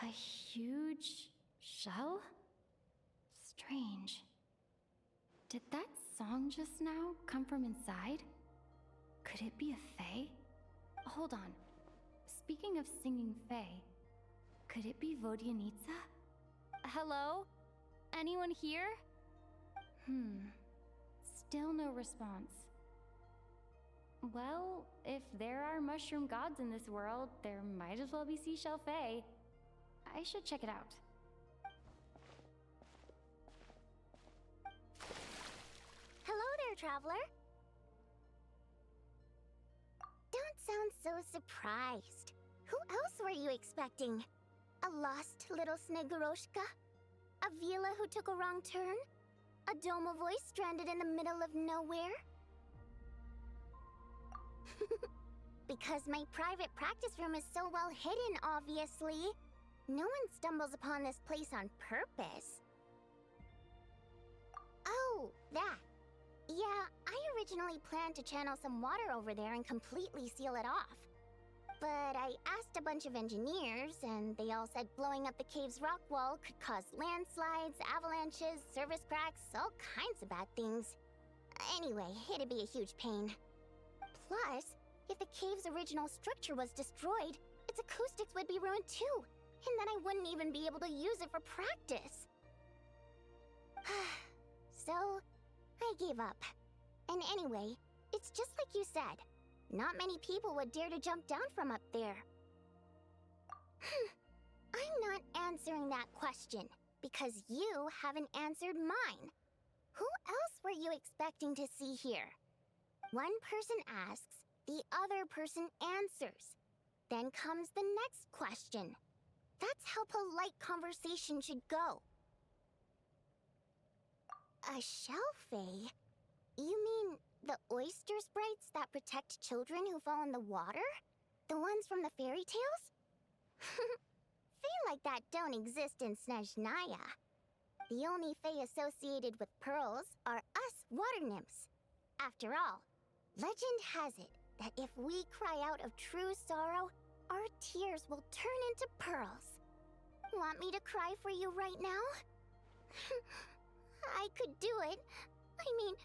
A huge shell? Strange. Did that song just now come from inside? Could it be a fae? Hold on. Speaking of singing fae, could it be Vodianitsa? Hello? Anyone here? Still no response. Well, if there are mushroom gods in this world, there might as well be seashell fae. I should check it out. Hello there, traveler. Don't sound so surprised. Who else were you expecting? A lost little Snegoroshka? A Vila who took a wrong turn? A Doma voice stranded in the middle of nowhere? Because my private practice room is so well hidden, obviously. No one stumbles upon this place on purpose. Oh, that. Yeah, I originally planned to channel some water over there and completely seal it off. But I asked a bunch of engineers, and they all said blowing up the cave's rock wall could cause landslides, avalanches, surface cracks, all kinds of bad things. Anyway, it'd be a huge pain. Plus, if the cave's original structure was destroyed, its acoustics would be ruined too. And then I wouldn't even be able to use it for practice. So, I gave up. And anyway, it's just like you said. Not many people would dare to jump down from up there. I'm not answering that question, because you haven't answered mine. Who else were you expecting to see here? One person asks, The other person answers. Then comes the next question. That's how polite conversation should go. A shell fae? You mean the oyster sprites that protect children who fall in the water? The ones from the fairy tales? Fae like that don't exist in Snezhnaya. The only fae associated with pearls are us water nymphs. After all, legend has it that if we cry out of true sorrow, our tears will turn into pearls. Want me to cry for you right now? I could do it. I mean,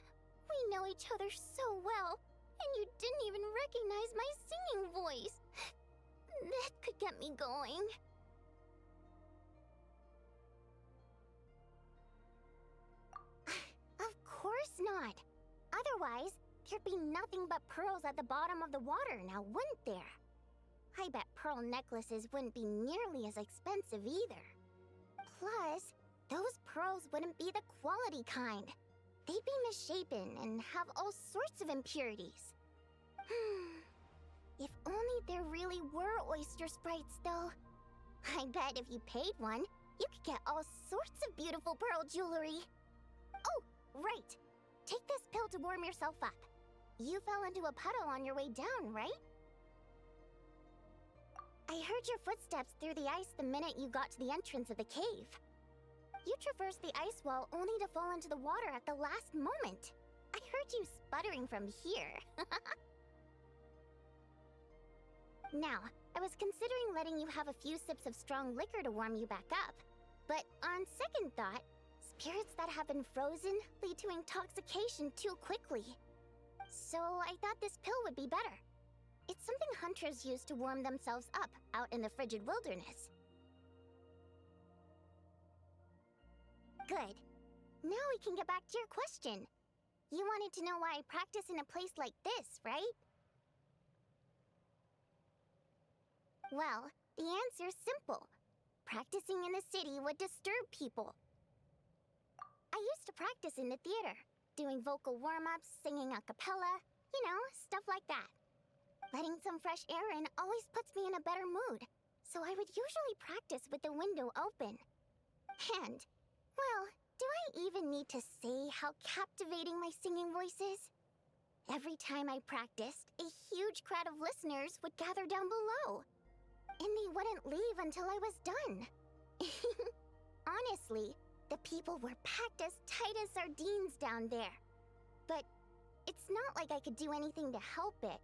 we know each other so well, and you didn't even recognize my singing voice. That could get me going. Of course not. Otherwise, there'd be nothing but pearls at the bottom of the water now, wouldn't there? I bet pearl necklaces wouldn't be nearly as expensive either. Plus, those pearls wouldn't be the quality kind. They'd be misshapen and have all sorts of impurities. If only there really were oyster sprites, though. I bet if you paid one, you could get all sorts of beautiful pearl jewelry. Oh, right. Take this pill to warm yourself up. You fell into a puddle on your way down, right? I heard your footsteps through the ice the minute you got to the entrance of the cave. You traversed the ice wall only to fall into the water at the last moment. I heard you sputtering from here. Now, I was considering letting you have a few sips of strong liquor to warm you back up. But on second thought, spirits that have been frozen lead to intoxication too quickly. So I thought this pill would be better. It's something hunters use to warm themselves up out in the frigid wilderness. Good. Now we can get back to your question. You wanted to know why I practice in a place like this, right? Well, the answer's simple. Practicing in the city would disturb people. I used to practice in the theater, doing vocal warm-ups, singing a cappella, you know, stuff like that. Letting some fresh air in always puts me in a better mood, so I would usually practice with the window open. And, well, do I even need to say how captivating my singing voice is? Every time I practiced, a huge crowd of listeners would gather down below. And they wouldn't leave until I was done. Honestly, the people were packed as tight as sardines down there. But it's not like I could do anything to help it.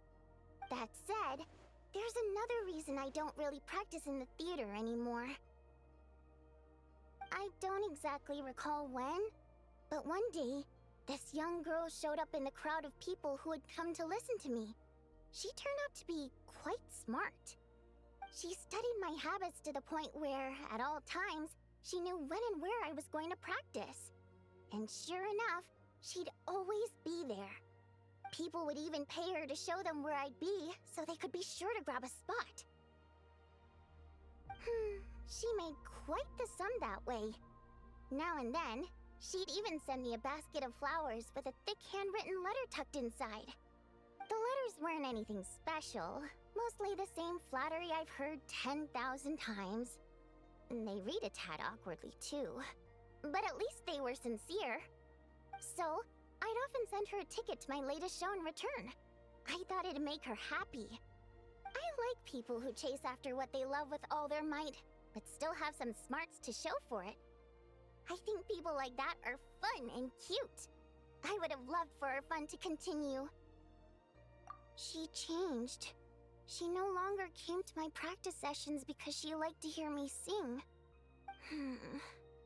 That said, there's another reason I don't really practice in the theater anymore. I don't exactly recall when, but one day, this young girl showed up in the crowd of people who had come to listen to me. She turned out to be quite smart. She studied my habits to the point where, at all times, she knew when and where I was going to practice. And sure enough, she'd always be there. People would even pay her to show them where I'd be, so they could be sure to grab a spot. She made quite the sum that way. Now and then, she'd even send me a basket of flowers with a thick handwritten letter tucked inside. The letters weren't anything special, mostly the same flattery I've heard 10,000 times. They read a tad awkwardly, too. But at least they were sincere. So, I'd often send her a ticket to my latest show in return. I thought it'd make her happy. I like people who chase after what they love with all their might, but still have some smarts to show for it. I think people like that are fun and cute. I would have loved for our fun to continue. She changed. She no longer came to my practice sessions because she liked to hear me sing.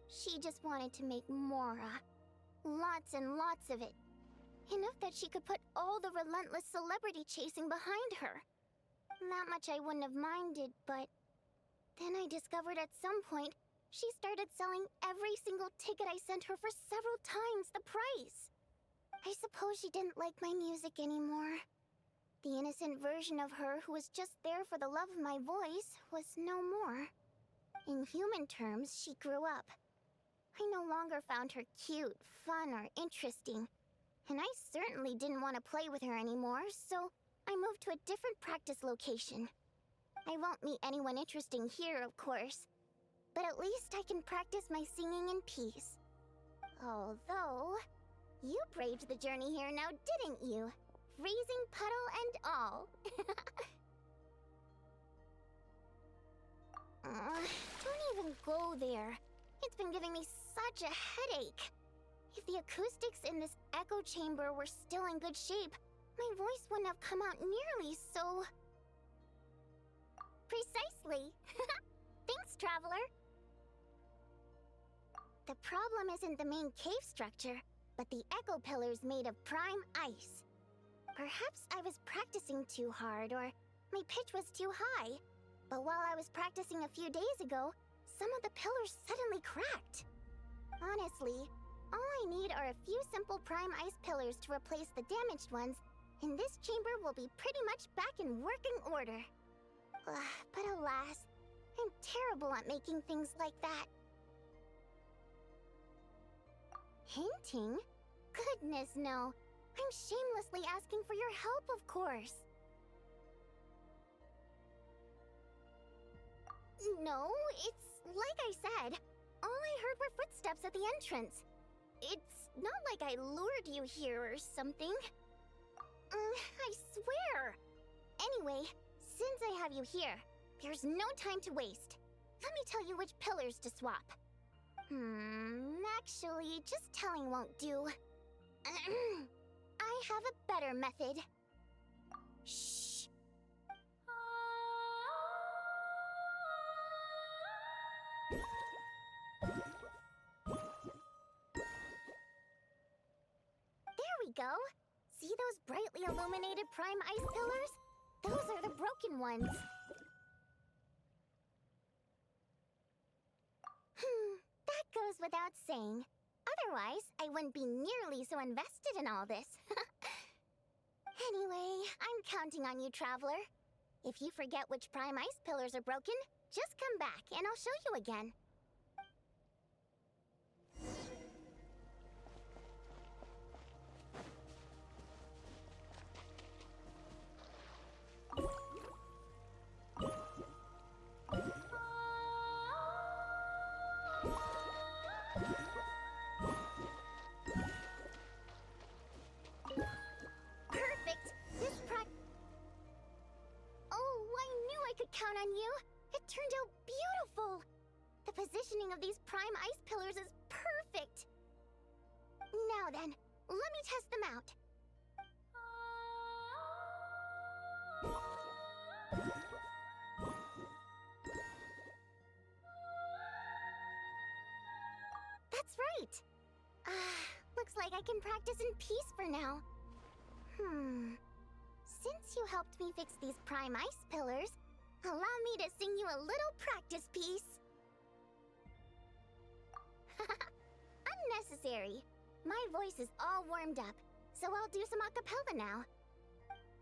She just wanted to make Mora. Lots and lots of it. Enough that she could put all the relentless celebrity chasing behind her. That much I wouldn't have minded, but then I discovered at some point she started selling every single ticket I sent her for several times the price. I suppose she didn't like my music anymore. The innocent version of her who was just there for the love of my voice was no more. In human terms, she grew up. I no longer found her cute, fun, or interesting. And I certainly didn't want to play with her anymore, so I move to a different practice location. I won't meet anyone interesting here, of course, but at least I can practice my singing in peace. Although, you braved the journey here now, didn't you? Freezing puddle and all. Don't even go there. It's been giving me such a headache. If the acoustics in this echo chamber were still in good shape, my voice wouldn't have come out nearly so... Precisely. Thanks, Traveler. The problem isn't the main cave structure, but the echo pillars made of prime ice. Perhaps I was practicing too hard, or my pitch was too high. But while I was practicing a few days ago, some of the pillars suddenly cracked. Honestly, all I need are a few simple prime ice pillars to replace the damaged ones, and this chamber will be pretty much back in working order. But alas, I'm terrible at making things like that. Hinting? Goodness, no. I'm shamelessly asking for your help, of course. No, it's like I said. All I heard were footsteps at the entrance. It's not like I lured you here or something. I swear. Anyway, since I have you here, there's no time to waste. Let me tell you which pillars to swap. Actually, just telling won't do. I have a better method. Shh. There we go. See those brightly illuminated prime ice pillars? Those are the broken ones. That goes without saying. Otherwise, I wouldn't be nearly so invested in all this. Anyway, I'm counting on you, Traveler. If you forget which prime ice pillars are broken, just come back and I'll show you again. Count on you. It turned out beautiful. The positioning of these prime ice pillars is perfect. Now then, let me test them out. That's right. Looks like I can practice in peace for now. Since you helped me fix these prime ice pillars, allow me to sing you a little practice piece. Unnecessary. My voice is all warmed up, so I'll do some a cappella now.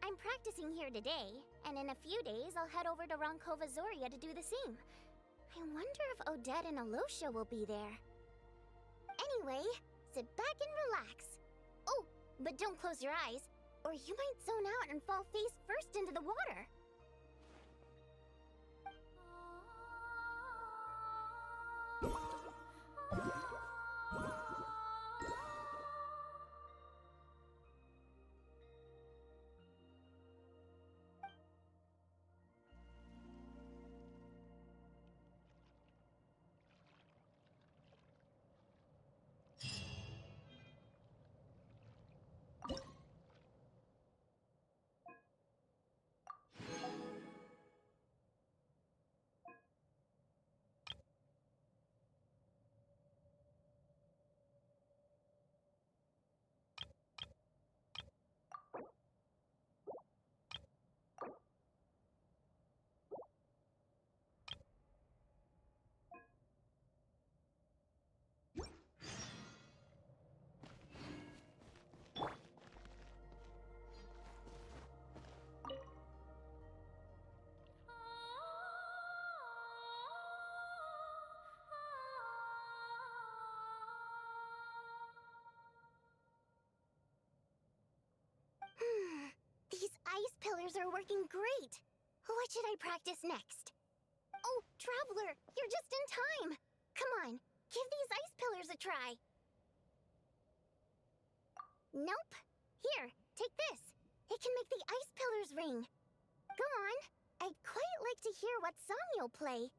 I'm practicing here today, and in a few days I'll head over to Ronkova Zoria to do the same. I wonder if Odette and Alosha will be there. Anyway, sit back and relax. Oh, but don't close your eyes, or you might zone out and fall face first into the water. These ice pillars are working great. What should I practice next? Oh, Traveler, you're just in time. Come on, give these ice pillars a try. Nope. Here, take this. It can make the ice pillars ring. Go on. I'd quite like to hear what song you'll play.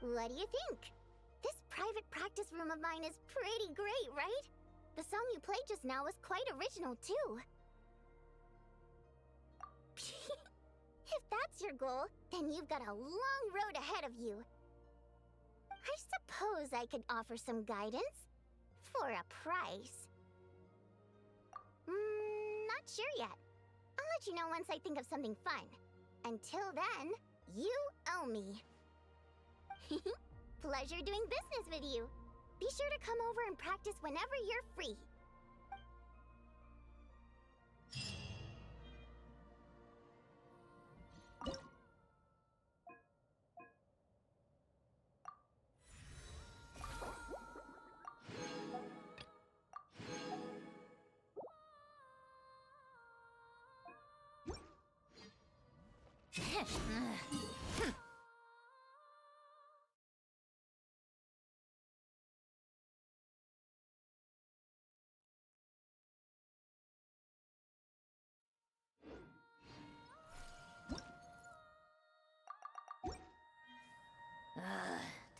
What do you think? This private practice room of mine is pretty great, right? The song you played just now was quite original, too. If that's your goal, then you've got a long road ahead of you. I suppose I could offer some guidance for a price. Not sure yet. I'll let you know once I think of something fun. Until then, you owe me. Pleasure doing business with you. Be sure to come over and practice whenever you're free.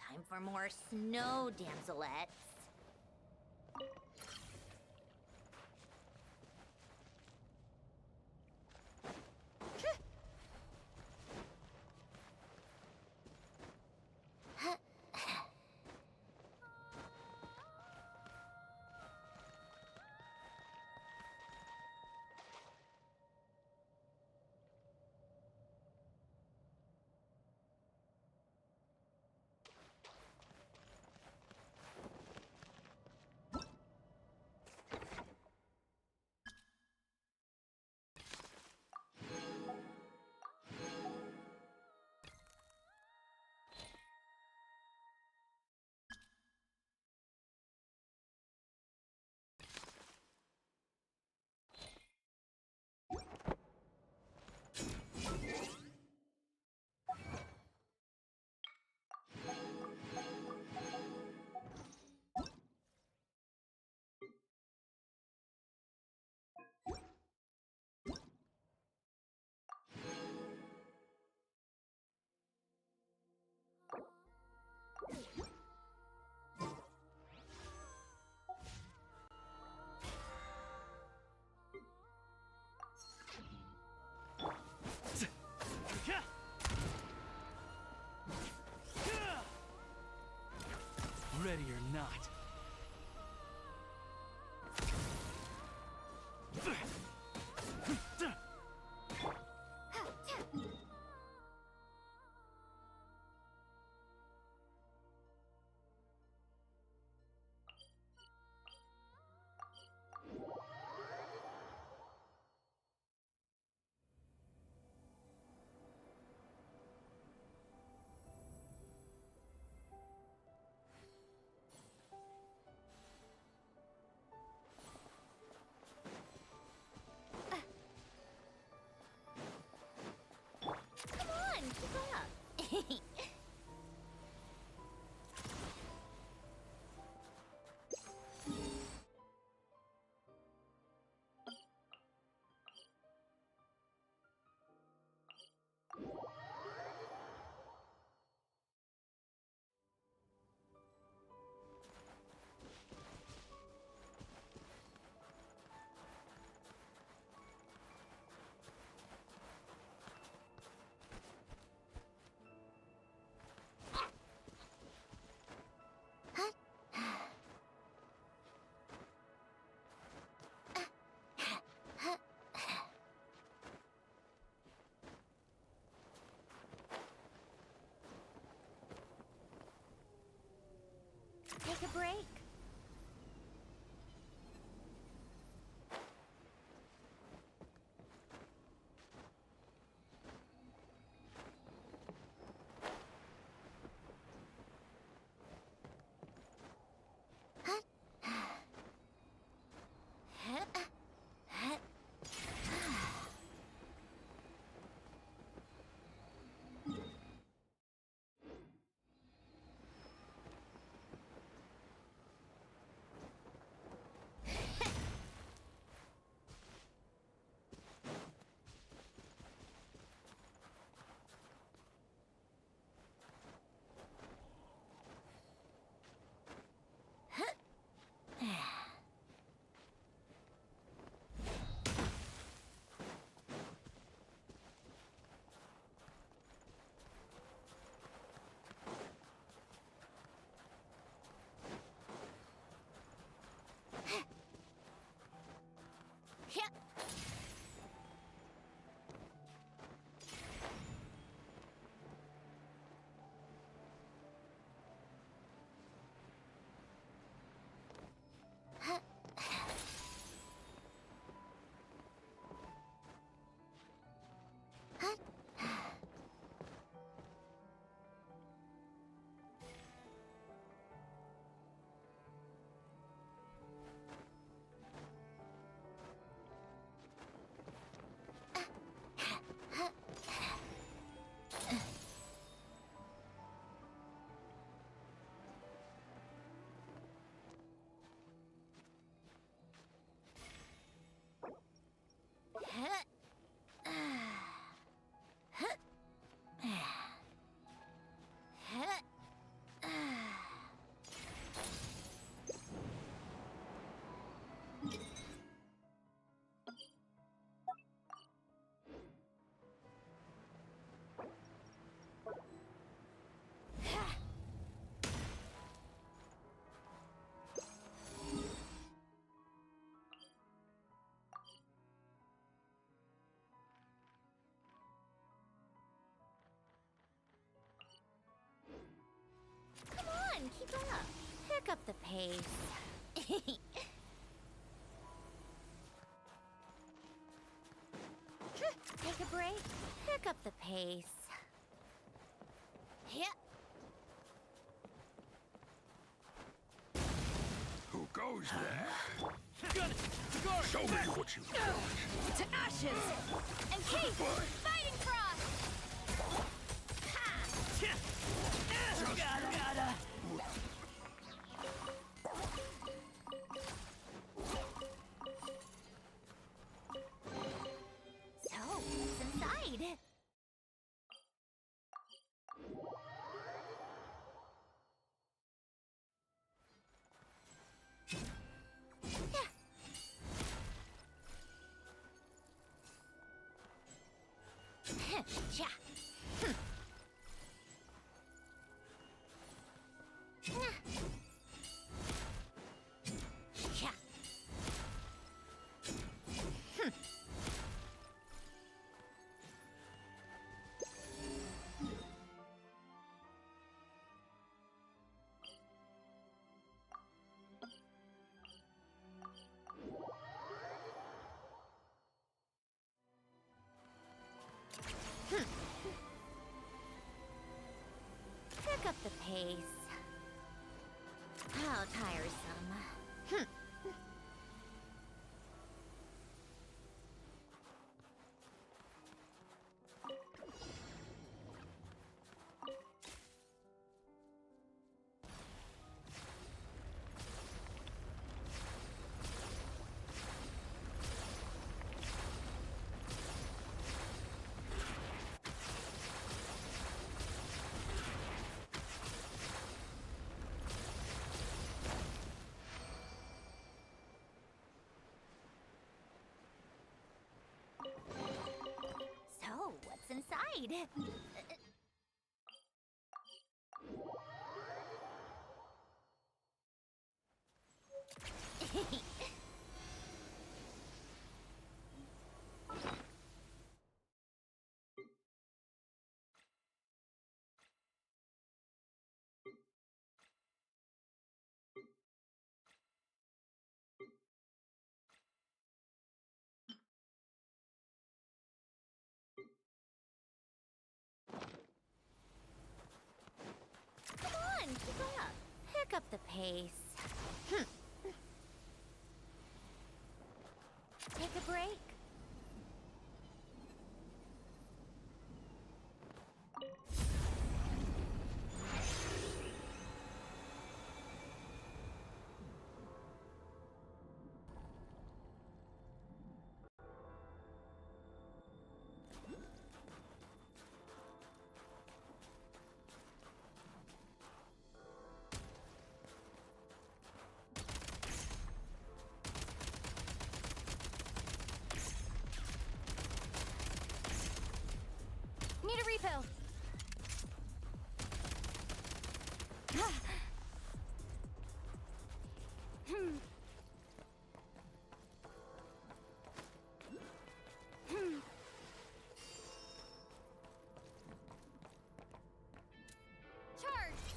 Time for more snow, damselettes. Ready or not. take a break? Keep up. Pick up the pace. Take a break. Pick up the pace. Yeah. Who goes there? Got it! Guard! Show me what you got. To ashes! And Kate! Fighting cross! Ha! Gotta. So, what's inside? Yeah. Pick up the pace. How tiresome. So, what's inside? case. Take a break. Need a refill. Charge.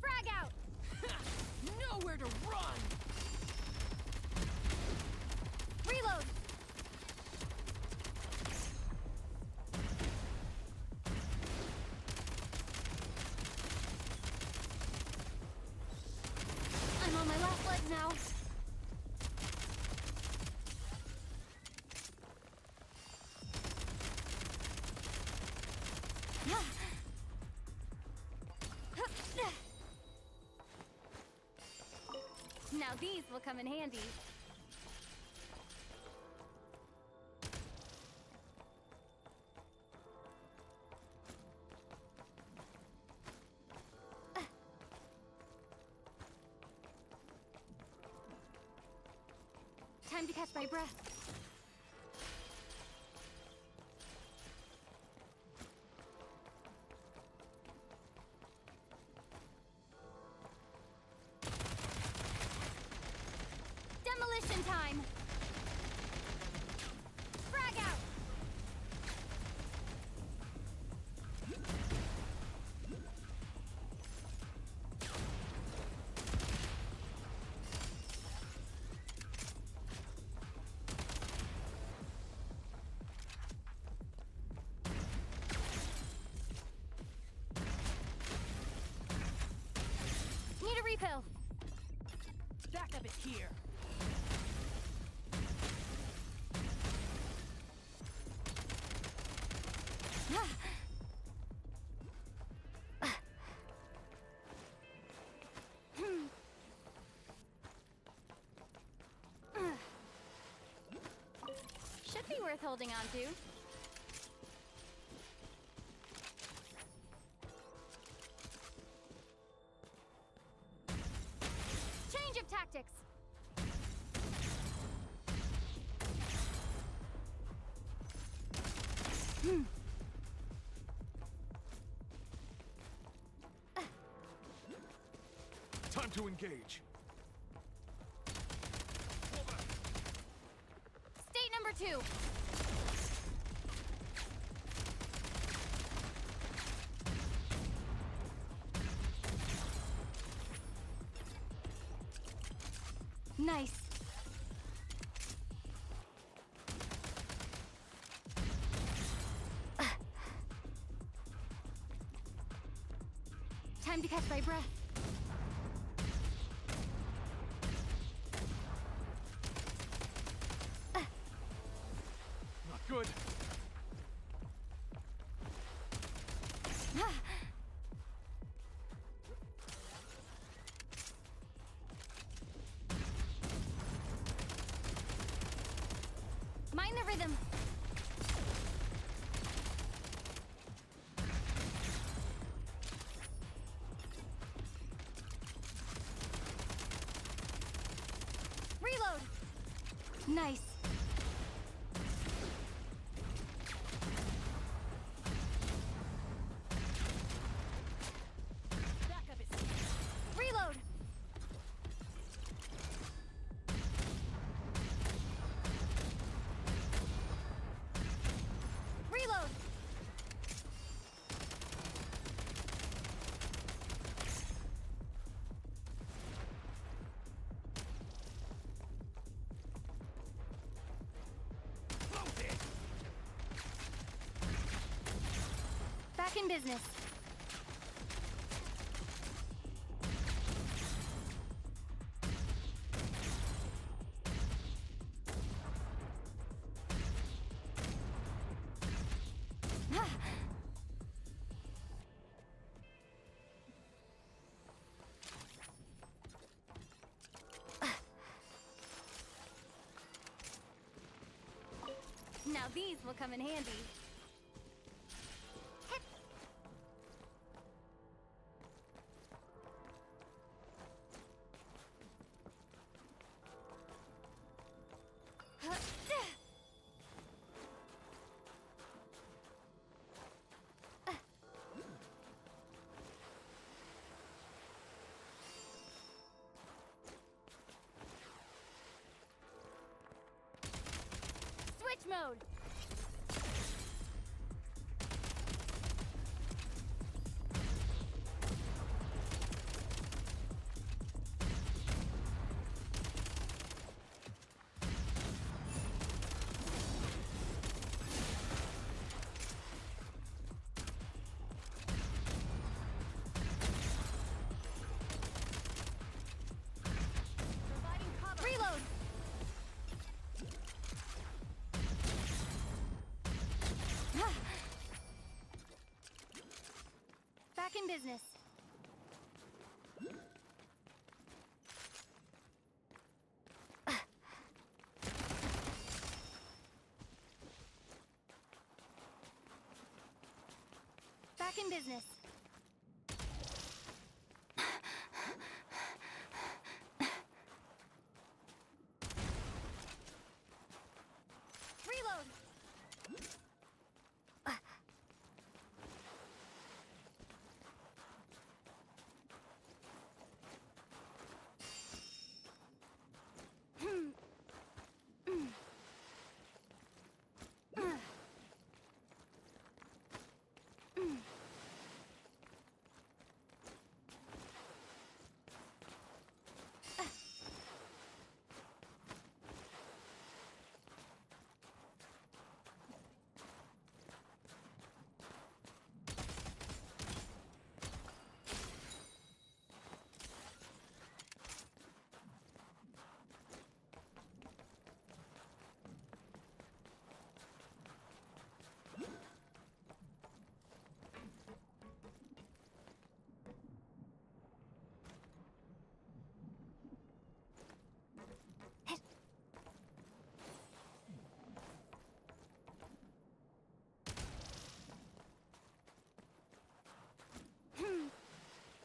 Frag out. Nowhere to run! Reload. I'm on my last leg now. Now these will come in handy. Time to catch my breath. Demolition time! Frag out! Need a refill. Backup is here. Should be worth holding on to. Change of tactics. Time to engage. State number 2. Nice. Time to catch my breath. Not good. Mind the rhythm. Reload. Nice. Backup is here. Reload. Reload. in business. Now these will come in handy. Switch mode. Providing cover. Reload. Back in business. Back in business. Reload.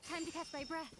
Time to catch my breath.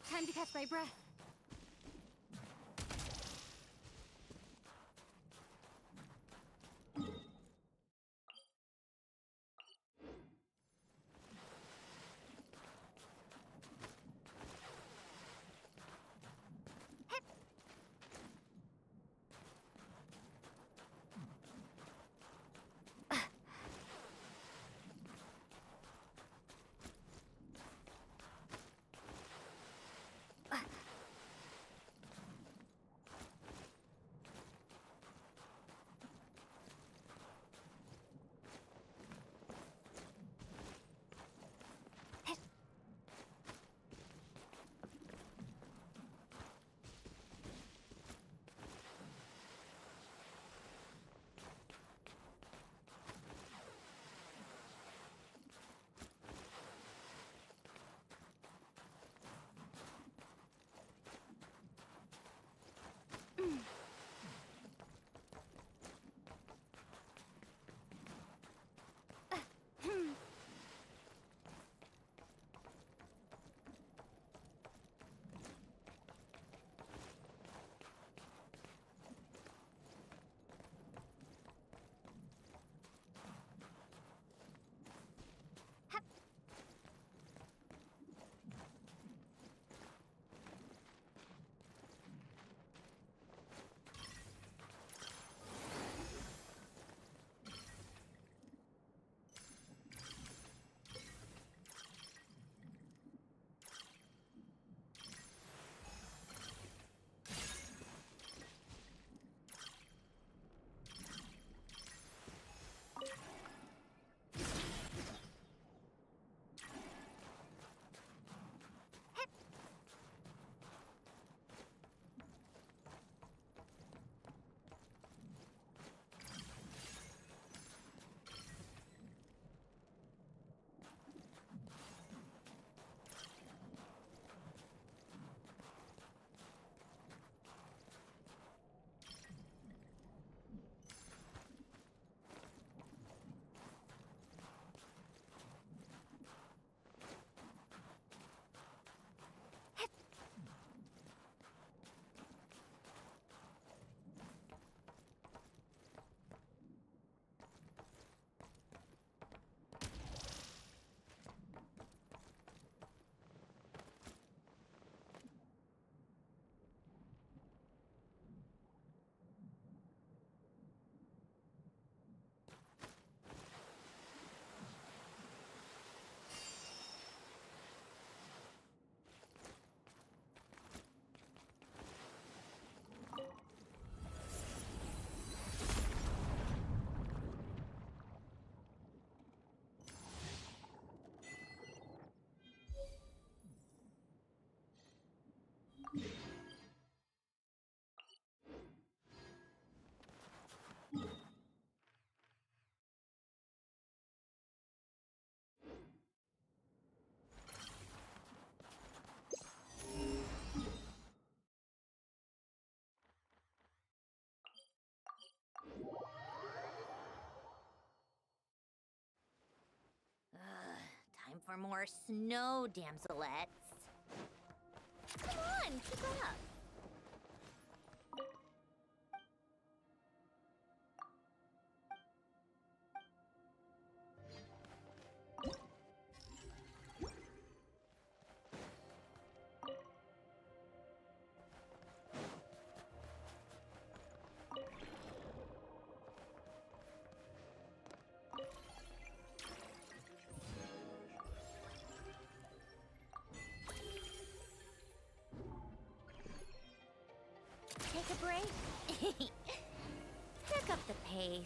Time to catch my breath. Time for more snow damselettes. Come on, keep up. Take a break? Pick up the pace.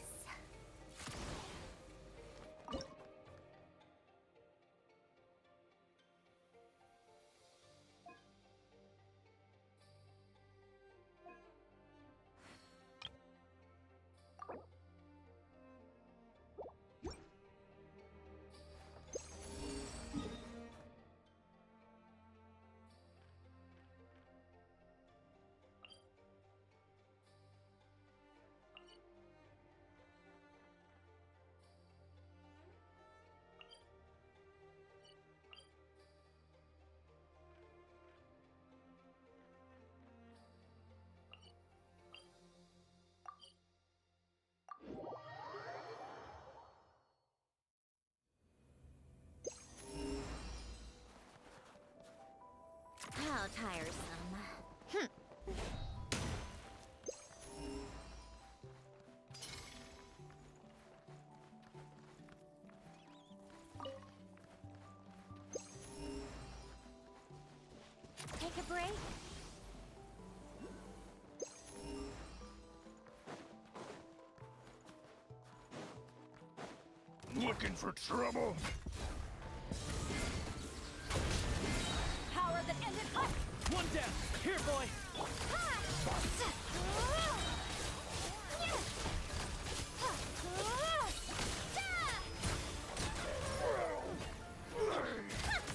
How tiresome. Take a break? Looking for trouble? Power that ended up! One down! Here, boy!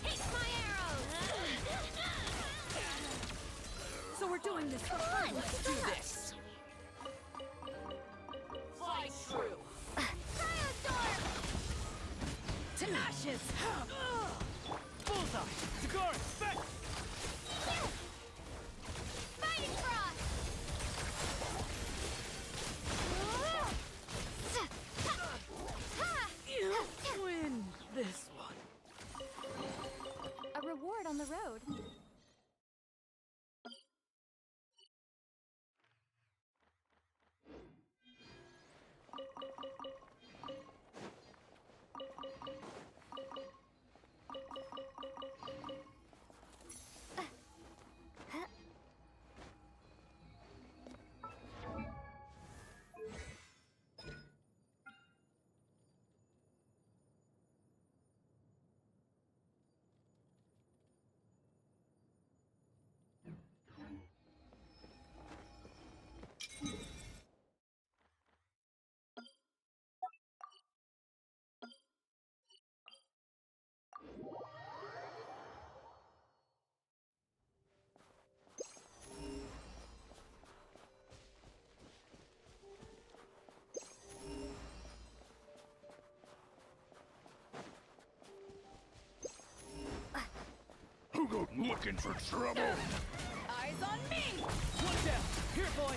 Take my arrows! So we're doing this for Come fun. on, Let's do this. Fly true! Firestorm! To ashes! Bullseye! Tagaris, back! Fighting frost! You win this one. A reward on the road. Who goes looking for trouble? Eyes on me! One down! Here, boy!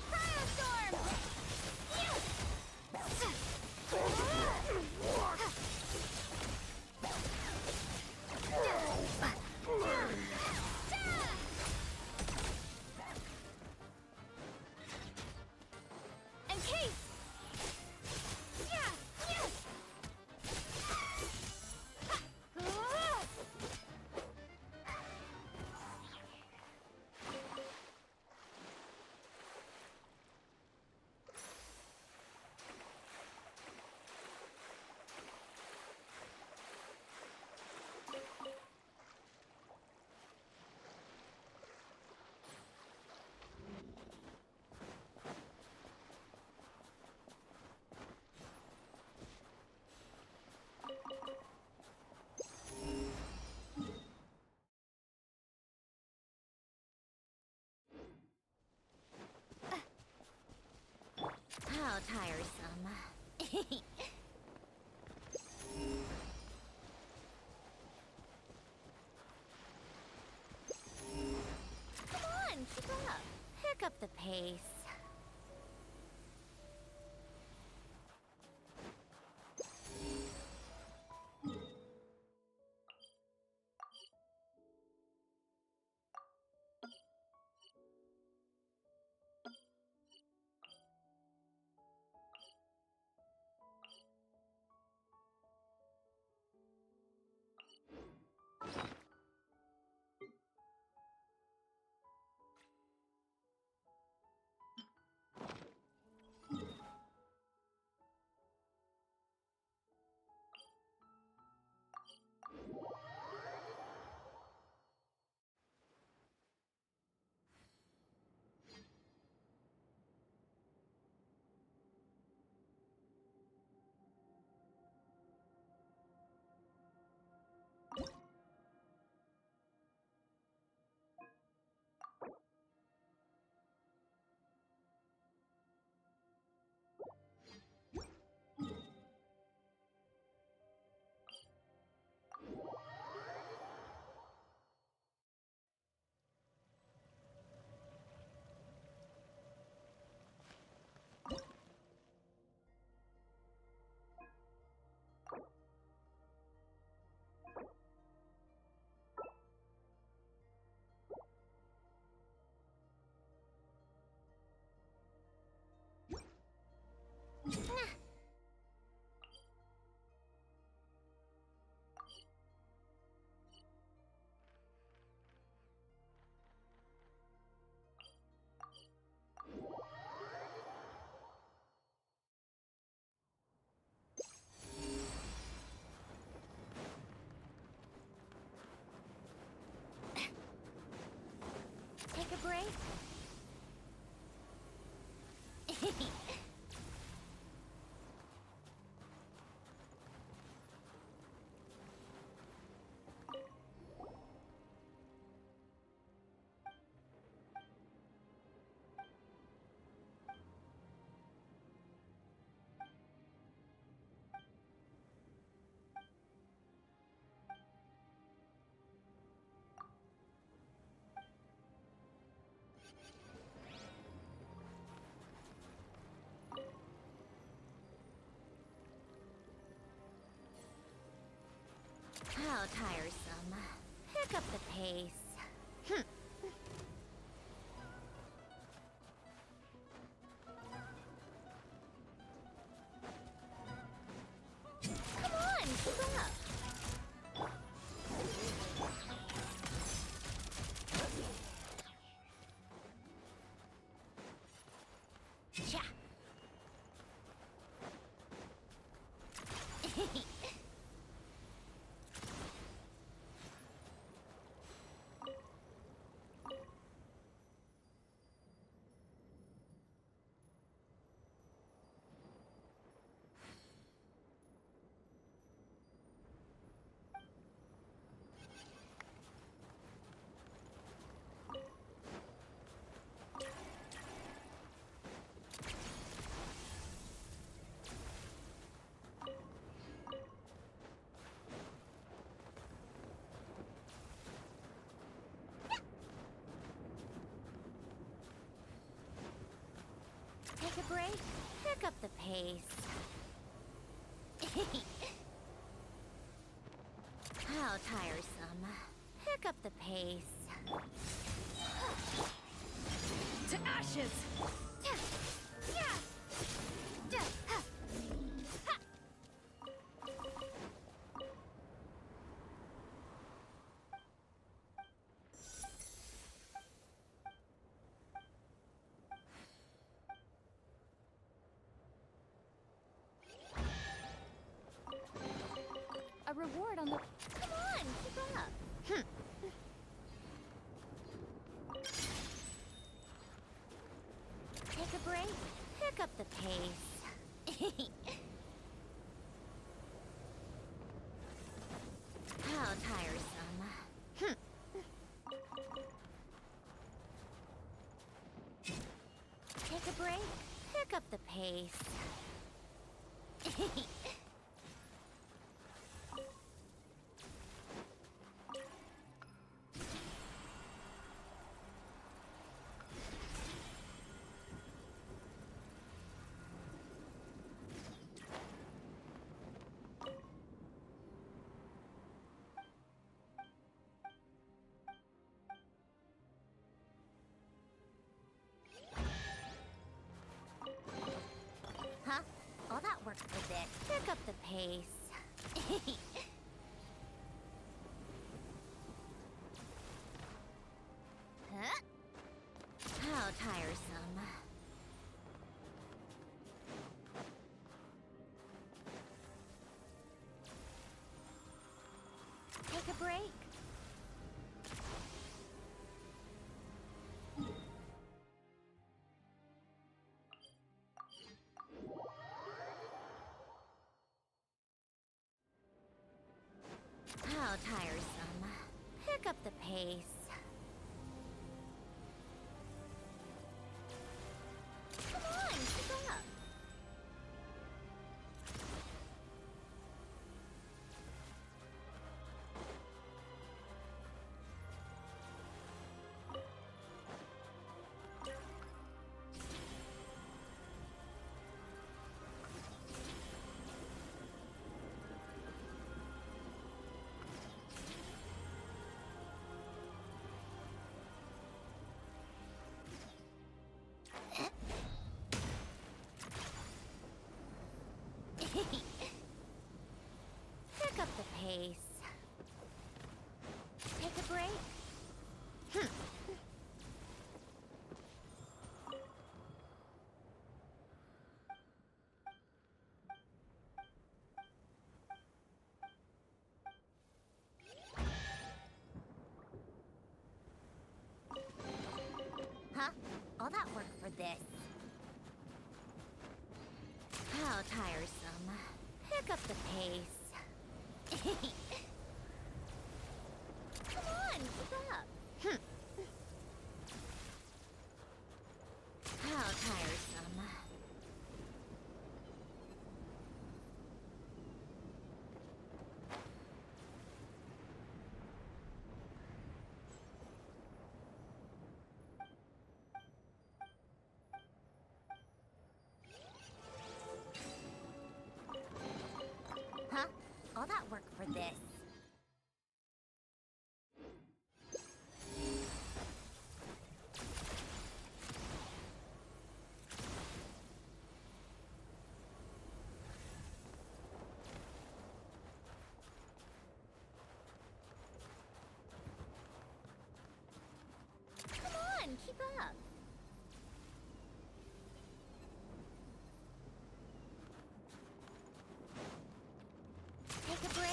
Firestorm! Encase! How tiresome. Come on, keep up. Pick up the pace. How tiresome. Pick up the pace. Come on, keep up. Cha. Take a break, pick up the pace. How tiresome. Pick up the pace. To ashes! A reward on the... Come on, keep up. Take a break, pick up the pace. How tiresome. Take a break, pick up the pace. Huh? All that work for this. Pick up the pace. Huh? How tiresome. Take a break. How tiresome. Pick up the pace. Come on, keep up. Pick up the pace. Take a break. Huh? All that work for this. How tiresome. Pick up the pace. Come on, keep up. How tiresome. Huh? All that work for this. on, keep up. Take a break.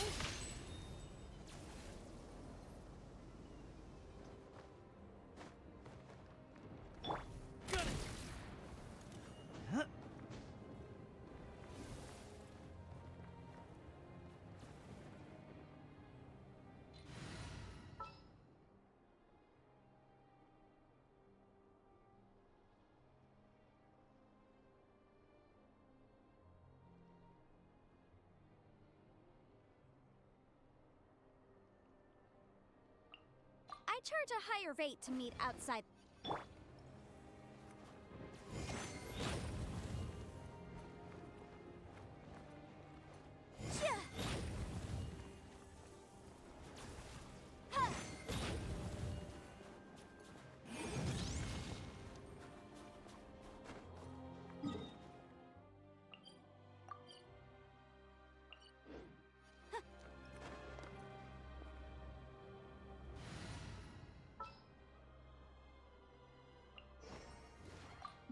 I charge a higher rate to meet outside.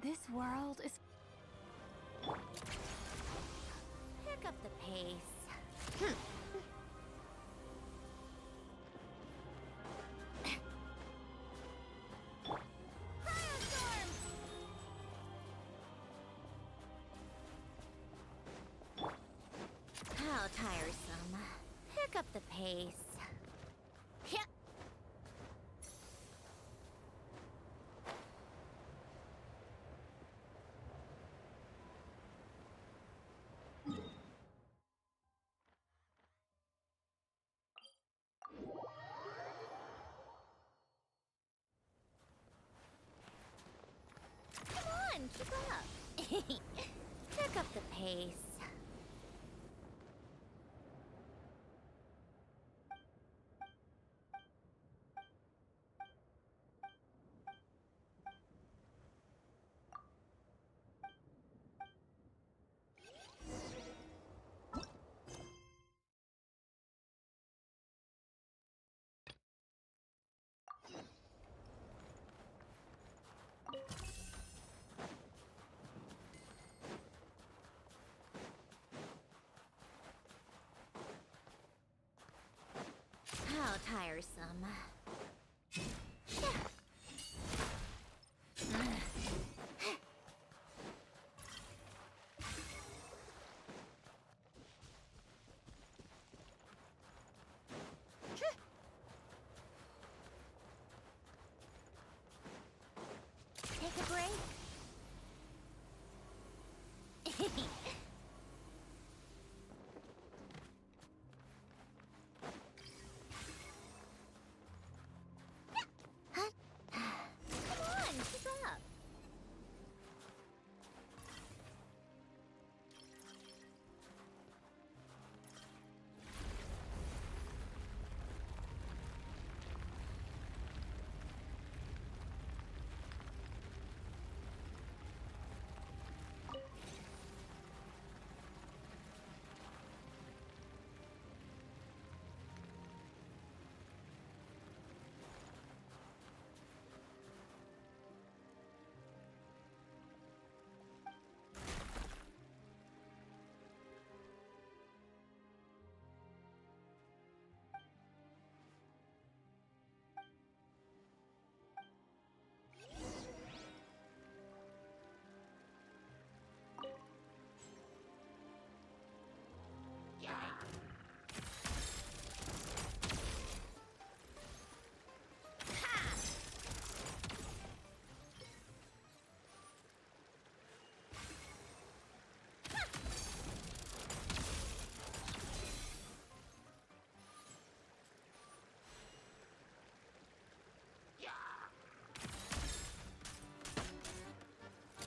This world is... Pick up the pace. How tiresome. Pick up the pace. Yeah. Come on, keep up. Pick up the pace. How tiresome. Take a break. Come on, keep up.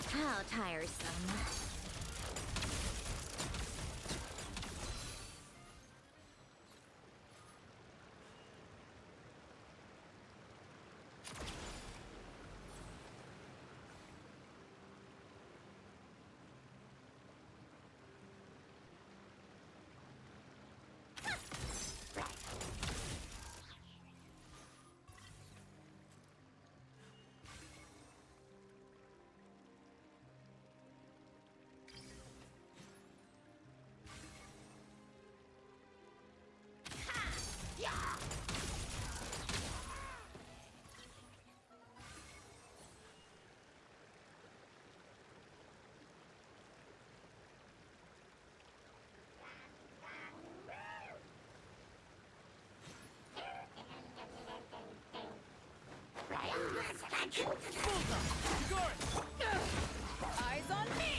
How tiresome. Eyes on me!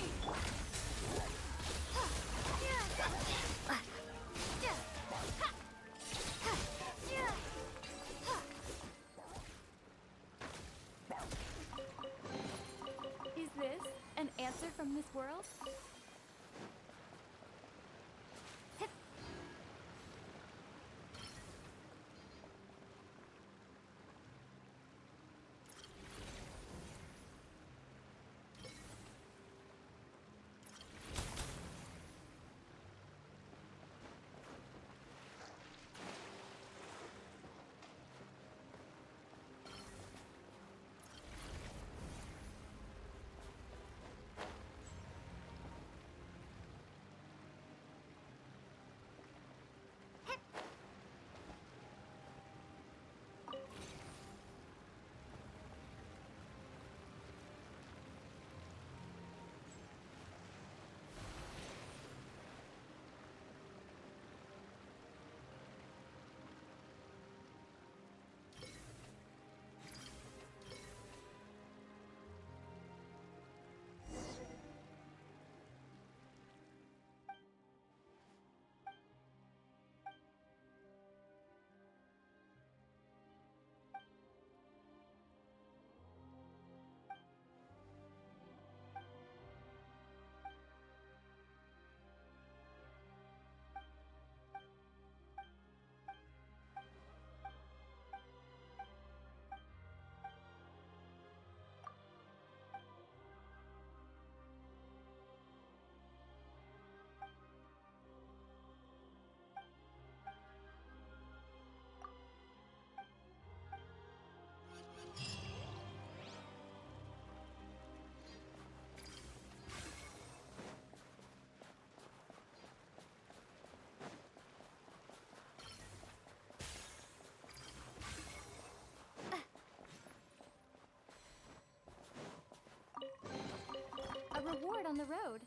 Is this an answer from this world? A reward on the road.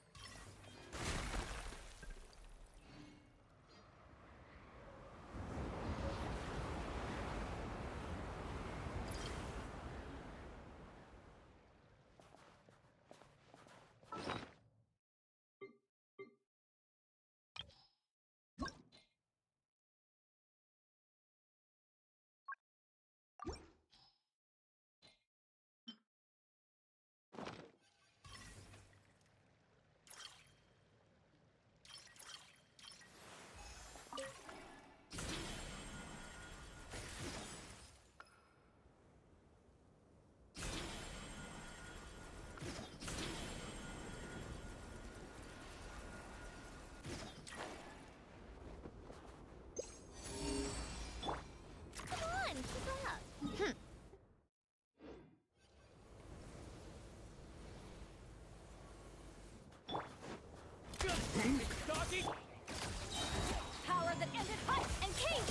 Power that ended hut and cave!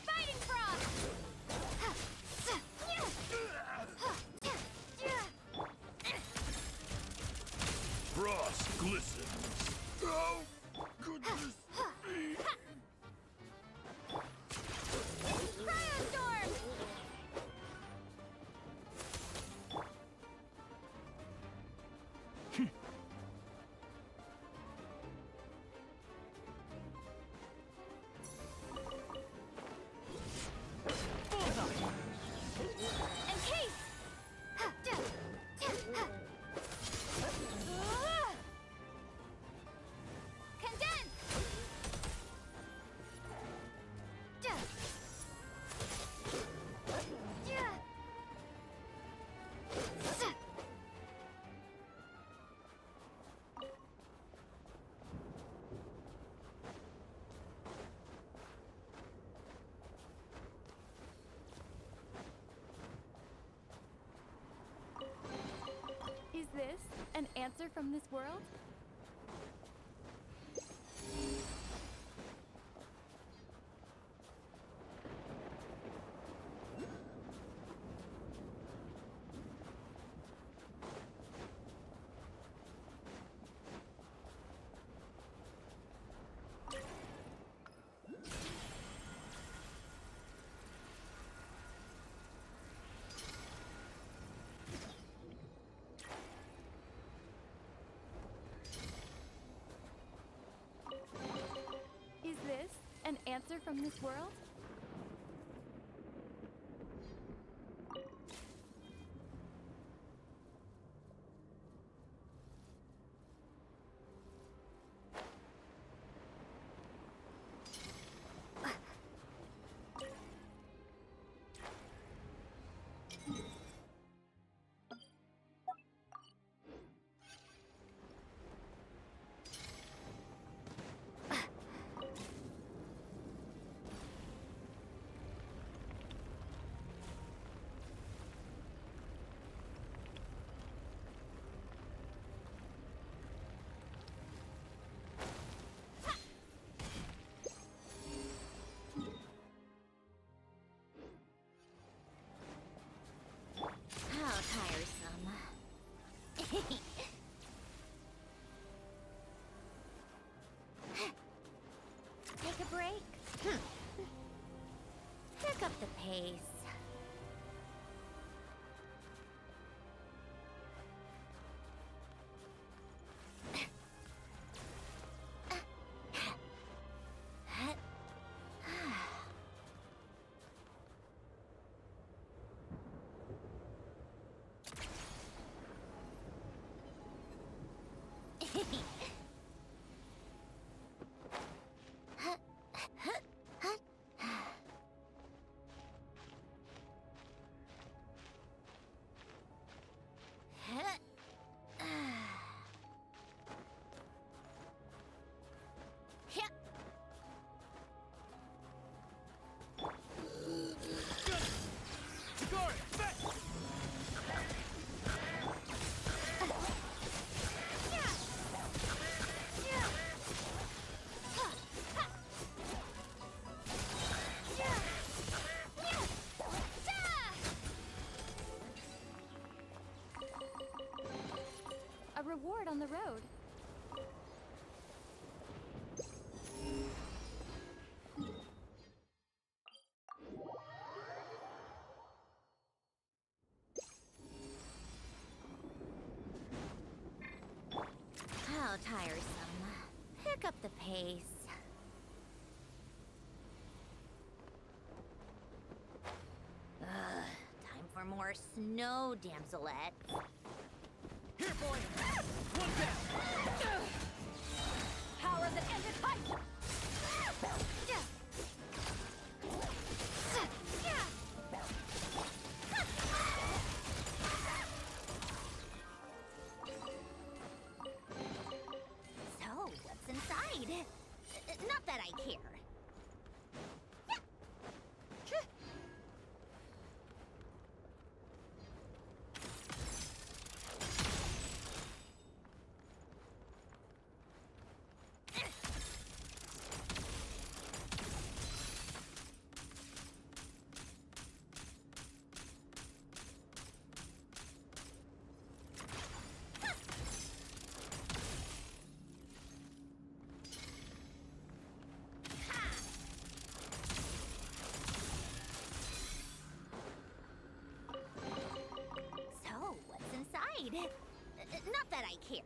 Fighting frost! Frost glistens. Oh, goodness me. Cryostorm! Encase! Condense! Is this an answer from this world? are from this world? How tiresome. Take a break? Pick up the pace. A reward on the road. How tiresome. Pick up the pace. Ugh, time for more snow, damselette. Here, boy! One down! Power that ended fight! So, what's inside? Not that I care. So, what's inside? Not that I care.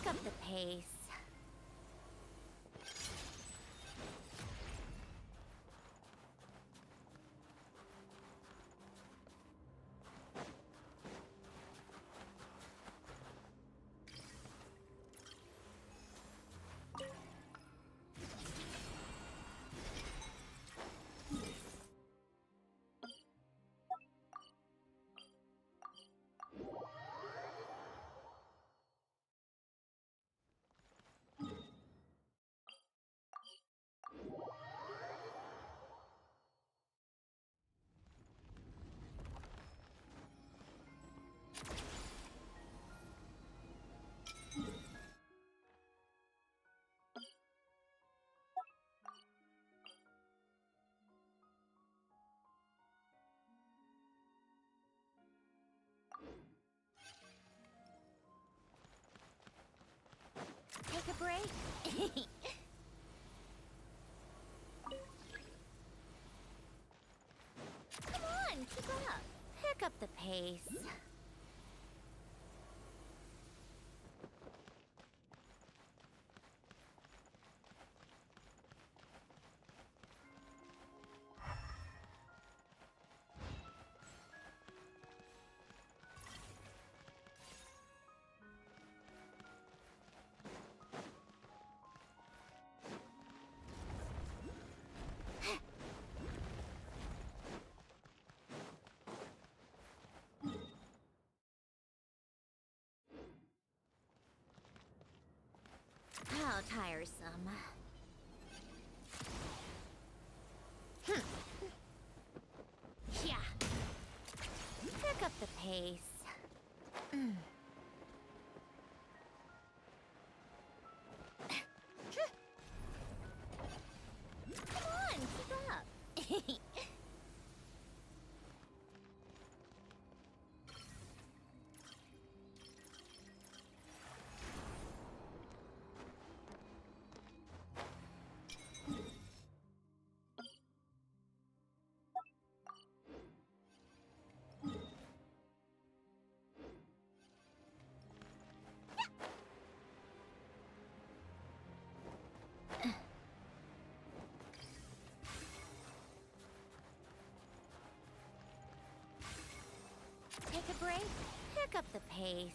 Pick up the pace. Take a break. Come on, keep up. Pick up the pace. How tiresome. Yeah. Pick up the pace. Come on, keep up. Take a break. Pick up the pace.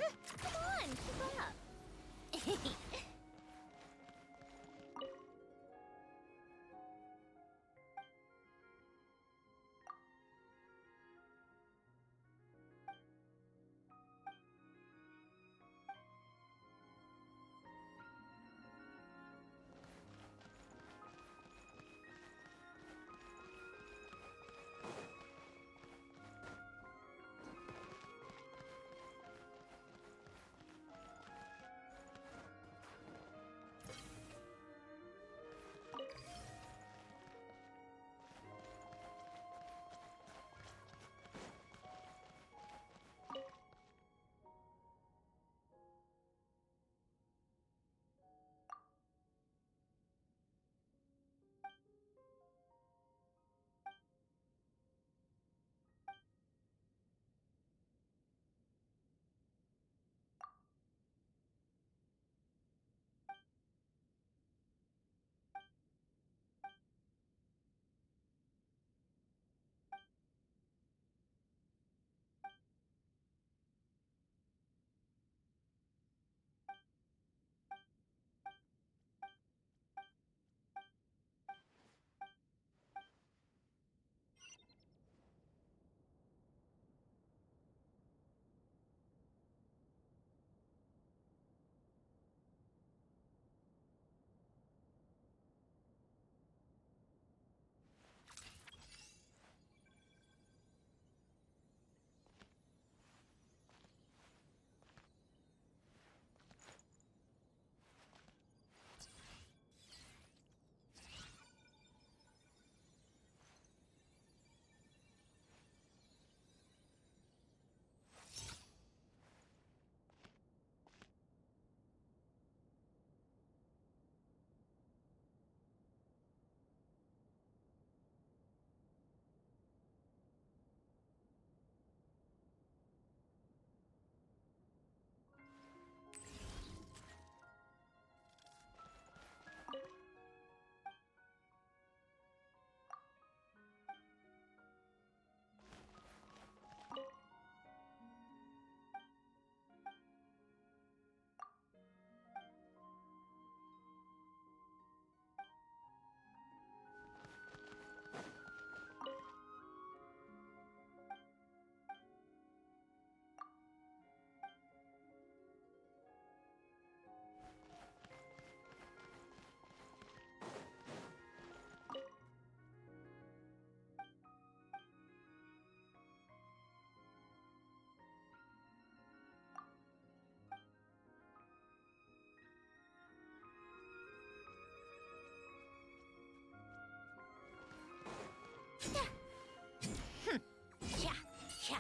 Come on, keep up. Yeah, yeah.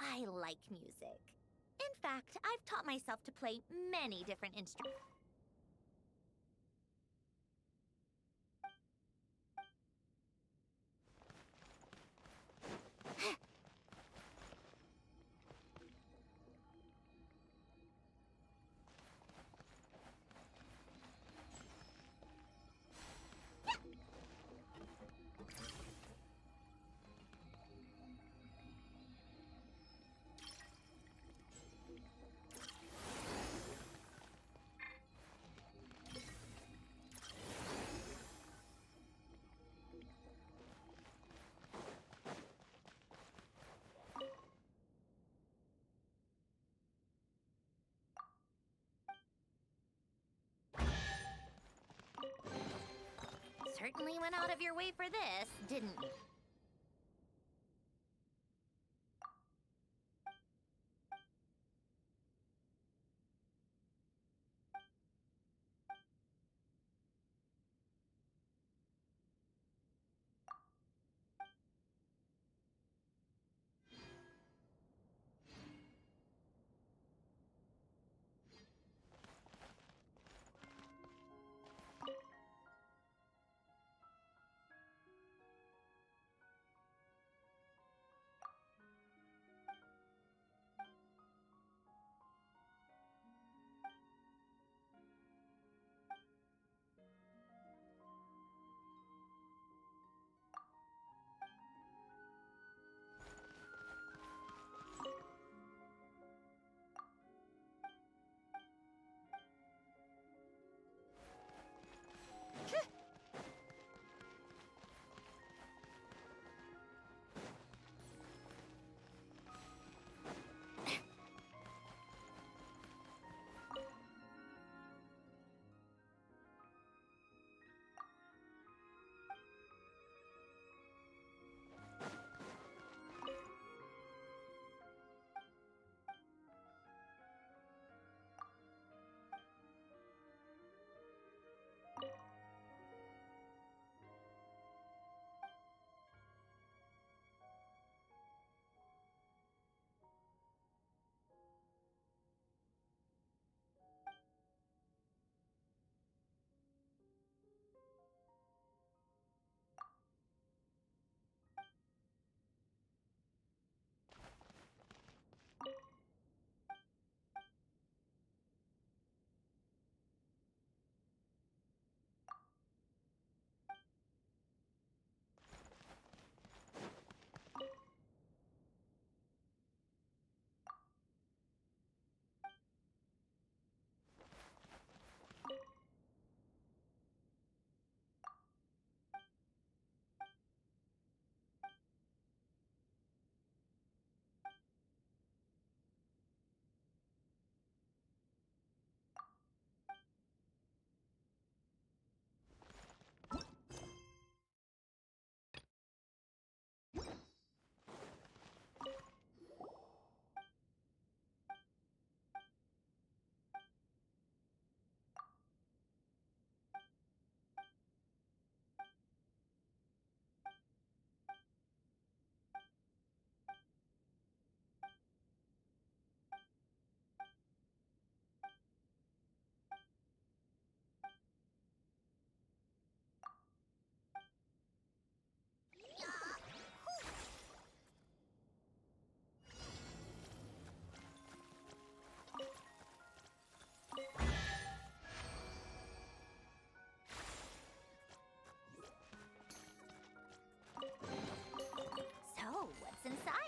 I like music. In fact, I've taught myself to play many different instruments. Certainly went out of your way for this, didn't you?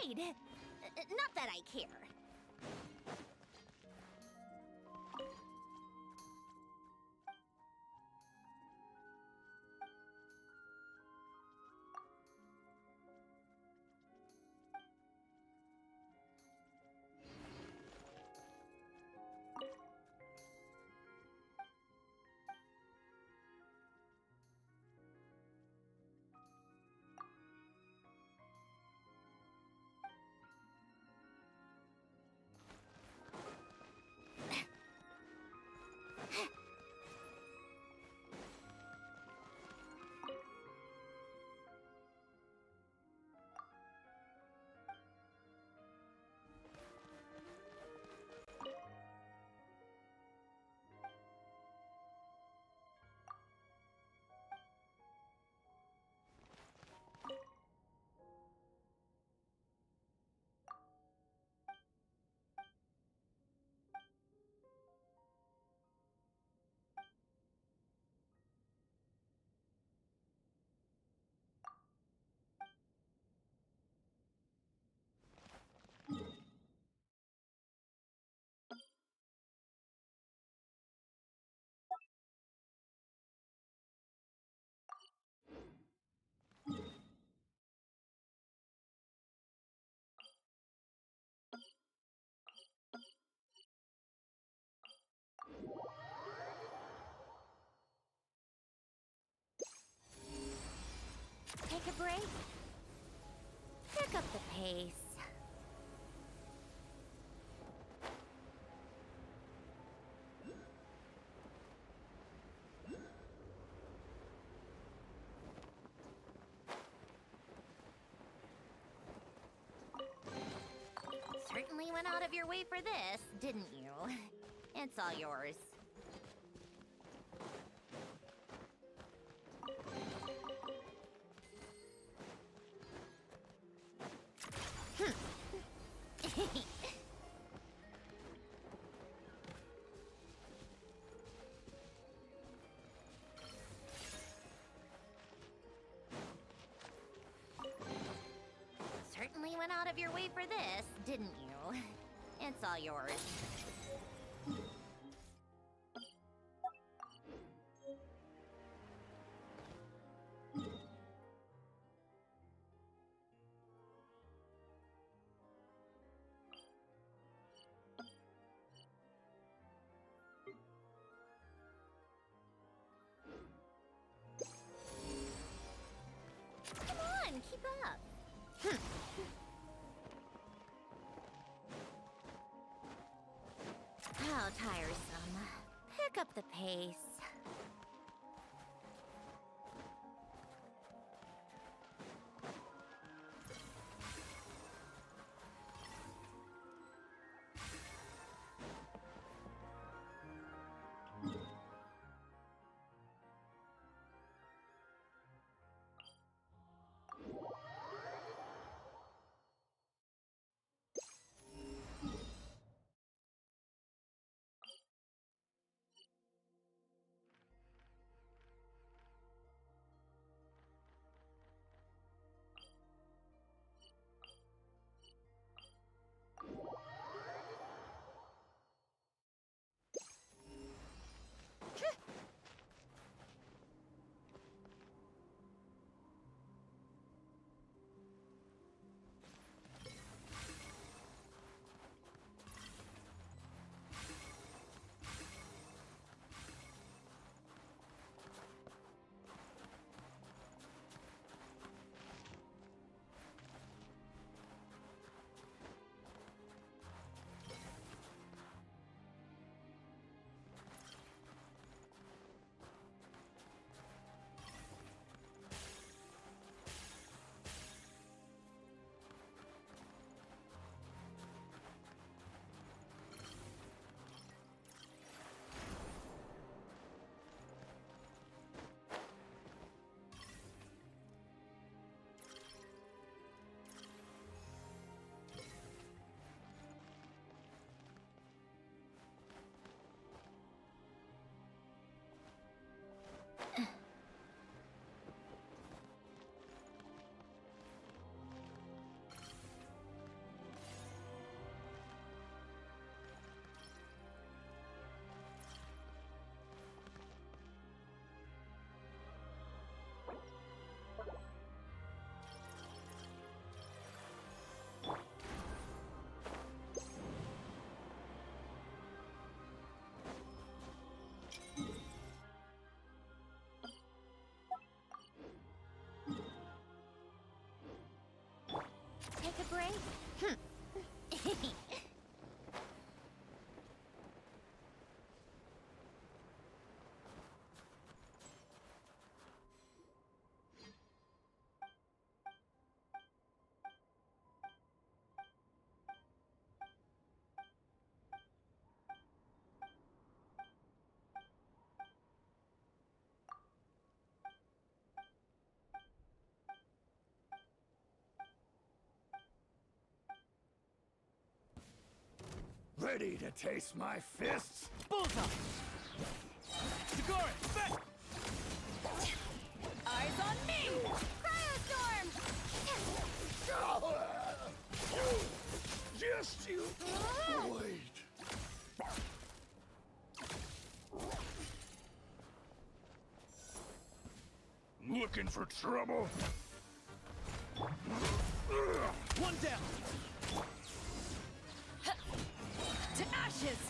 trade. Not that I care. Take a break. Pick up the pace. Certainly went out of your way for this, didn't you? It's all yours. Certainly went out of your way for this, didn't you? It's all yours. Come on, keep up. How tiresome. Pick up the pace. ready to taste my fists? Bullseye! Sigori, back! Eyes on me! Cryostorm! Just you wait. Looking for trouble? One down! To ashes!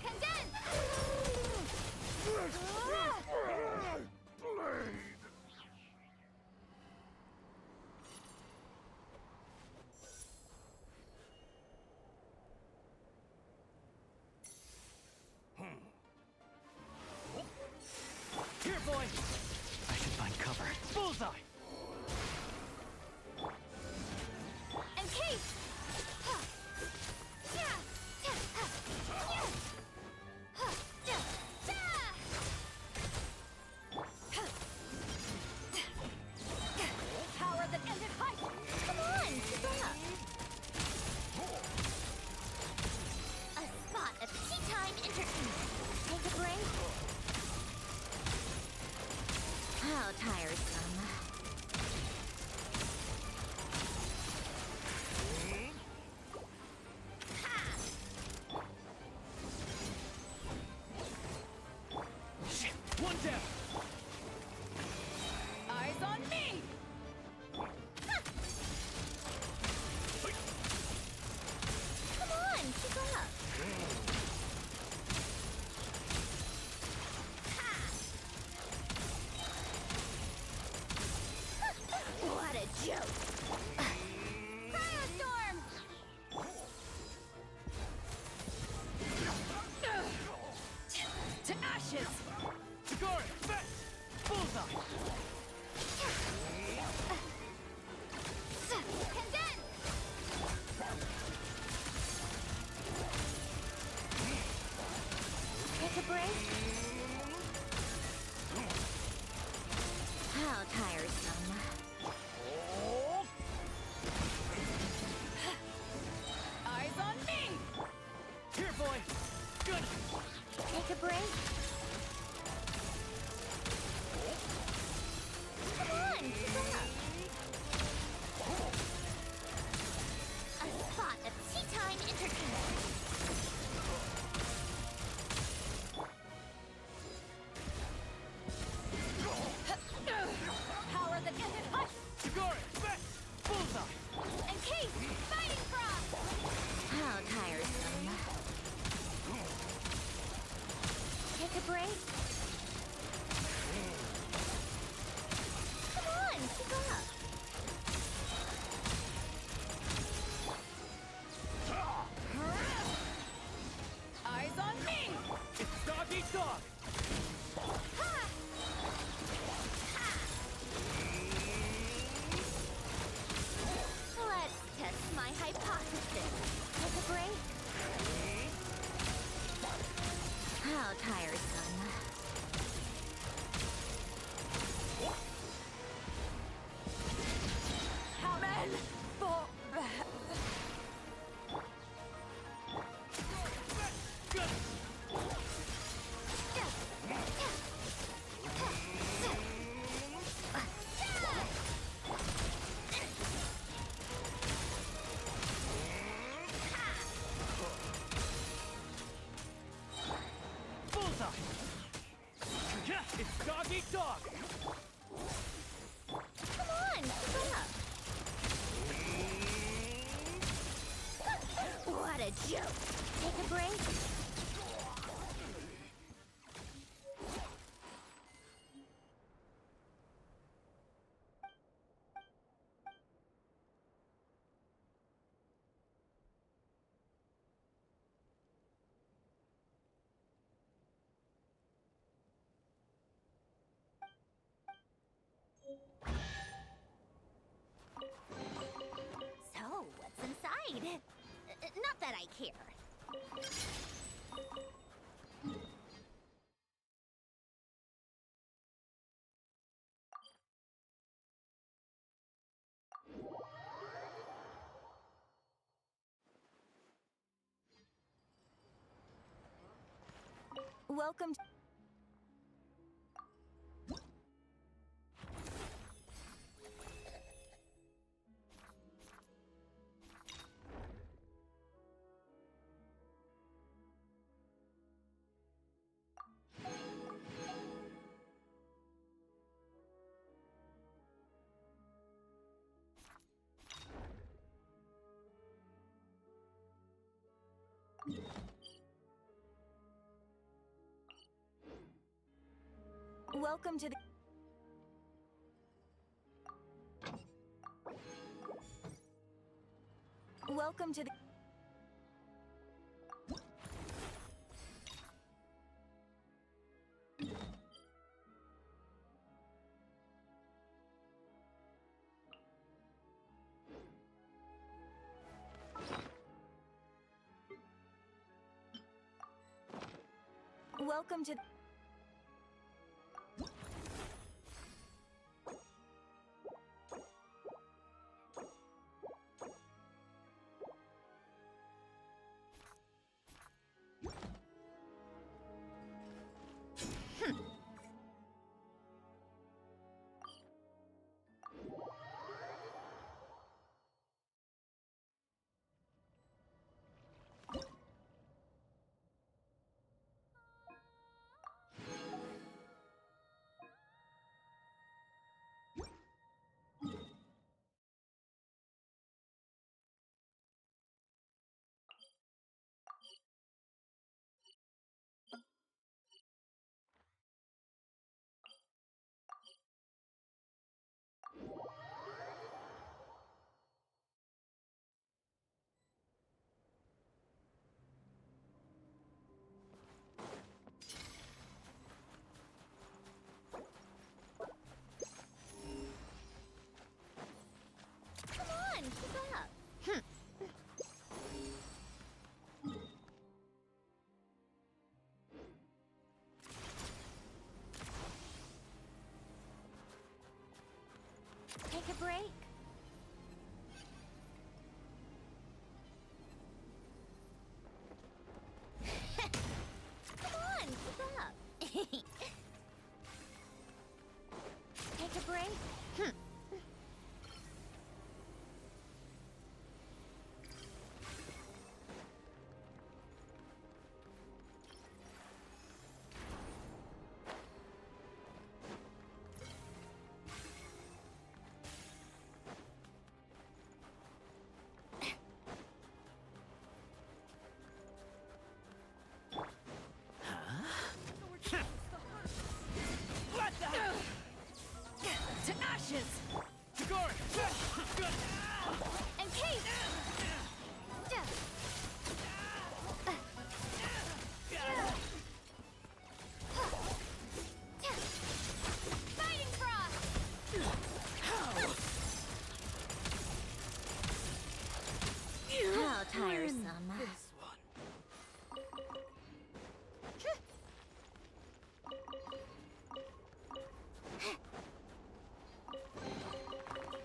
Condense! Here, boy! I should find cover. Bullseye! And Kate! Power that ended height! Come on, keep up! A spot of tea time entertainment. Take a break. How tiresome. Shit! One down! Eyes on me! Come on, keep up. What a joke! Cryostorm! To ashes! Sigori, back! Bullseye! Condense! Take a break. How tiresome. Eyes on me! Here, boy! Good! Take a break. Come on, keep up. A spot of tea time entertainment. Power that ended height! Sigori, back! Bullseye! And Kate, fighting frost. How tiresome. Take a break. Come on, keep up. Eyes on me! It's dog eat dog! Let's test my hypothesis. Take a break. How tiresome. Amen! For... Good! Bullseye! Yeah, it's dog eat dog! Come on, keep up. What a joke. Take a break. So, what's inside? Not that I care. Welcome. Welcome to the... Welcome to the... Welcome to... Come on, keep up. Take a break. Come on, keep up. Take a break. What the? To ashes! Gord! And Kate! Fighting Frost! How tiresome.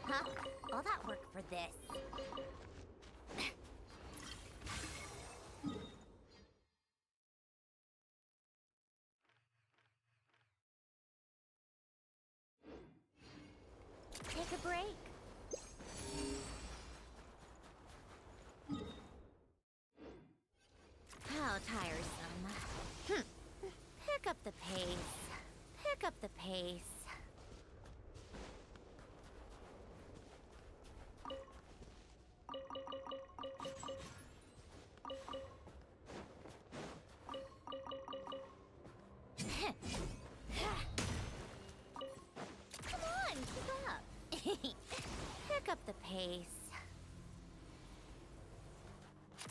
Huh? All that work for this. Take a break. How tiresome. Pick up the pace. Pick up the pace. Come on, keep up. Pick up the pace.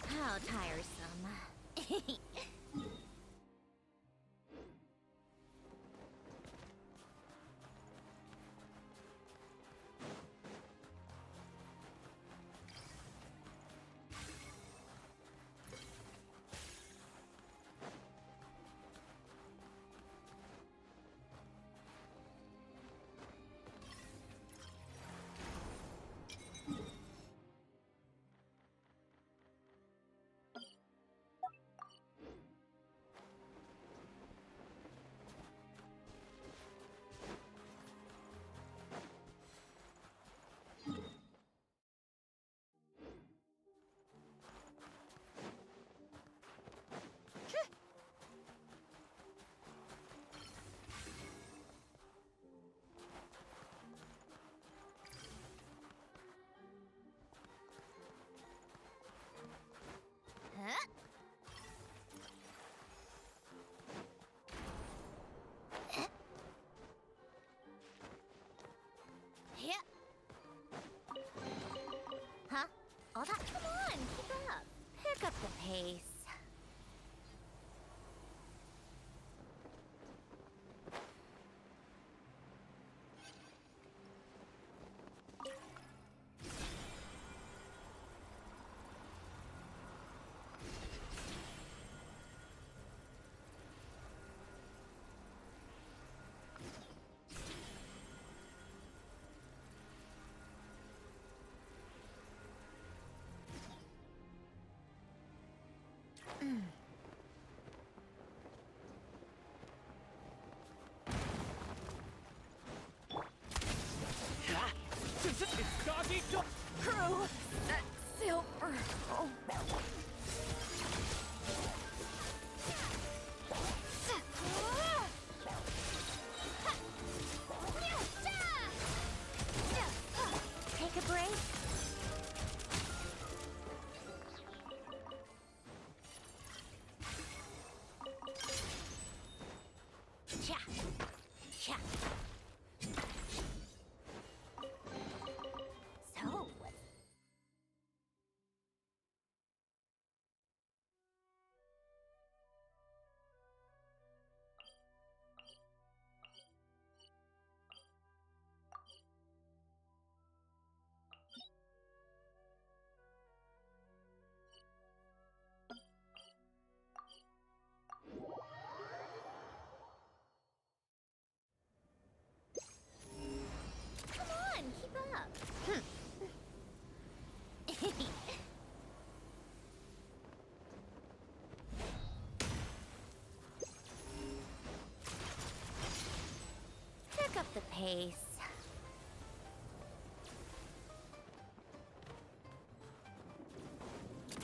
How tiresome. Cha! Cha! So, come on, keep up. Pick up the pace.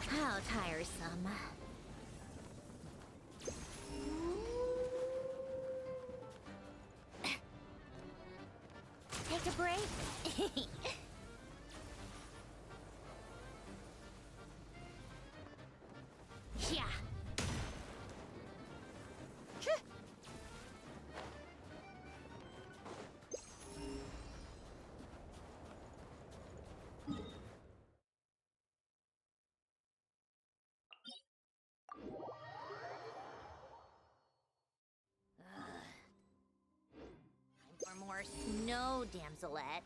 How tiresome. Take a break? Yeah. Time for more snow damselettes.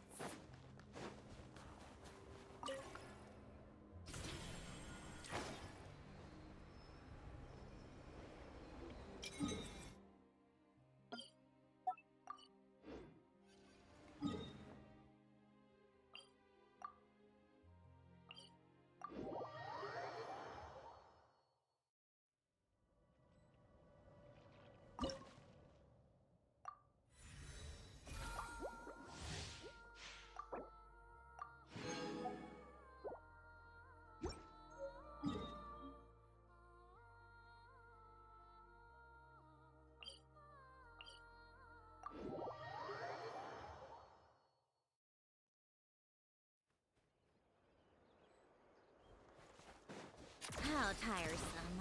How tiresome.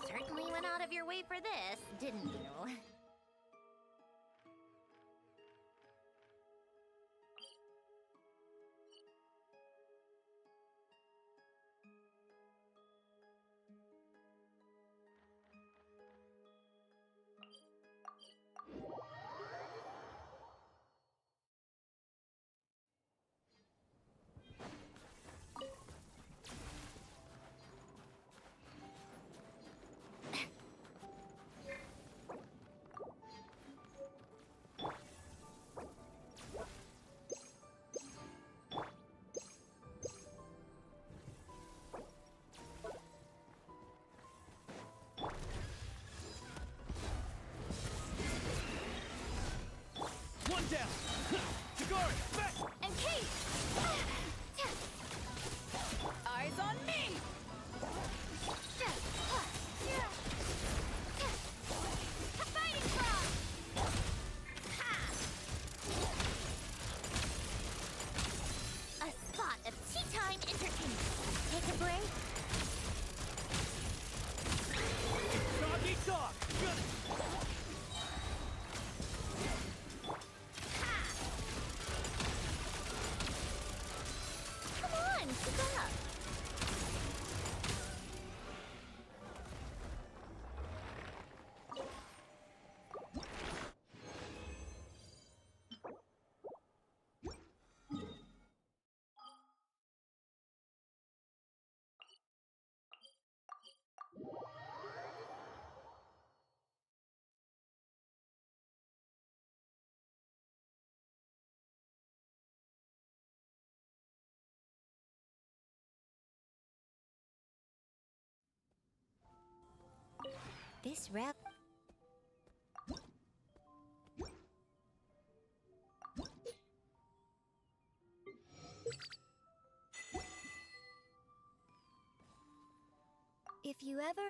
Certainly went out of your way for this, didn't you? One down! To guard! Back! And Kate! Eyes on me! A fighting frog! A spot of tea time entertainment. Take a break? Dog eat dog! Good! Come on, keep up. This rep. If you ever...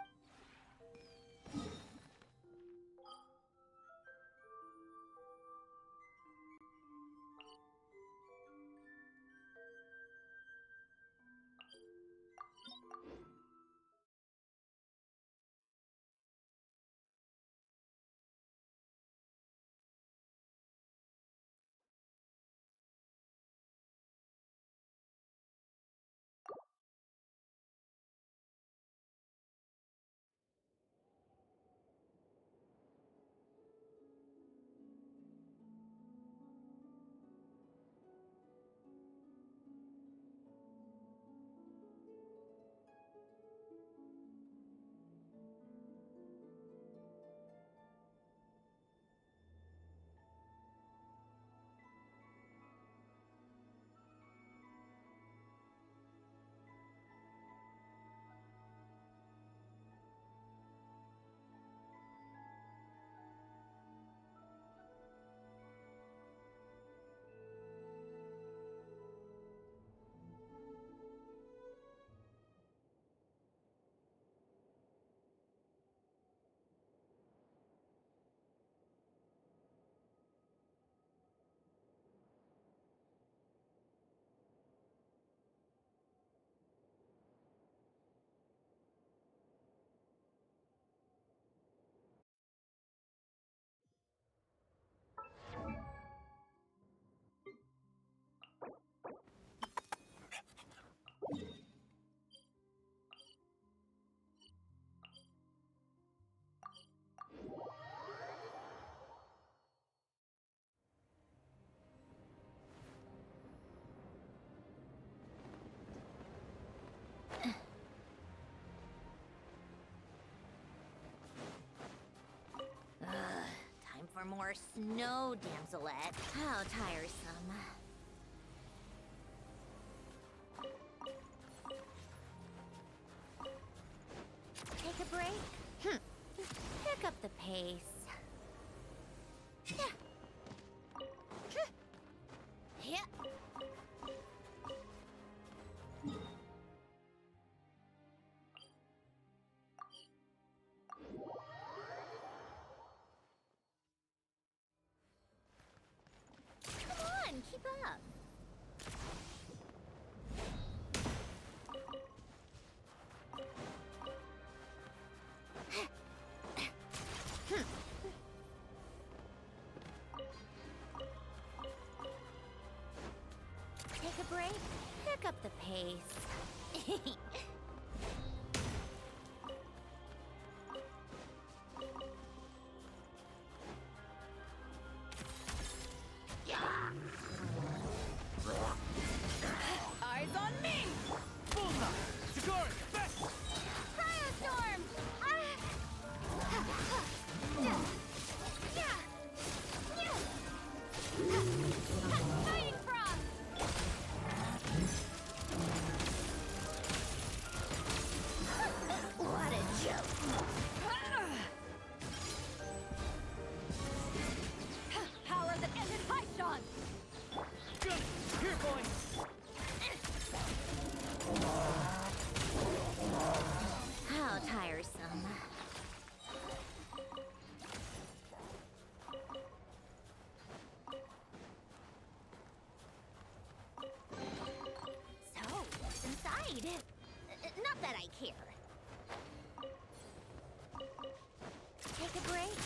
for more snow, damselette. How tiresome. Take a break? Pick up the pace. Yeah. Come on, keep up. Take a break, pick up the pace. Eyes on me! Boomba! Sigori, best! Firestorm! Fighting frog! What a joke! Power that ended Haishan! Here, boy! How tiresome. So, what's inside? Not that I care. Take a break.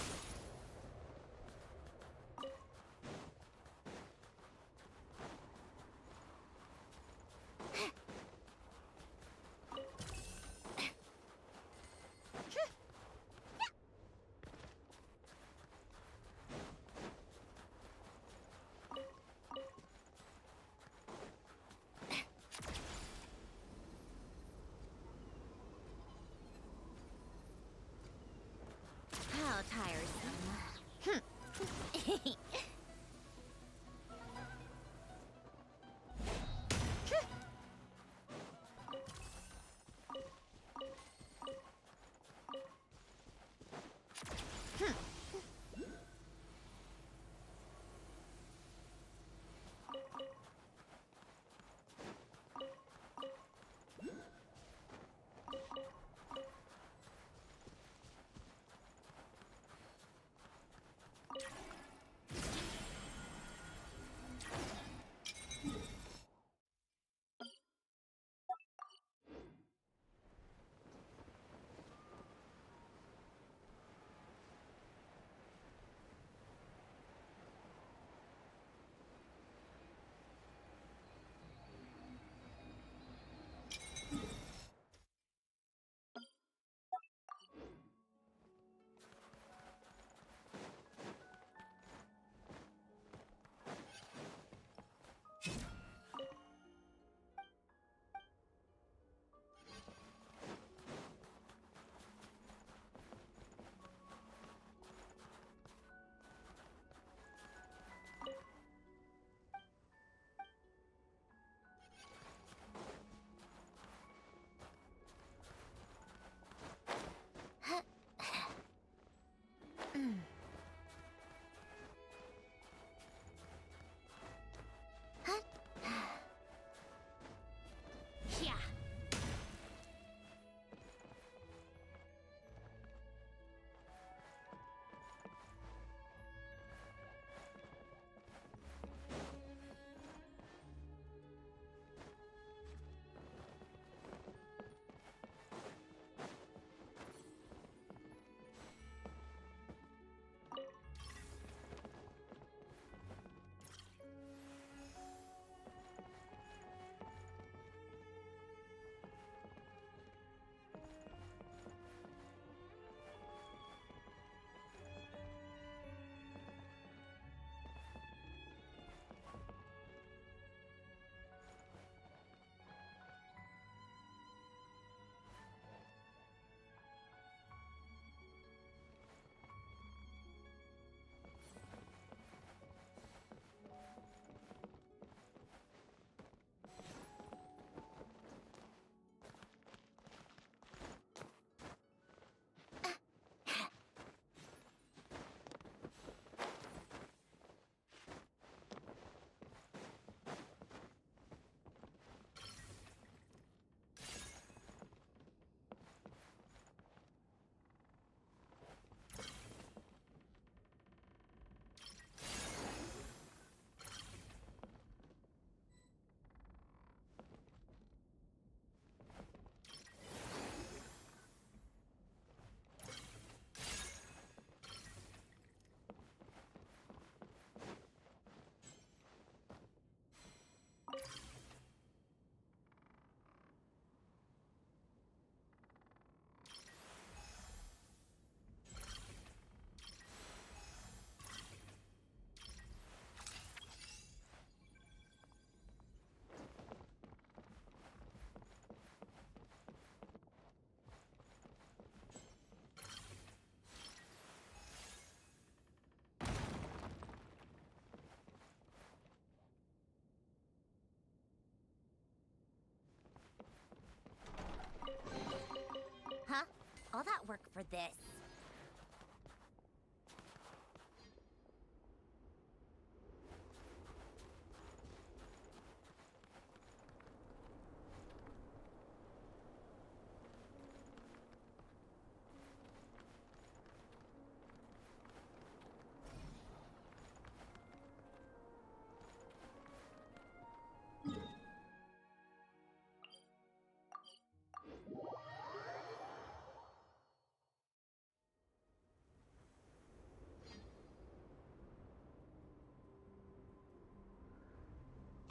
this.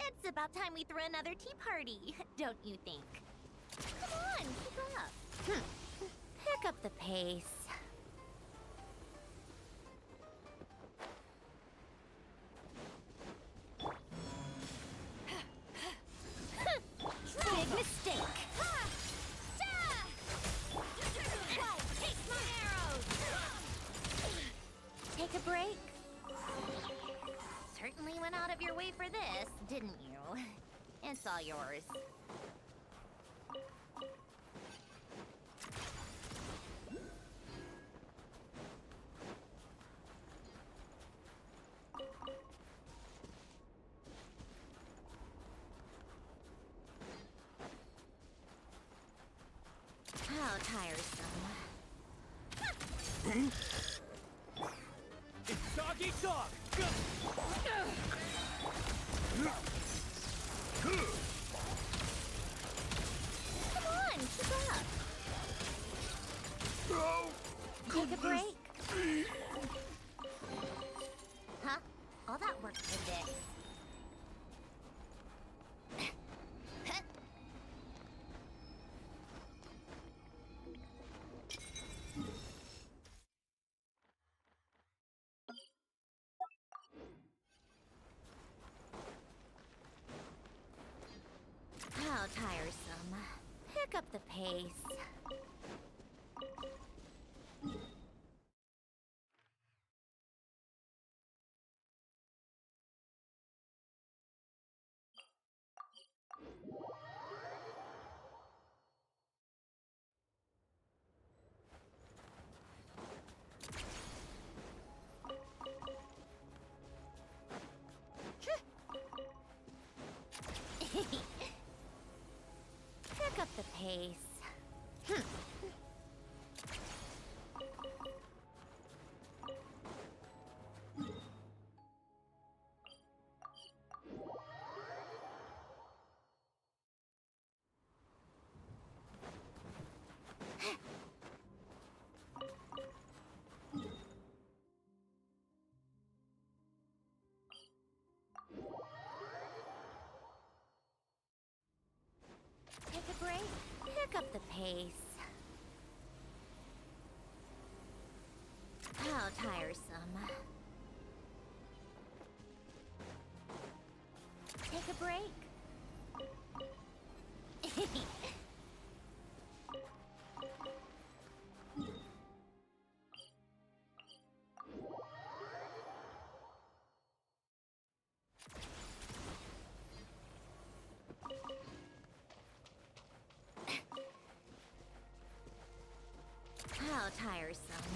It's about time we threw another tea party, don't you think? Come on, keep up. Pick up the pace. Big mistake. Take my arrows. Take a break. Certainly went out of your way for this, didn't you? It's all yours. How tiresome. It's dog eat dog! Come on, keep up. Take a break. Huh? All that work for this. How tiresome. Pick up the pace. Pick up the pace. Take a break. Pick up the pace. How tiresome. Take a break. How tiresome.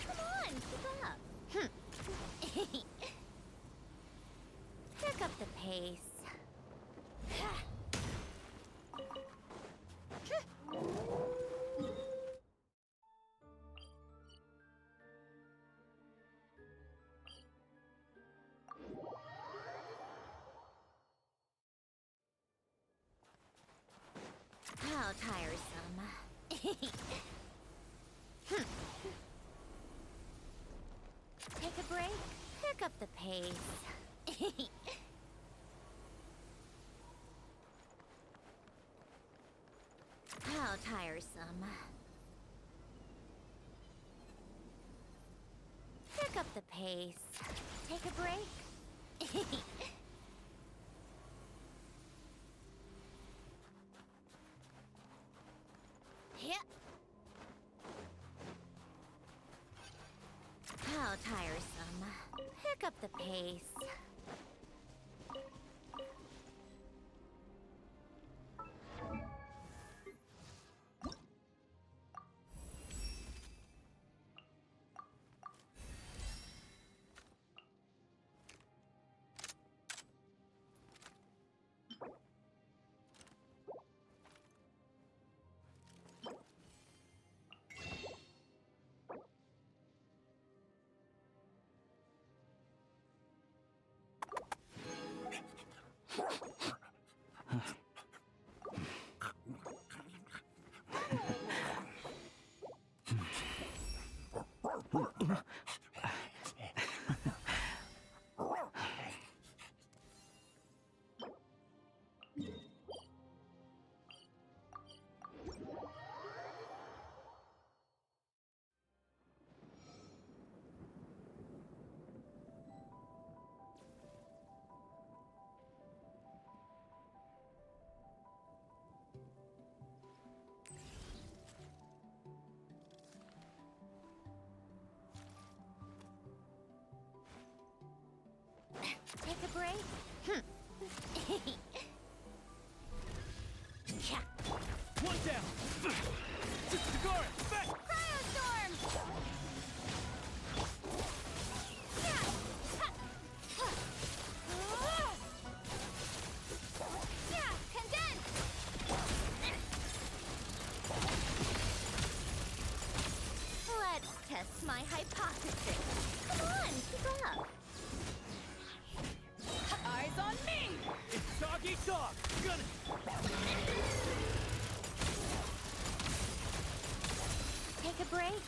Come on, keep up. Pick up the pace. How tiresome. Take a break. Pick up the pace. How tiresome. the pace. Take a break. Yeah. How tiresome. Pick up the pace. Take a break? Yeah. One down! Sigora, back! Cryostorm! Yeah! Yeah! Condense! Let's test my hypothesis. Come on, keep up. Eyes on me! It's dog eat dog! Gonna... Take a break?